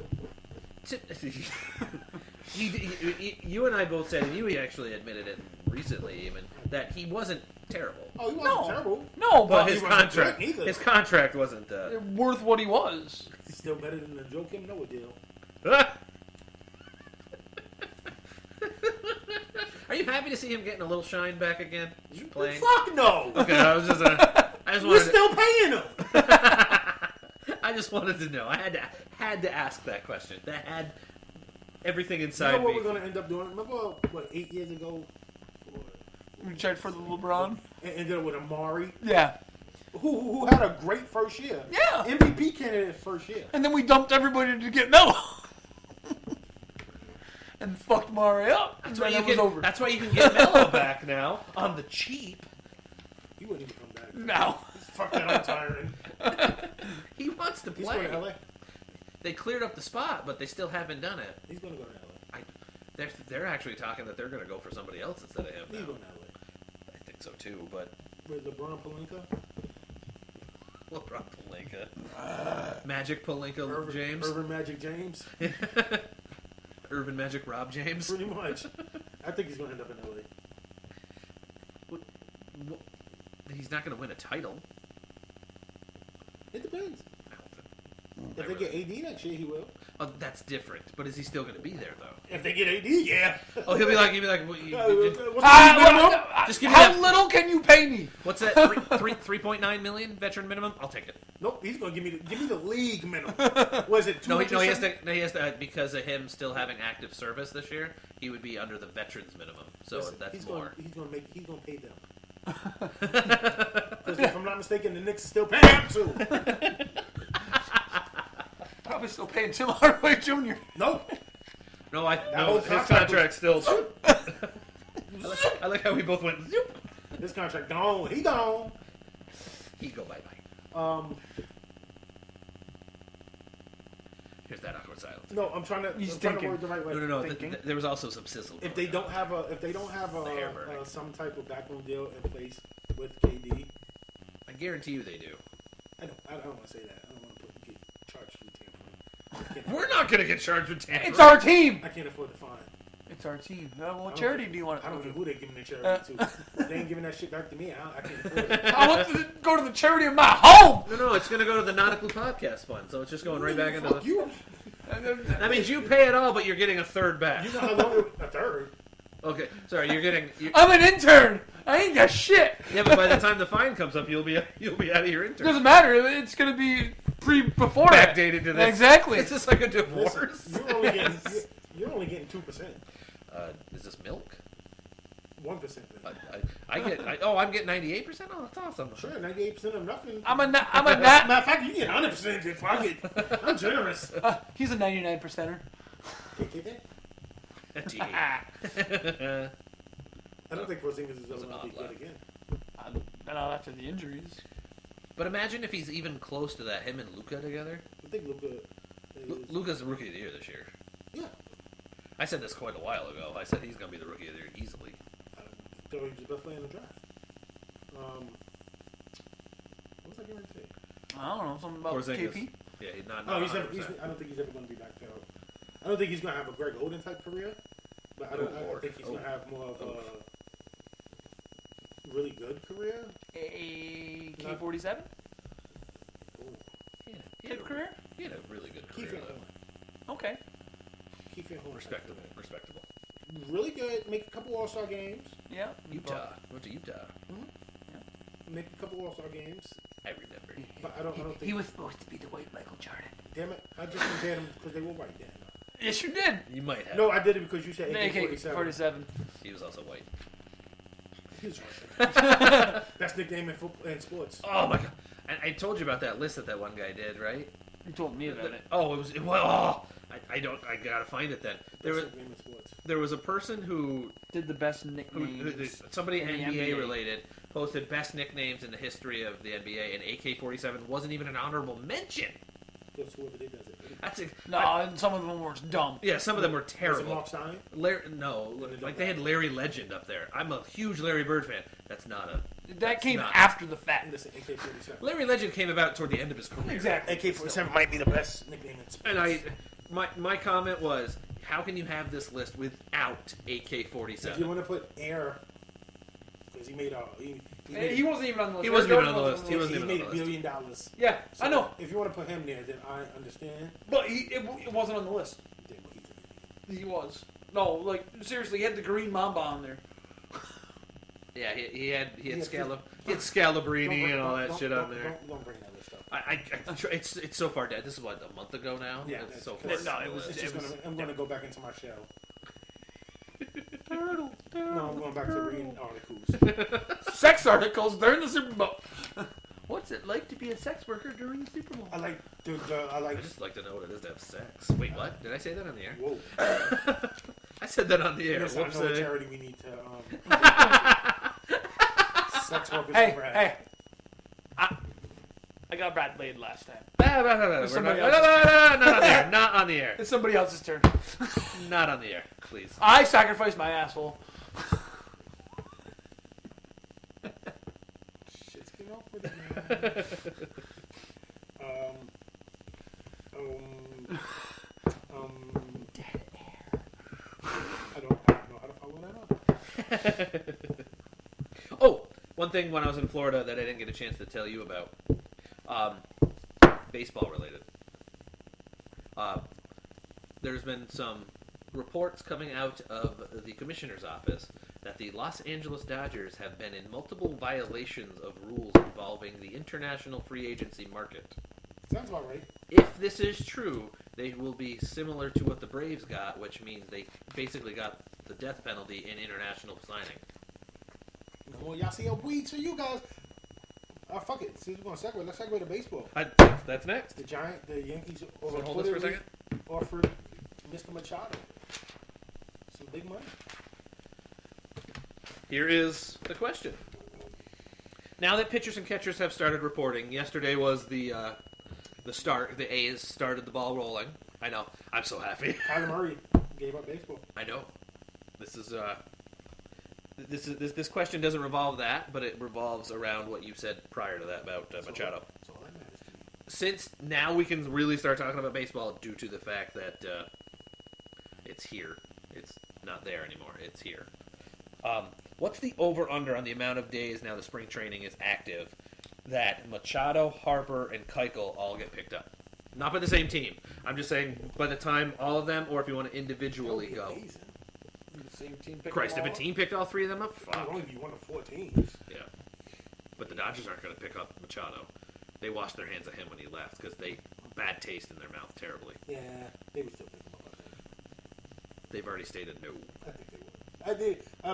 You and I both said, and you actually admitted it recently even, that he wasn't terrible. Oh, he wasn't terrible. No, but his contract wasn't worth what he was. He's still better than the Joakim Noah deal. Are you happy to see him getting a little shine back again? Playing? Fuck no. Okay, We're still paying him. I just wanted to know. I had to ask that question. That had everything inside me. You know what me. we're gonna end up doing? Remember 8 years ago? We checked for the LeBron. And ended up with Amari. Yeah. Who had a great first year. Yeah. MVP candidate first year. And then we dumped everybody to get Melo. And fucked Mari up. That's why you can get Melo back now on the cheap. He wouldn't even come back. No. Fuck that, I'm tiring. He wants to play. He's going to LA. They cleared up the spot, but they still haven't done it. He's going to go to LA. They're actually talking that they're going to go for somebody else instead of him. He's now. going to LA. I think so too, but with LeBron Pelinka. LeBron Pelinka, Magic Pelinka, James, Urban Magic James, Urban Magic Rob James. Pretty much. I think he's going to end up in LA. He's not going to win a title. It depends. If they get AD next year, he will. Oh, that's different. But is he still going to be there though? If they get AD, yeah. Oh, he'll be like, just give me how little can you pay me? What's that? 3.9 million veteran minimum? I'll take it. Nope, he's going to give me the league minimum. Was it? No, he has to because of him still having active service this year. He would be under the veterans minimum. So that's more. He's going to pay them. Because if I'm not mistaken, the Knicks are still paying him too. Probably still paying Tim Hardaway Jr. Nope. No, his contract still. I like how we both went zoop. His contract gone. He gone. He go bye-bye. Here's that awkward silence. No, I'm trying to word the right way. No. There was also some sizzle. If they don't have some type of backroom deal in place with KD, I guarantee you they do. I don't want to say that. I don't want to get charged with tampering. We're not gonna get charged with tampering. It's our team. I can't afford the fine. It's our team. What charity do you want to I don't go know to? who they're giving the charity to. They ain't giving that shit back to me. I can't afford it. I want to go to the charity of my home. No, it's gonna go to the Nautical Podcast Fund, so it's just going right back into Fuck the. you. That means you pay it all, but you're getting a third back. You know how long a third? Okay, sorry, you're getting. I'm an intern. I ain't got shit. Yeah, but by the time the fine comes up, you'll be out of your intern. Doesn't matter. It's gonna be before Backdated to this. Exactly. Is this like a divorce? Listen, you're only getting 2%. Is this milk? 1%. I'm getting 98%. Oh, that's awesome. Sure, 98% of nothing. I'm a Matter of fact, you get 100% if I get. I'm generous. He's a 99%er. I don't think Porzingis is That was ever an going to be odd good laugh. again. Not after the injuries. But imagine if he's even close to that. Him and Luka together. I think Luka. Luka's the rookie of the year this year. Yeah. I said this quite a while ago. I said he's going to be the rookie of the year easily. I thought he was the best player in the draft. What was I going to say? I don't know. Something about Porzingis. KP? Yeah, he's not. No, He's I don't think he's ever going to be back there. I don't think he's going to have a Greg Oden type career, but I think he's going to have more of a really good career. AK-47 type career? He had a really good career, Keith though. Okay. Respectable. Really good. Make a couple All-Star games. Yeah. Utah. Went to Utah. Make a couple All-Star games. I remember. But I don't think He was supposed to be the white Michael Jordan. Damn it! I just compared him because they were white then. Yes, you did. You might have. No, I did it because you said AK-47. AK-47. He was also white. He was Russian. Best nickname in football and sports. Oh my god! And I told you about that list that one guy did, right? You told me about it. Oh, I gotta find it then. There was a person who Did the best nicknames. somebody in the NBA NBA related posted best nicknames in the history of the NBA, and AK-47 wasn't even an honorable mention. Just whoever did does it. That's And some of them were dumb. yeah. Some of them were Was it terrible. Mark Stein? Like they had Larry Legend up there. I'm a huge Larry Bird fan. That's not a. That came not- after the fact. Listen, AK-47. Larry Legend came about toward the end of his career. Exactly. AK-47 might be the best nickname in sports. And my comment was, how can you have this list without AK-47? If you want to put Air, because he made He wasn't even on the list. He wasn't even on the Jordan list. He wasn't he even made on $1 the list. billion. Yeah, So I know. If you want to put him there, then I understand. But it wasn't on the list. Then what he did. He was. No, like, seriously, he had the green mamba on there. Yeah, he had Yeah, Scalabrini and all that shit on there. Don't bring that list up. It's so far dead. This is what, a month ago now. Yeah, it's so that's- far. No, it was- It's just I'm gonna go back into my shell. Turtle. No, I'm going back to reading articles. Sex articles during the Super Bowl. What's it like to be a sex worker during the Super Bowl? I like I just like to know what it is to have sex. Wait, what? Did I say that on the air? Whoa. I said that on the air. Yes, I Whoops. know what charity we need to. Sex workers. Hey. I got Brad laid last time. No, we're Somebody not on the air. Not on the air. It's somebody else's turn. Not on the air, please. I sacrificed my asshole. Shit's getting off with it, man. I don't know how to follow that up. Oh, one thing when I was in Florida that I didn't get a chance to tell you about. Baseball related. There's been some reports coming out of the commissioner's office that the Los Angeles Dodgers have been in multiple violations of rules involving the international free agency market. Sounds about right. If this is true, they will be similar to what the Braves got, which means they basically got the death penalty in international signing. Well, y'all see a weed to you guys. Fuck it. Since we're going to segue, let's segue to baseball. That's next. The Yankees So hold this for a second. offered Mr. Machado some big money. Here is the question. Now that pitchers and catchers have started reporting, yesterday was the start. The A's started the ball rolling. I know. I'm so happy. Kyler Murray gave up baseball. I know. This question doesn't revolve that, but it revolves around what you said prior to that about Machado. That's all that matters to me. Since now we can really start talking about baseball due to the fact that it's here. It's not there anymore. It's here. What's the over-under on the amount of days now the spring training is active that Machado, Harper, and Keuchel all get picked up? Not by the same team. I'm just saying by the time all of them, or if you want to individually go. Amazing. The same team picked Christ, them if a all team picked all three of them up, It would fuck. only be one of 4 teams. Yeah. But the Dodgers aren't going to pick up Machado. They washed their hands of him when he left because they bad taste in their mouth terribly. Yeah, they would still pick him up, I think. They've already stated no. I think they would.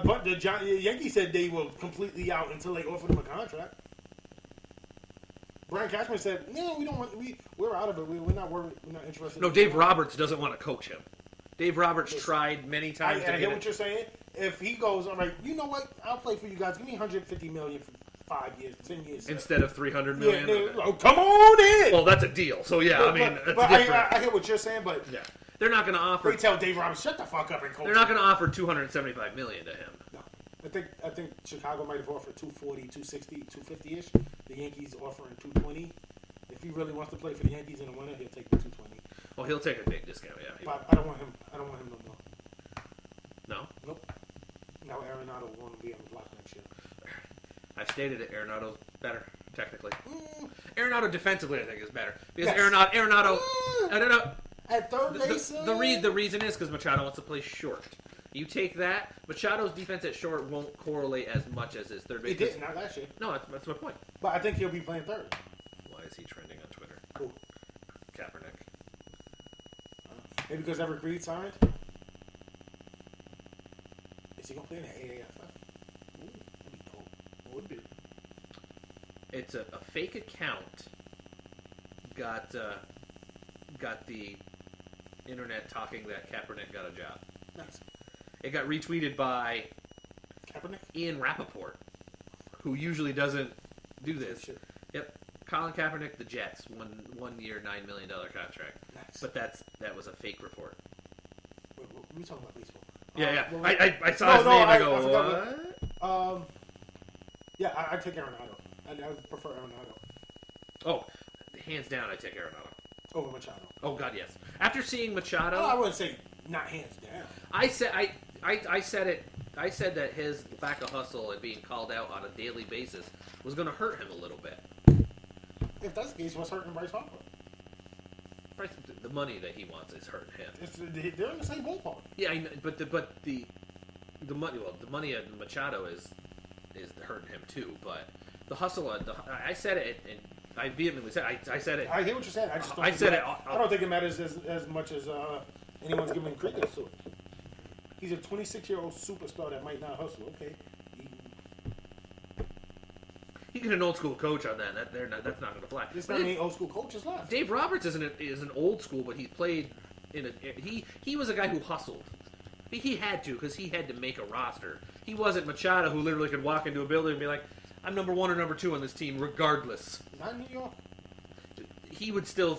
But the Yankees said they were completely out until they offered him a contract. Brian Cashman said, "No, we don't want. We're out of it. We're not worried. We're not interested." No, Dave Roberts doesn't want to coach him. Dave Roberts tried many times to I get hear it. what you're saying. If he goes, all right, you know what? I'll play for you guys. Give me $150 million for 5 years, 10 years. Instead of $300 Yeah, million. oh, come on in. Well, that's a deal. So yeah, I mean, that's but different. I hear what you're saying, but Yeah, they're not going to offer. they tell Dave Roberts, shut the fuck up and coach. They're not going to offer $275 million to him. No. I think Chicago might have offered 240, 260, 250-ish. The Yankees offering 220. If he really wants to play for the Yankees in the winter, he'll take the 220. Well, he'll take a big discount. Yeah. But I don't want him no more. No, Nope. Now Arenado will want to be on the block next year. I've stated it. Arenado's better technically. Arenado defensively, I think, is better because Yes. Arenado. I don't know. At third base, The reason is because Machado wants to play short. You take that, Machado's defense at short won't correlate as much as his third base. It didn't, not last year. No, that's my point. But I think he'll be playing third. Why is he trending on Twitter? Cool. Kaepernick. Maybe because Everett Reed signed. Is he gonna play in the AAFF? Ooh, that'd be dope. Would be. It's a fake account. Got the internet talking that Kaepernick got a job. Nice. It got retweeted by Kaepernick? Ian Rappaport, who usually doesn't do this. Shit. Yep. Colin Kaepernick, the Jets, 1 year, $9 million contract. Nice. But that was a fake report. We talking about baseball. Yeah. well, I saw his name. I go, I forgot what? Yeah, I take Arenado. I prefer Arenado Oh, hands down, I take Arenado. over Machado. Oh God, yes. After seeing Machado, I wouldn't say not hands down. I said it. I said that his lack of hustle and being called out on a daily basis was going to hurt him a little bit. If that's the case, what's hurting Bryce Harper? The money that he wants is hurting him. They're in the same ballpark. Yeah, I know, but the money. Well, the money of Machado is hurting him too. But the hustle. I said it, and I vehemently said. I said it. I hear what you're saying. I just don't I think said it. it. I don't think it matters as much as anyone's giving credence to it. He's a 26-year-old superstar that might not hustle. Okay. You get an old school coach on that. That's not going to fly. There's not many old school coaches left. Dave Roberts is an old school, but he played in a. He was a guy who hustled. He had to because he had to make a roster. He wasn't Machado, who literally could walk into a building and be like, "I'm number 1 or number 2 on this team, regardless." Not in New York. He would still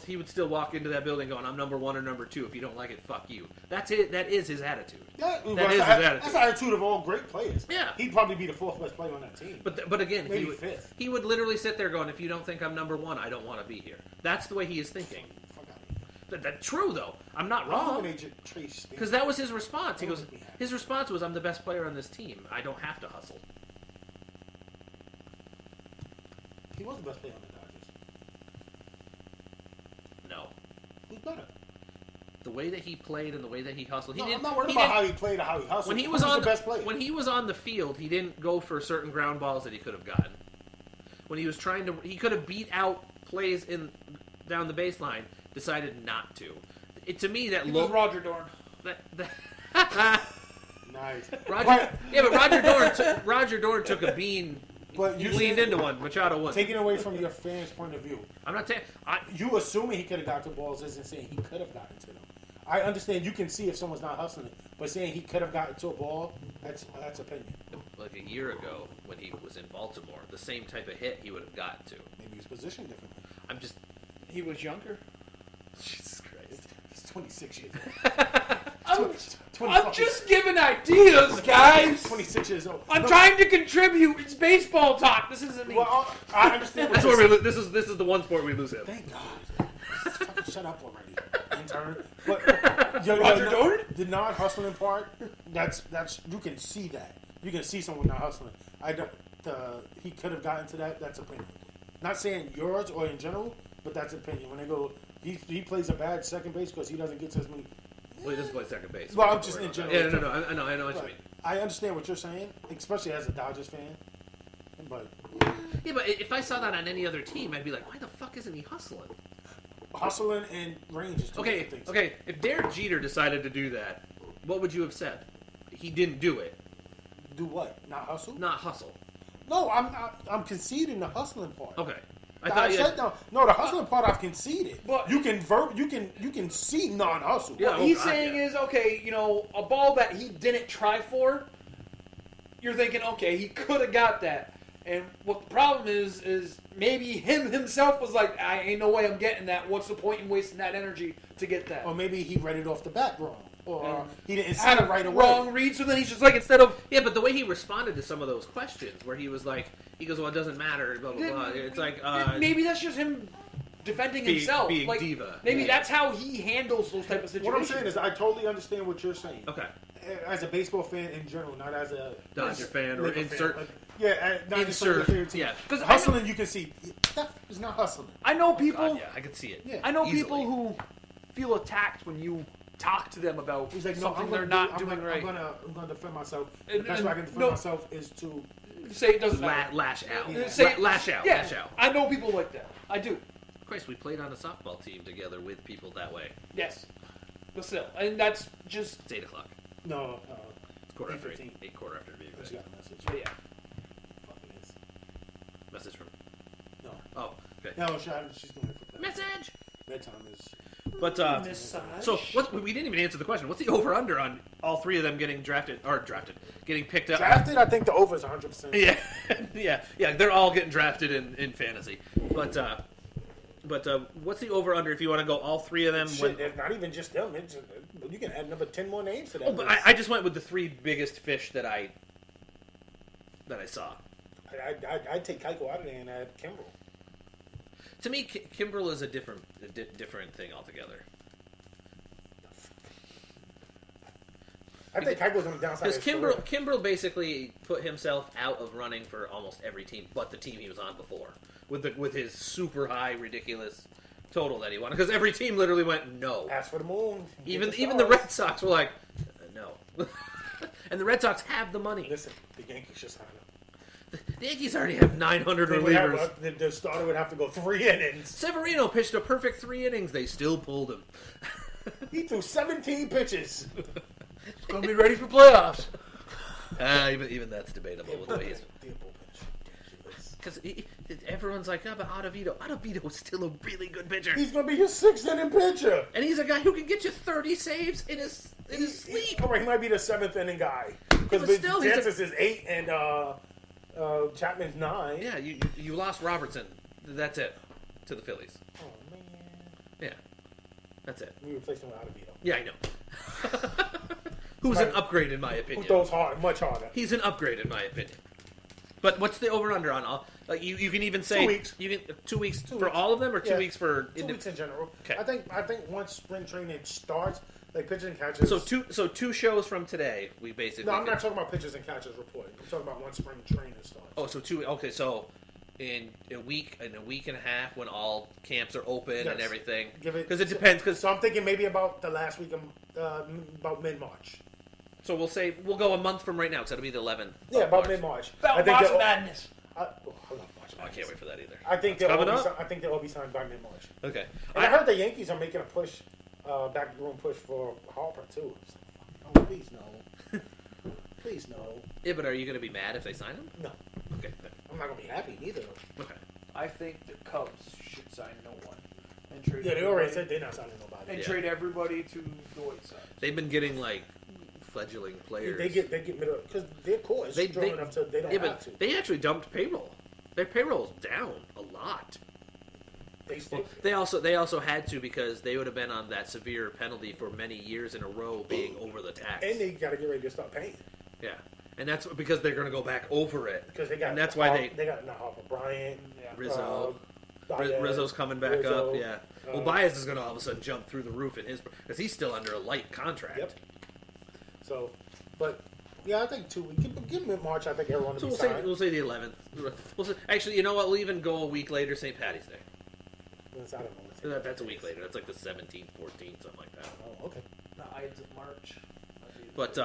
walk into that building going, "I'm number 1 or number 2. If you don't like it, fuck you." That's it. That is his attitude. Yeah, That is his attitude. That's the attitude of all great players. Yeah. He'd probably be the 4th best player on that team. But again, Maybe he would, 5th. he would literally sit there going, "If you don't think I'm number 1, I don't want to be here." That's the way he is thinking. Fuck out of here. That's true though. I'm not I'm wrong. hoping they trace Because that was his response. He That goes, would make me happy. his response was, "I'm the best player on this team. I don't have to hustle." He was the best player on the Dodgers. No, Who's better? the way that he played and the way that he hustled. He No, didn't. I'm not worried he about didn't- how he played or how he hustled. when he Who's was on the best player. when he was on the field, he didn't go for certain ground balls that he could have gotten. When he was trying to, he could have beat out plays down the baseline. Decided not to. To me, that He was looked. Roger Dorn. Nice. But Roger Dorn took a bean. But He you leaned said- into one. Machado wouldn't. Taking away from your fans' point of view, I'm not saying. you assuming he could have got to balls isn't saying he could have gotten to them. I understand you can see if someone's not hustling, but saying he could have gotten to a ball, that's opinion. like a year ago when he was in Baltimore, the same type of hit he would have gotten to. Maybe he's positioned differently. I'm just... He was younger. Jesus Christ. He's 26 years I'm just giving ideas, guys. 26 years old. I'm trying to contribute. It's baseball talk. This isn't me. Well, I understand. That's where we this is the one sport we lose him. Thank God. Fucking shut up already, intern. But, Roger Dolan? The non-hustling part, that's you can see that. You can see someone not hustling. He could have gotten to that. That's opinion. Not saying yours or in general, but that's opinion. When they go, he plays a bad second base because he doesn't get to as many. Well, he doesn't play second base. Well, I'm just in general. Yeah, no, I know what you mean. I understand what you're saying, especially as a Dodgers fan. But if I saw that on any other team, I'd be like, why the fuck isn't he hustling? hustling and range is two different things. Okay. If Derek Jeter decided to do that, what would you have said? He didn't do it. Do what? Not hustle? Not hustle. No, I'm conceding the hustling part. Okay. I said no. The hustling part I've conceded. But you can see non-hustle. Yeah, what he's saying is, okay, a ball that he didn't try for. You're thinking, okay, he could have got that. And what the problem is maybe himself was like, I ain't no way I'm getting that. What's the point in wasting that energy to get that? Or maybe he read it off the bat wrong. Or he didn't see had it right away. Wrong read, so then he's just like, instead of... Yeah, but the way he responded to some of those questions, where he was like, he goes, well, it doesn't matter, blah, blah, blah. It's like... maybe that's just him defending himself. Being diva. Maybe that's how he handles those type of situations. What I'm saying is I totally understand what you're saying. Okay. As a baseball fan in general, not as a... Dodger fan or insert... Not insert... Yeah. Because hustling, you can see. That is not hustling. I know people... yeah, I could see it. Yeah. I know easily. people who feel attacked when you talk to them about something they're not doing right. I'm gonna defend myself. The best way I can defend myself is to say it doesn't matter. Lash out. Yeah. Say lash out. Yeah, Lash out. I know people like that. I do. Christ, we played on a softball team together with people that way. Yes. But still, and that's just... It's 8 o'clock. No. It's quarter after 8:15. 8. Quarter after 8. She got a message. But yeah. Fuck it is. Message from... No. Oh, okay. No, she's doing it for play. Message! Bedtime is... But, so, we didn't even answer the question. What's the over-under on all three of them getting getting picked up? Drafted? I think the over is 100%. Yeah, they're all getting drafted in fantasy. But what's the over-under if you want to go all three of them? Shit, not even just them. You can add another 10 more names to that. Oh, but I just went with the three biggest fish that I saw. I'd take Keiko out of there and add Kimbrel. To me, Kimbrel is a different thing altogether. I think Keiko's on the downside. Because Kimbrel basically put himself out of running for almost every team but the team he was on before, with his super high, ridiculous total that he wanted. Because every team literally went no. Ask for the moon. Even the Red Sox were like, no. And the Red Sox have the money. Listen, the Yankees just signed him. The Yankees already have 900 relievers. The starter would have to go 3 innings. Severino pitched a perfect 3 innings. They still pulled him. He threw 17 pitches. Gonna be ready for playoffs. Even that's debatable with the way he's... Because everyone's like, but Ottavito is still a really good pitcher. He's going to be your 6th inning pitcher. And he's a guy who can get you 30 saves in his sleep. All right, he might be the 7th inning guy. Because Jansen's is 8 and Chapman's 9. Yeah, you lost Robertson. That's it. To the Phillies. Oh, man. Yeah. That's it. We replaced him with Ottavito. Yeah, I know. Who's an upgrade in my opinion. Who throws hard, much harder. He's an upgrade in my opinion. But what's the over/under on all? Like you can even say 2 weeks. You can 2 weeks for weeks. all of them, or 2 weeks for 2 weeks in general. Okay. I think once spring training starts, like pitchers and catchers. So two shows from today, we basically. No, I'm not talking about pitchers and catchers reporting. I'm talking about once spring training starts. Oh, so 2. Okay, so in a week and a half, when all camps are open and everything, because it depends. So I'm thinking maybe about the last week of about mid-March. So we'll go a month from right now. So it'll be the 11th. Yeah, about March. mid-March. About March Madness. I love March Madness. I can't wait for that either. I think they'll all be signed by mid-March. Okay. And I heard the Yankees are making a push, backroom push for Harper too. Oh, please no. Please no. Yeah, but are you going to be mad if they sign him? No. Okay. I'm not gonna be happy neither. Okay. I think the Cubs should sign no one. And trade Yeah, they already said they're not signing nobody. And trade everybody to the White Sox. They've been getting like fledgling players. They get middle because their core is strong enough so they don't have to. They actually dumped payroll. Their payroll's down a lot. They also had to because they would have been on that severe penalty for many years in a row being over the tax. And they got to get ready to start paying. Yeah, and that's because they're going to go back over it. Because they got. And that's why they got Harper Bryant, Rizzo. Baez, Rizzo's coming back up. Yeah. Well, Baez is going to all of a sudden jump through the roof in his because he's still under a light contract. Yep. So, but. Yeah, I think 2 weeks. Give them in March. I think everyone will be signed. We'll say the 11th. Actually, you know what? We'll even go a week later, St. Patty's Day. I don't know. That's a week later. That's like the 17th, 14th, something like that. Oh, okay. The Ides of March. But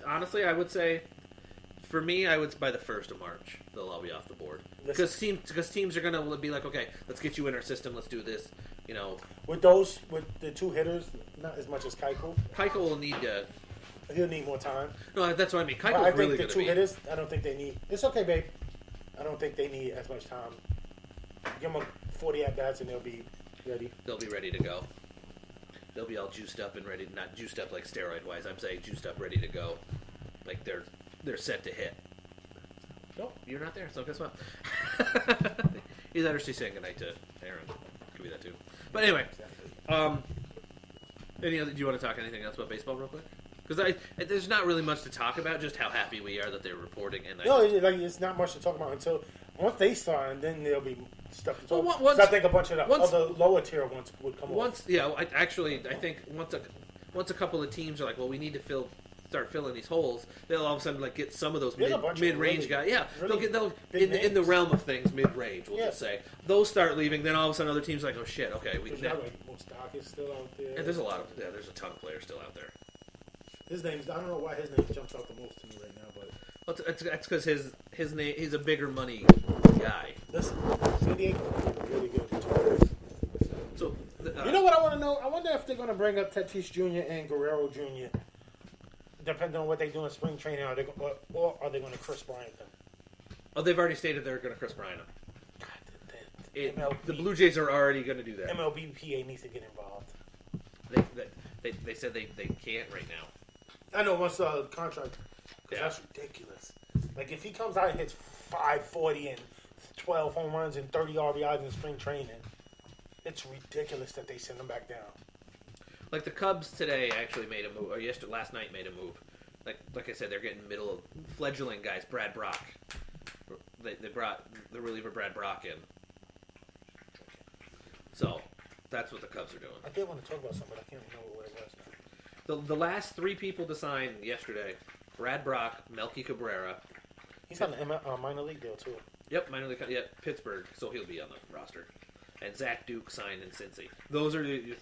honestly, I would say, for me, I would by the 1st of March they'll all be off the board because teams are going to be like, okay, let's get you in our system. Let's do this. You know, with the 2 hitters, not as much as Keuchel. Keuchel will need to. He'll need more time. No, that's what I mean. I think the 2 hitters, I don't think they need. It's okay, babe. I don't think they need as much time. Give them 40 at-bats and they'll be ready. They'll be ready to go. They'll be all juiced up and ready. Not juiced up like steroid-wise. I'm saying juiced up, ready to go. Like they're set to hit. No, you're not there, so guess what? Either that or she's saying goodnight to Aaron. Could be that too. But anyway, do you want to talk anything else about baseball real quick? Because there's not really much to talk about, just how happy we are that they're reporting. And it's not much to talk about until once they start, and then there'll be stuff to talk about. Once, I think a bunch of the other lower tier ones would come on. I think once a couple of teams are like, well, we need to start filling these holes, they'll all of a sudden like get some of those mid-range guys. Yeah, really they'll in the realm of things mid-range. We'll just say those start leaving. Then all of a sudden, other teams are like, oh shit, okay, we can. Stock is still out there. Yeah, there's a ton of players still out there. His name's. I don't know why his name jumps out the most to me right now, but that's because his name. He's a bigger money guy. Listen, San Diego really good. So you know what I want to know? I wonder if they're going to bring up Tatis Jr. and Guerrero Jr. Depending on what they do in spring training, or are they going to Chris Bryant them? Oh, they've already stated they're going to Chris Bryant them. The Blue Jays are already going to do that. MLBPA needs to get involved. They said they can't right now. I know once the contract, because that's ridiculous. Like if he comes out and hits 540 and 12 home runs and 30 RBIs in spring training, it's ridiculous that they send him back down. Like the Cubs today actually made a move, or last night made a move. Like I said, they're getting middle of fledgling guys. Brad Brock, they brought the reliever Brad Brock in. So that's what the Cubs are doing. I did want to talk about something, but I can't remember what it was now. The last 3 people to sign yesterday: Brad Brock, Melky Cabrera. He's on the minor league deal too. Yep, minor league. Yeah, Pittsburgh, so he'll be on the roster. And Zach Duke signed in Cincy. Those are the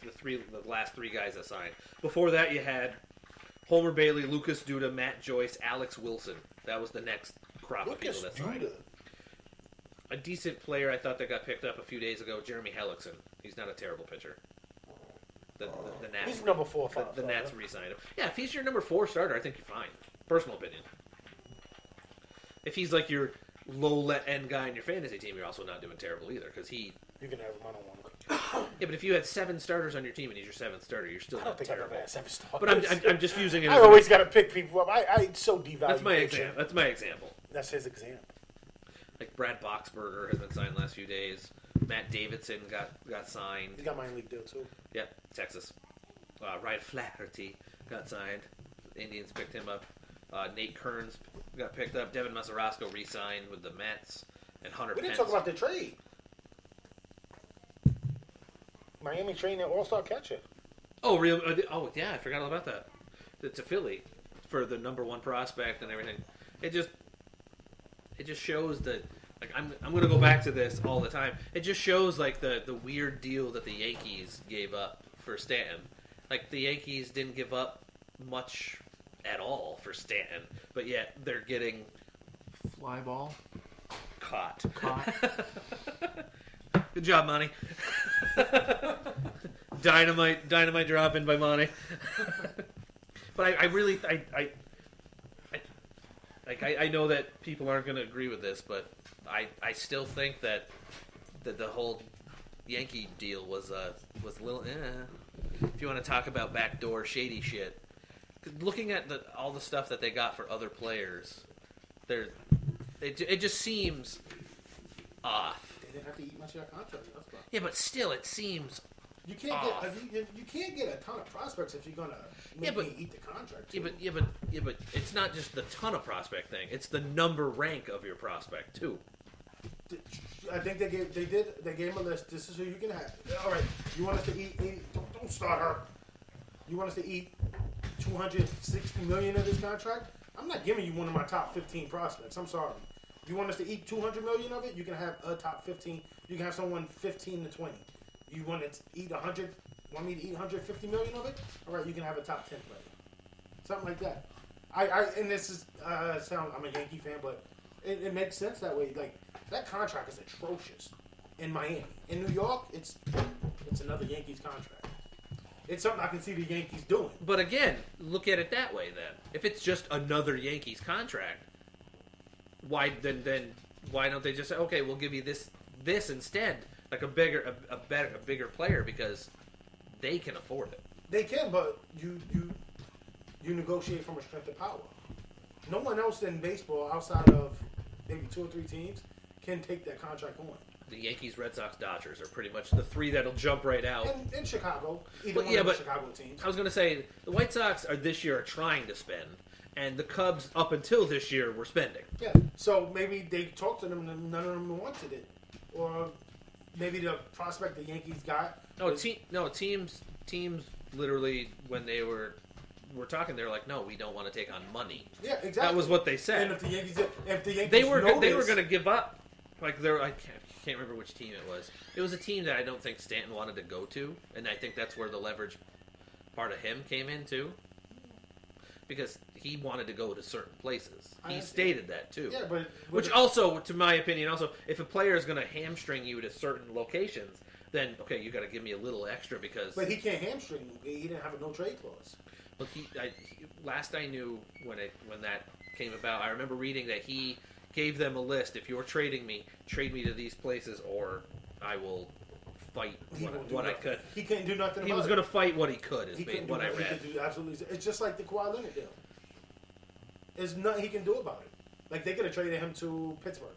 last 3 guys that signed. Before that, you had Homer Bailey, Lucas Duda, Matt Joyce, Alex Wilson. That was the next crop of people that signed. A decent player I thought that got picked up a few days ago, Jeremy Hellickson. He's not a terrible pitcher. The Nats. He's number 4 or 5. The Nats re-signed him. Yeah, if he's your number 4 starter, I think you're fine. Personal opinion. If he's like your low-end guy in your fantasy team, you're also not doing terrible either because he. You can have him one-on-one. Yeah, but if you had 7 starters on your team and he's your 7th starter, you're still not terrible. I don't think I've ever had 7 starters. But I'm just using it. I always got to pick people up. I so devalue. That's my example. That's his example. Like Brad Boxberger has been signed the last few days. Matt Davidson got signed. He got minor league deal too. Yep, Texas. Ryan Flaherty got signed. The Indians picked him up. Nate Kearns got picked up. Devin Massarosco re-signed with the Mets. And Hunter Pence. We didn't talk about the trade. Miami trading an all-star catcher. Oh, real? Oh, yeah, I forgot all about that. It's a Philly for the number 1 prospect and everything. It just shows that. Like I'm going to go back to this all the time. It just shows like the weird deal that the Yankees gave up for Stanton. Like the Yankees didn't give up much at all for Stanton, but yet they're getting fly ball caught. Good job, Monty. Dynamite drop in by Monty. But I know that people aren't going to agree with this, but I still think that the whole Yankee deal was a little. If you want to talk about backdoor shady shit, looking at all the stuff that they got for other players, it just seems off. They didn't have to eat much of your contract. That's why. Yeah, but still, it seems You can't off. you can't get a ton of prospects if you're gonna make me eat the contract. Too. Yeah, but it's not just the ton of prospect thing. It's the number rank of your prospect too. I think they gave him a list. This is who you can have. All right, you want us to eat? Don't start her. You want us to eat $260 million of this contract? I'm not giving you one of my top 15 prospects. I'm sorry. You want us to eat $200 million of it? You can have a top 15. You can have someone 15 to 20. You want to eat 100? Want me to eat $150 million of it? All right, you can have a top 10 player. Something like that. And this is I'm a Yankee fan, but it makes sense that way. Like that contract is atrocious in Miami. In New York, it's another Yankees contract. It's something I can see the Yankees doing. But again, look at it that way then. If it's just another Yankees contract, why don't they just say, okay, we'll give you this instead, like a bigger player, because they can afford it. They can, but you negotiate from a strength of power. No one else in baseball outside of maybe 2 or 3 teams can take that contract on. The Yankees, Red Sox, Dodgers are pretty much the 3 that'll jump right out. And in Chicago, either one of the Chicago teams. I was going to say, the White Sox this year are trying to spend, and the Cubs, up until this year, were spending. Yeah, so maybe they talked to them and none of them wanted it. Or maybe the prospect the Yankees got... Teams literally, when they were talking, they were like, no, we don't want to take on money. Yeah, exactly. That was what they said. And if the Yankees they were going to give up. Like I can't remember which team it was. It was a team that I don't think Stanton wanted to go to, and I think that's where the leverage part of him came in too, because he wanted to go to certain places. He stated that too. Yeah, but which also, to my opinion, also if a player is going to hamstring you to certain locations, then okay, you got to give me a little extra because. But he can't hamstring you. He didn't have a no trade clause. But last I knew when that came about, I remember reading that he gave them a list. If you're trading me, trade me to these places, or I will fight what I could. He can't do nothing. He was going to fight what he could. Is what I read. He could do absolutely. It's just like the Kawhi Leonard deal. There's nothing he can do about it. Like they could have traded him to Pittsburgh.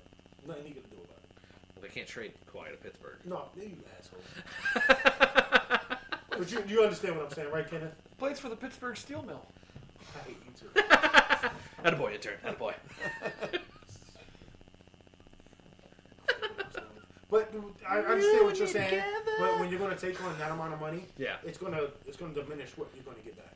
Nothing he could do about it. Well, they can't trade Kawhi to Pittsburgh. No, you asshole. But you understand what I'm saying, right, Kenneth? Plays for the Pittsburgh Steel Mill. I hate you too. Attaboy, intern. Attaboy. But I understand what you're saying. But when you're going to take on that amount of money, yeah, it's going to diminish what you're going to get back.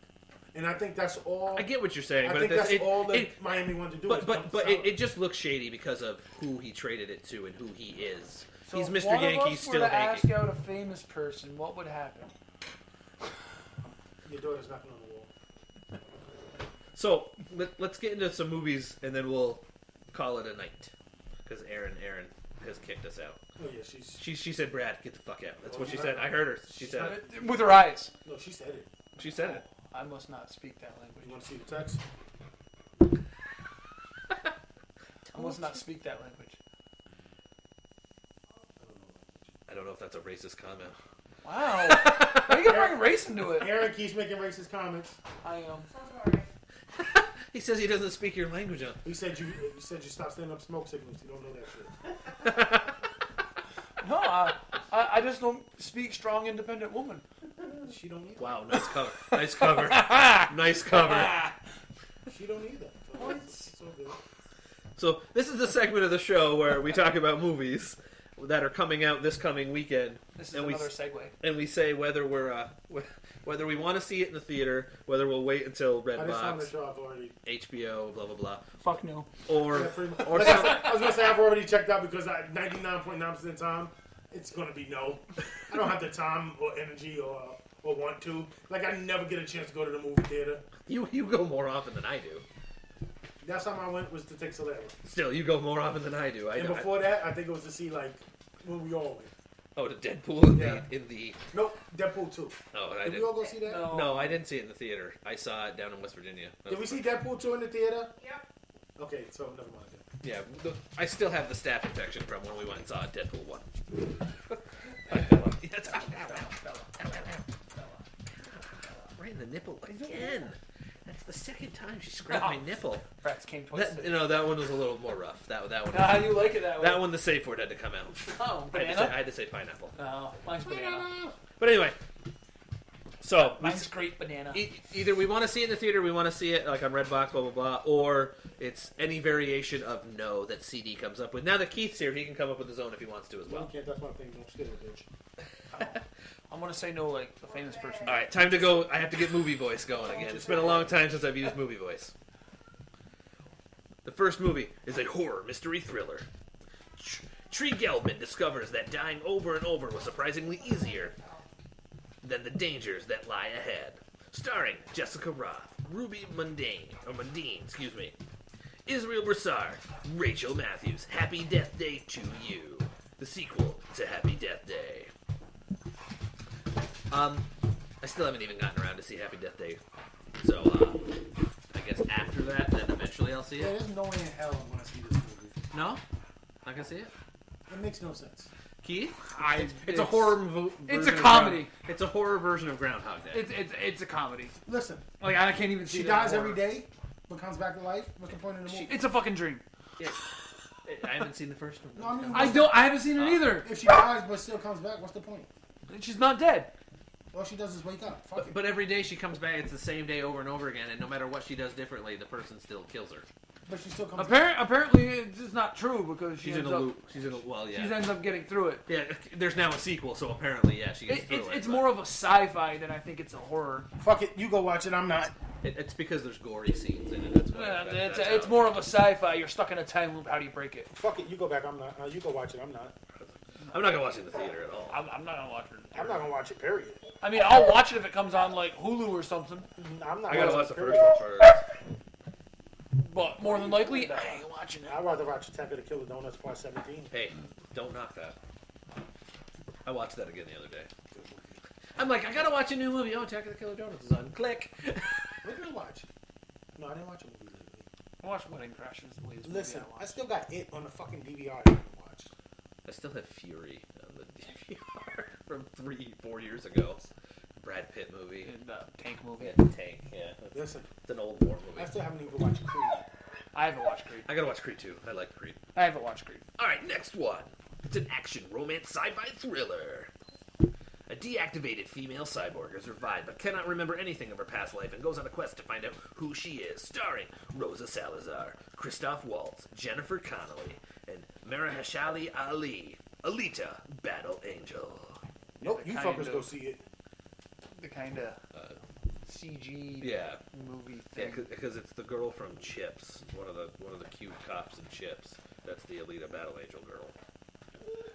And I think that's all. I get what you're saying, I but think that's all that Miami wanted to do. But it just looks shady because of who he traded it to and who he is. So he's if Mr. Yankee, still to Yankee. Ask out a famous person, what would happen? Your daughter's knocking on the wall. So let's get into some movies and then we'll call it a night because Aaron has kicked us out. Oh yeah, she said, Brad, get the fuck out. That's what she said. I heard her. She said it with her eyes. No, she said it. She said it. I must not speak that language. You want to see the text? I must not speak that language. I don't know if that's a racist comment. Wow. Why you gonna bring race into it? Aaron keeps making racist comments. I am. He says he doesn't speak your language. He said you stopped sending up smoke signals. You don't know that shit. No, I just don't speak strong, independent woman. She don't need that. Wow, nice cover. Nice cover. Nice cover. She don't need that. So What? it's all good. So this is the segment of the show where we talk about movies that are coming out this coming weekend. This is another segue. And we say whether whether we want to see it in the theater, whether we'll wait until I just found the Redbox, show I've already. HBO, blah blah blah, Fuck no. or Yeah, pretty much. or Like some, I was gonna say I've already checked out because 99.9% of the time it's gonna be no. I don't have the time or energy or want to. Like I never get a chance to go to the movie theater. you go more often than I do. Last time I went was to take Solera. Still, you go more often than I do. And before that, I think it was to see like when we all went. to Deadpool Yeah. in the. Nope, Deadpool 2. Oh, I Did we didn't. all go see that? No, I didn't see it in the theater. I saw it down in West Virginia. Did we see Deadpool 2 in the theater? Yep. Okay, so never mind. Yeah, I still have the staph infection from when we went and saw Deadpool 1. Yes. Right in the nipple again. That's The second time she scratched my nipple. Rats came twice. That one was a little more rough. That one. How do you like it that way? That one, the safe word had to come out. Oh, I banana? had to say pineapple. Oh, mine's banana. But anyway, so Mine's great banana. either we want to see it in the theater, we want to see it like on Redbox, blah blah blah, or it's any variation of no that CD comes up with. Now that Keith's here, he can come up with his own if he wants to as well. That's my thing. Don't steal it, bitch. I'm gonna say no like a famous person. All right, time to go. I have to get movie voice going again. It's been a long time since I've used movie voice. The first movie is a horror mystery thriller. Tree Gelbman discovers that dying over and over was surprisingly easier than the dangers that lie ahead. Starring Jessica Roth, Ruby Mundine, Israel Broussard, Rachel Matthews. Happy Death Day to You. The sequel to Happy Death Day. I still haven't even gotten around to see Happy Death Day. So, I guess after that, then eventually I'll see Yeah, it. there's no way in hell I'm gonna see this movie. No? Not gonna see it? It makes no sense. Keith? It's a horror version It's a of comedy. It's a horror version of Groundhog Day. It's a comedy. Listen, Like I can't even see. she that dies horror. every day, but comes back to life. What's the point of the movie? It's a fucking dream. Yeah. I haven't seen the first one. No, I mean, I haven't seen it either. if she dies but still comes back, what's the point? She's not dead. All she does is wake up. Fuck it. But every day she comes back, it's the same day over and over again, and no matter what she does differently, the person still kills her. But she still comes back. Apparently, it's just not true because She's in a loop. She's in a She ends up getting through it. Yeah, there's now a sequel, so apparently, yeah, she gets through it. It's more of a sci-fi than I think it's a horror. Fuck it. You go watch it. I'm not. It's because there's gory scenes in it. That's why. Yeah, That's it's how- more of a sci-fi. You're stuck in a time loop. How do you break it? Fuck it. You go back. I'm not. You go watch it. I'm not. I'm not gonna watch it in the theater at all. I'm not gonna watch it. I'm not gonna watch it. Period. I mean, I'll watch it if it comes on like Hulu or something. I'm not. I gotta watching watch the it, first period. one first. But more than likely, I ain't watching it. I'd rather watch Attack of the Killer Donuts Part 17. Hey, don't knock that. I watched that again the other day. I'm like, I gotta watch a new movie. Oh, Attack of the Killer Donuts is on. Click. What did I watch? No, I didn't watch a movie lately. I watched Wedding Crashers. The latest Listen, movie I watched. still got it on the fucking DVR. I haven't watched. I still have Fury on the DVR from 3-4 years ago. Brad Pitt movie. And Tank movie. Yeah, Tank. Yeah, Listen, it's an old war I movie. still haven't even watched Creed. I haven't watched Creed. I gotta watch Creed 2. I like Creed. I haven't watched Creed. All right, next one. It's an action, romance, sci-fi thriller. A deactivated female cyborg is revived but cannot remember anything of her past life and goes on a quest to find out who she is. Starring Rosa Salazar, Christoph Waltz, Jennifer Connelly, and Mahershala Ali. Alita, Battle Angel. Nope, you kind fuckers of- go see it. The kind of CG Yeah, movie yeah, thing. because it's the girl from Chips, one of the cute cops in Chips. That's the Alita Battle Angel girl.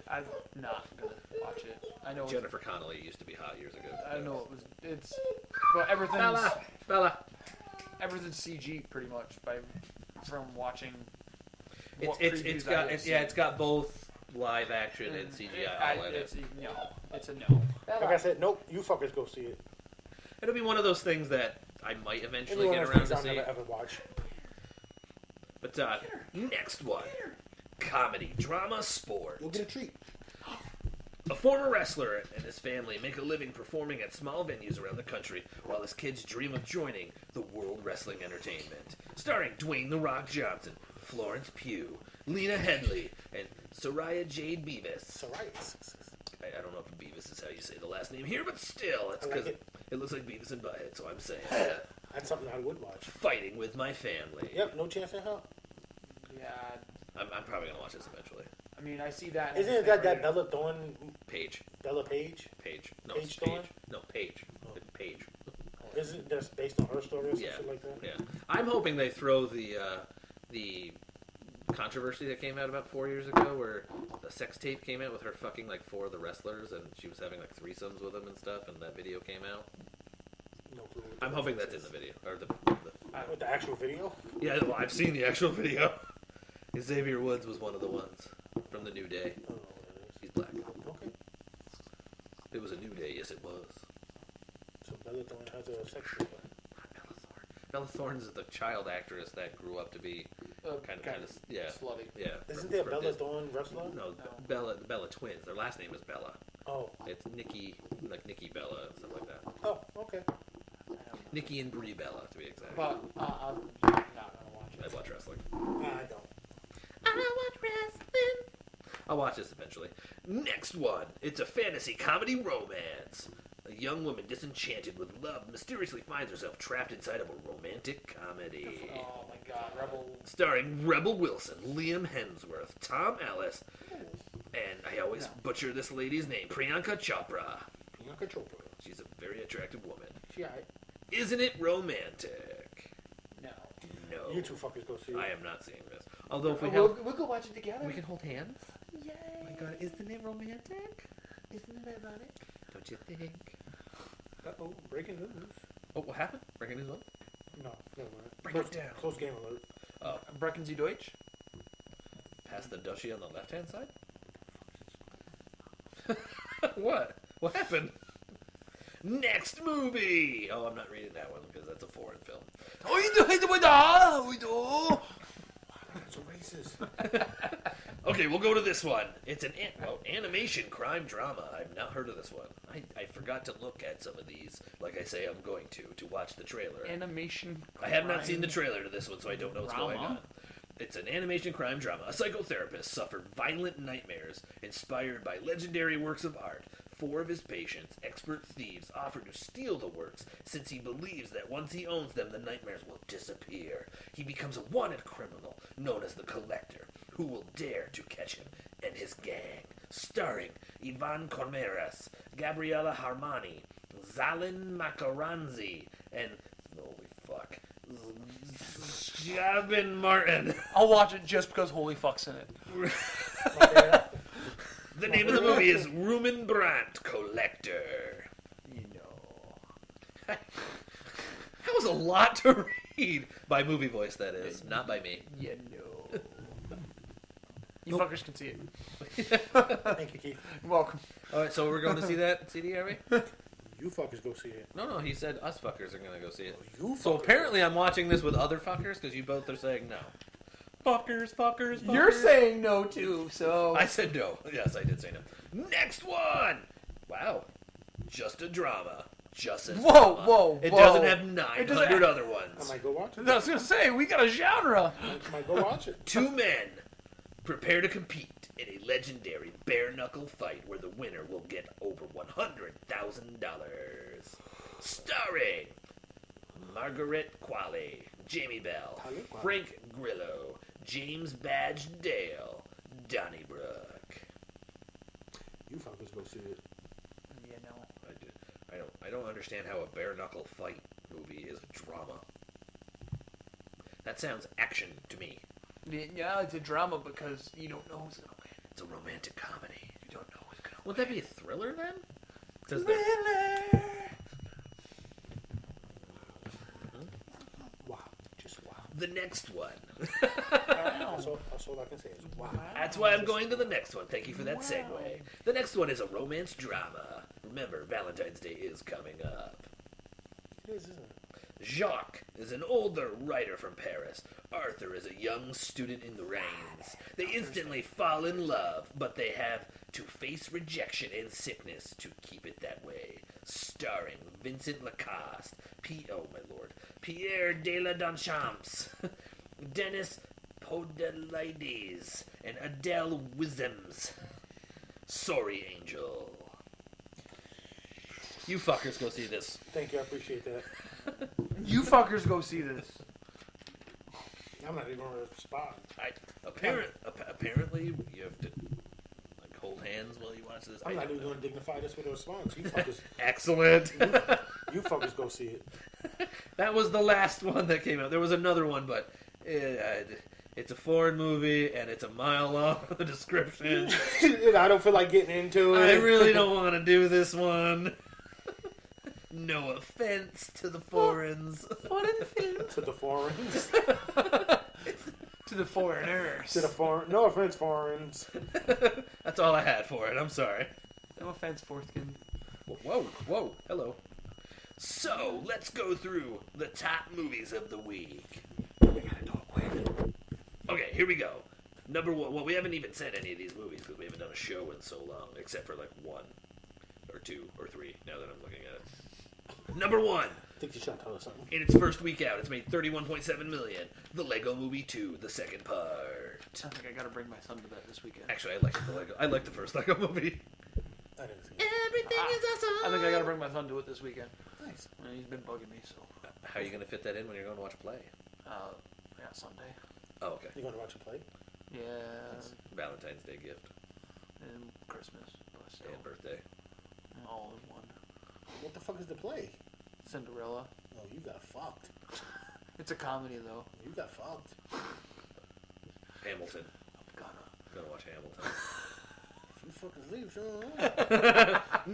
I'm not gonna watch it. I know. Jennifer Connelly used to be hot years ago. I know it was. It's. But everything's Bella. everything's CG pretty much from watching. what It's previews got I it's, see. yeah, it's got both live action and CGI all in it. It's no. It's a no. Like I said, nope, you fuckers go see it. It'll be one of those things that I might eventually Any one get of around those to things I'll see. never ever watch. But next one, comedy, drama, sport. You'll get a treat. A former wrestler and his family make a living performing at small venues around the country while his kids dream of joining the World Wrestling Entertainment. Starring Dwayne The Rock Johnson, Florence Pugh, Lena Headley, and Soraya Jade Beavis. Psoriasis. I don't know if Beavis is how you say the last name here, but still, it's I like because it. it looks like Beavis and Butthead, so I'm saying that. That's something I would watch. Fighting with my family. Yep, no chance in hell. Yeah. I'm probably gonna watch this eventually. I mean, I see that. Isn't it that Bella Thorne, Page. Bella Page? Page. No, Page it's Thorne? Page. No, Page. It's Page. Isn't that based on her story or some Yeah. shit like that? Yeah. I'm hoping they throw the controversy that came out about 4 years ago where the sex tape came out with her fucking like 4 of the wrestlers and she was having like threesomes with them and stuff and that video came out. No clue. I'm hoping that's in the video. Or the With the actual video? yeah, well, I've seen the actual video. Xavier Woods was one of the ones from the New Day. I don't know what it is. He's black. Okay. It was a New Day, yes it was. So Bella Thorne has a sex tape. Bella Thorne. Bella Thorne's the child actress that grew up to be kind of yeah. slutty. Yeah. Isn't there Bella Disney. Thorne wrestler? No, No. the Bella twins. Their last name is Bella. Oh. It's Nikki Bella, stuff like that. Oh, okay. Nikki and Brie Bella, to be exact. But I'm not gonna watch it. I watch wrestling. I don't. I watch wrestling. I'll watch this eventually. Next one. It's a fantasy comedy romance. A young woman disenchanted with love mysteriously finds herself trapped inside of a romantic comedy. Oh my god, Rebel. Starring Rebel Wilson, Liam Hemsworth, Tom Ellis, and I always butcher this lady's name, Priyanka Chopra. Priyanka Chopra. She's a very attractive woman. She alright. Isn't it romantic? No. No. You two fuckers go see it. I am not seeing this. Although if we We'll have, go watch it together. we can hold hands. Yay. Oh my god, isn't it romantic? Isn't it ironic? Don't you think? Uh-oh, breaking news. Oh, what happened? Breaking news? No, never mind. Break Close, it down. Close game alert. Oh, Brecken Sie Deutsch? past the dushy on the left-hand side? What? What happened? Next movie! Oh, I'm not reading that one because that's a foreign film. That's racist. Okay, we'll go to this one. It's an animation crime drama. I've not heard of this one. I forgot to look at some of these, like I say I'm going to watch the trailer. Animation. I have not seen the trailer to this one, so I don't know what's going Drama? on. It's an animation crime drama. A psychotherapist suffered violent nightmares inspired by legendary works of art. 4 of his patients, expert thieves, offer to steal the works since he believes that once he owns them, the nightmares will disappear. He becomes a wanted criminal known as the Collector, who will dare to catch him and his gang. Starring Ivan Cormeras, Gabriella Harmani, Zalin Makaranzi, and holy fuck, Javin Martin. I'll watch it just because Holy Fuck's in it. Okay. The name of the movie is Rumen Brandt Collector. You know. That was a lot to read. By movie voice, that is. Not by me. You know. You fuckers can see it. Thank you, Keith. You're welcome. Alright, so we're going to see that CD, are we? You fuckers go see it. No, he said us fuckers are going to go see it. You So fuckers. apparently I'm watching this with other fuckers, because you both are saying no. Fuckers. You're saying no too, so. I said no. Yes, I did say no. Next one! Wow. Just a drama. Just a drama. It doesn't have 900 other I ones. might go watch it. I was gonna say we got a genre. I might go watch it. 2 men prepare to compete in a legendary bare-knuckle fight where the winner will get over $100,000. Starring Margaret Qualley, Jamie Bell, Frank Grillo, James Badge Dale, Donnybrook. You fuckers go see it. You know. I don't understand how a bare-knuckle fight movie is a drama. That sounds action to me. Yeah, it's a drama because you don't know who's gonna win. It's a romantic comedy. You don't know who's gonna Would that be a thriller then? Does win. that... Wow. Just wow. The next one. That's all I can say is wow. That's why I'm going to the next one. Thank you for that segue. The next one is a romance drama. Remember, Valentine's Day is coming up. It is, isn't it? Jacques is an older writer from Paris. Arthur is a young student in the reins. They instantly fall in love, but they have to face rejection and sickness to keep it that way. Starring Vincent Lacoste, Pierre de la Donchamps, Dennis Podalides, and Adele Wisms. Sorry, Angel. You fuckers go see this. Thank you, I appreciate that. You fuckers go see this. I'm not even going to respond. Apparently, you have to like hold hands while you watch this. I'm not even going to dignify this with a response. You fuckers, Excellent. you fuckers go see it. That was the last one that came out. There was another one, but it's a foreign movie and it's a mile long. The description. I don't feel like getting into it. I really don't want to do this one. No offense to the foreigners. To the foreigners. To the foreigners. To the foreign. No offense, foreigners. That's all I had for it. I'm sorry. No offense, foreskin. Whoa, hello. So, let's go through the top movies of the week. We gotta talk quick. Okay, here we go. Number 1. Well, we haven't even said any of these movies because we haven't done a show in so long, except for like 1 or 2 or 3, now that I'm looking at it. Number 1, think you should tell us something. In its first week out, it's made $31.7 million. The Lego Movie 2, the second part. I think I gotta bring my son to that this weekend. Actually, I like the first Lego Movie. I didn't see it. Everything is awesome. I think I gotta bring my son to it this weekend. Nice. He's been bugging me, so. How are you going to fit that in when you're going to watch a play? Yeah, Sunday. Oh, okay. You going to watch a play? Yeah. Valentine's Day gift. And Christmas. But still. And birthday. All in one. What the fuck is the play? Cinderella. Oh, you got fucked. It's a comedy, though. You got fucked. Hamilton. I'm Gonna watch Hamilton. You fucking leave, son.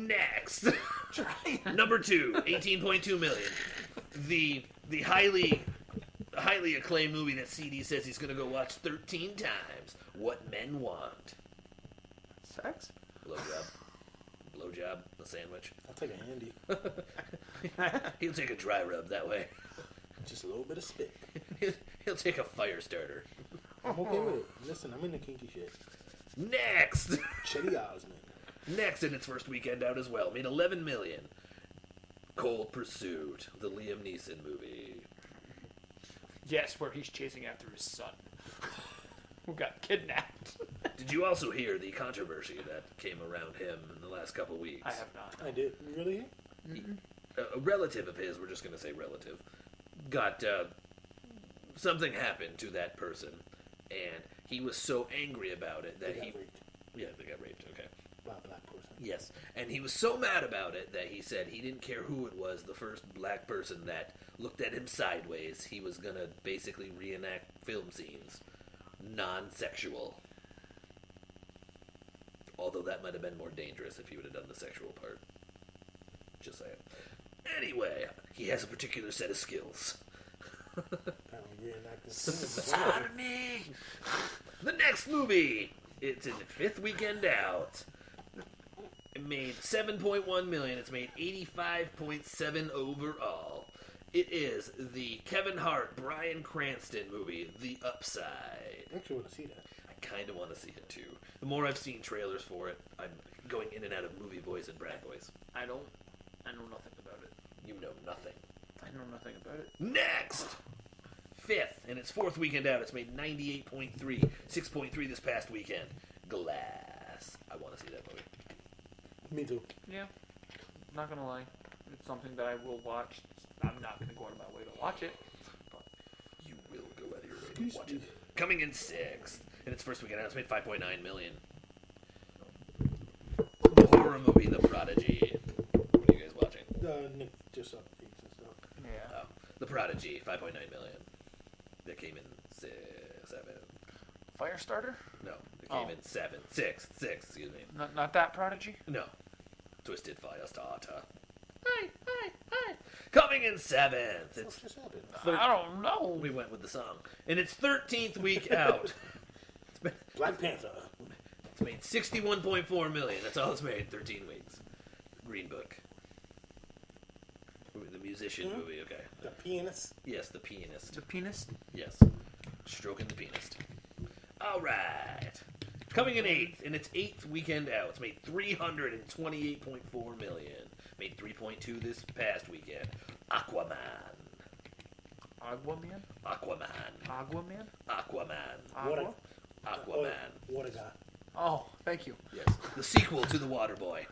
Next. Number 2, 18.2 million. The highly acclaimed movie that CD says he's gonna go watch 13 times. What Men Want. Sex? Blowjob, a sandwich. I'll take a handy. He'll take a dry rub that way. Just a little bit of spit. He'll take a fire starter. I'm okay with it. Listen, I'm into kinky shit. Next. Chetty Osmond. Next in its first weekend out as well. Made 11 million. Cold Pursuit, the Liam Neeson movie. Yes, where he's chasing after his son, who got kidnapped. Did you also hear the controversy that came around him in the last couple weeks? I have not. I did. You really? A relative of his, we're just going to say relative, got something happened to that person, and he was so angry about it that They he... got raped. Yeah, they got raped, okay. By a black person. Yes, and he was so mad about it that he said he didn't care who it was, the first black person that looked at him sideways, he was going to basically reenact film scenes. Non-sexual. Although that might have been more dangerous if he would have done the sexual part. Just saying. Anyway, he has a particular set of skills. Apparently reenacting scenes. Sodomy! The next movie! It's in its 5th weekend out. It made 7.1 million. It's made 85.7 overall. It is the Kevin Hart, Bryan Cranston movie, The Upside. I actually want to see that. I kind of want to see it too. The more I've seen trailers for it, I'm going in and out of movie voice and Brad voice. I know nothing about it. You know nothing. I know nothing about it. Next! 5th, in its 4th weekend out, it's made 98.3, 6.3 this past weekend. Glass. I want to see that movie. Me too. Yeah, not gonna lie, it's something that I will watch. I'm not gonna go out of my way to watch it. But You will go out of your way to watch it. Coming in 6th, in its first weekend out, it's made 5.9 million. Horror movie, The Prodigy. What are you guys watching? Nick just updates and stuff. yeah, The Prodigy, 5.9 million. That came in 7. Firestarter? No, it came in 7. 6, excuse me. Not that Prodigy. No. Twisted Firestarter. Hi. Coming in 7th. It's What just happened? I don't know. We went with the song. In its 13th week out, Black Panther. it's made 61.4 million. That's all it's made. 13 weeks. Green Book. The musician movie. Okay. The pianist. Yes, the pianist. The penis. Yes. Stroking the pianist. All right. Coming in 8th, in its 8th weekend out, it's made 328.4 million. Made 3.2 this past weekend. Aquaman. Aquaman. Aquaman. Aqua. Aquaman. Water guy. Oh, thank you. Yes. The sequel to The Waterboy.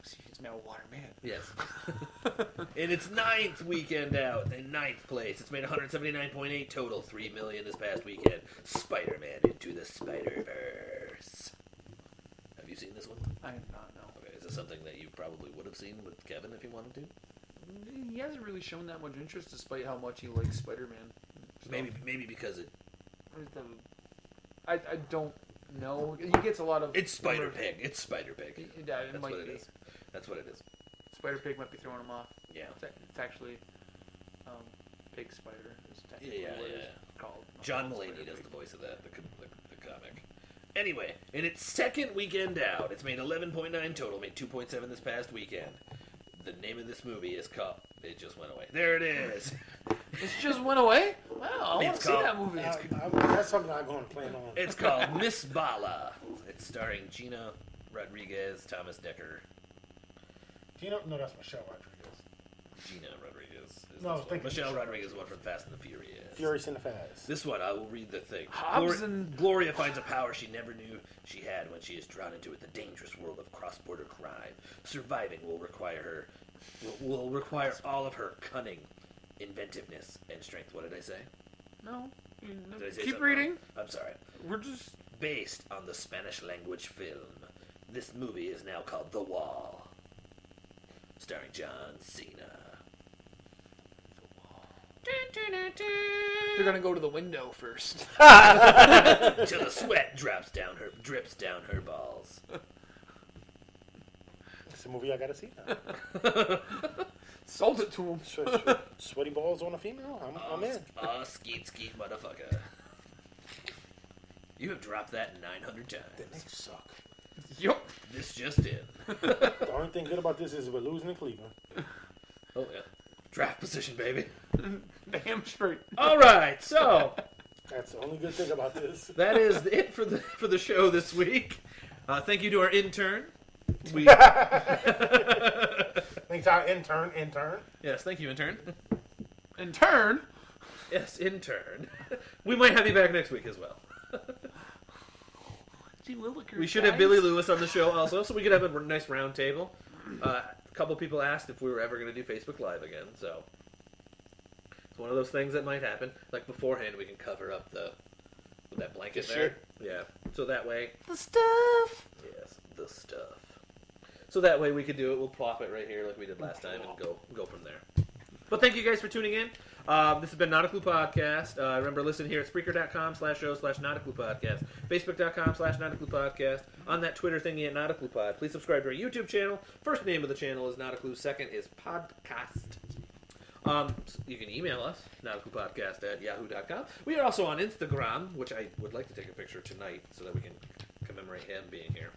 He's now a water man. Yes. In its 9th weekend out, in 9th place, it's made 179.8 total, 3 million this past weekend. Spider-Man Into the Spider-Verse. Have you seen this one? I did not know. Okay, is this something that you probably would have seen with Kevin if you wanted to? He hasn't really shown that much interest, despite how much he likes Spider-Man. Maybe because it. I don't know. He gets a lot of. It's Spider-Pig. It's Spider-Pig. Yeah, it That's might what it be. is. That's what it is. Spider-Pig might be throwing him off. Yeah. It's actually Pig Spider. Is technically Yeah. what it's called. John Mulaney does the voice of that, the comic. Anyway, in its 2nd weekend out, it's made 11.9 total, made 2.7 this past weekend. The name of this movie is called... It just went away. There it is. It just went away? Wow, I want It's to see called- that movie. That's something I'm going to plan on. It's called Miss Bala. It's starring Gina Rodriguez, Thomas Dekker. Gino? No, that's Michelle Rodriguez. Gina Rodriguez. Is No, this one. Michelle Rodriguez is one from Fast and the Furious. Furious and the Fast. This one, I will read the thing. Hobbs and... Gloria finds a power she never knew she had when she is drawn into it, the dangerous world of cross-border crime. Surviving will require all of her cunning, inventiveness, and strength. What did I say? No. Did I say Keep something reading. wrong? I'm sorry. We're just... Based on the Spanish language film, this movie is now called The Wall, starring John Cena. They're gonna go to the window first. Till the sweat drips down her balls. It's a movie I gotta see now. Sold it to him. Sweaty balls on a female? I'm in. Skeet, motherfucker. You have dropped that 900 They times. suck. Yup. This just in. The only thing good about this is we're losing to Cleveland. Oh, yeah. Draft position, baby. Damn straight. All right, so That's the only good thing about this. that is it for the show this week. Thank you to our intern. Thanks our intern. Yes, thank you, intern. In turn... Yes, intern. We might have you back next week as well. Gee willikers, We should have Billy Lewis on the show also, so we could have a nice round table. A couple people asked if we were ever going to do Facebook Live again, so it's one of those things that might happen. Like beforehand, we can cover up with that blanket The there. shit. Yeah, so that way. the stuff. Yes, the stuff. So that way we could do it. We'll plop it right here like we did last time and go from there. But thank you guys for tuning in. This has been Not a Clue Podcast. Remember, listen here at Spreaker.com/show/Not a Clue Podcast. Facebook.com/Not a Clue Podcast. On that Twitter thingy at Not a Clue Pod. Please subscribe to our YouTube channel. First name of the channel is Not a Clue. Second is Podcast. You can email us, notacluepodcast@yahoo.com. We are also on Instagram, which I would like to take a picture tonight so that we can commemorate him being here.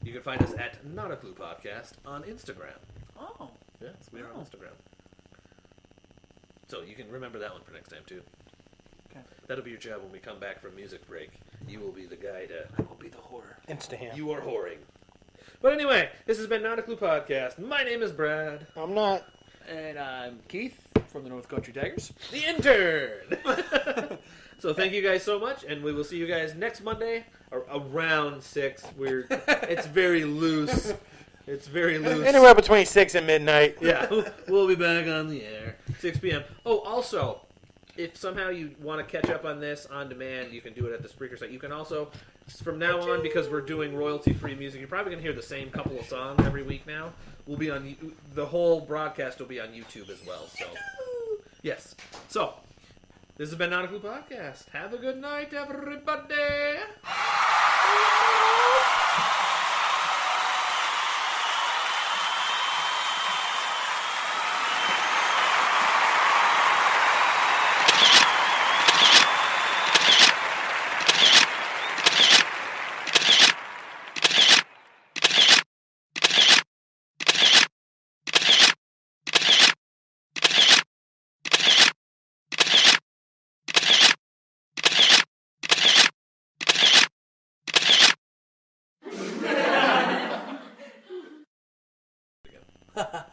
You can find us at Not a Clue Podcast on Instagram. Oh. Yes, we are on Instagram. So you can remember that one for next time, too. Okay. That'll be your job when we come back from music break. You will be the guy to... I will be the horror. Insta-ham. You are whoring. But anyway, this has been Not a Clue Podcast. My name is Brad. I'm not. And I'm Keith from the North Country Tigers. The intern! So thank you guys so much, and we will see you guys next Monday, around 6. It's very loose. It's very loose. Anywhere between 6 and midnight. Yeah, we'll be back on the air. 6 p.m. Oh, also, if somehow you want to catch up on this on demand, you can do it at the Spreaker site. You can also, from now on, because we're doing royalty-free music, you're probably going to hear the same couple of songs every week now. We'll be on, the whole broadcast will be on YouTube as well. So, yes. So, this has been Not a Clue Podcast. Have a good night, everybody. Ha ha.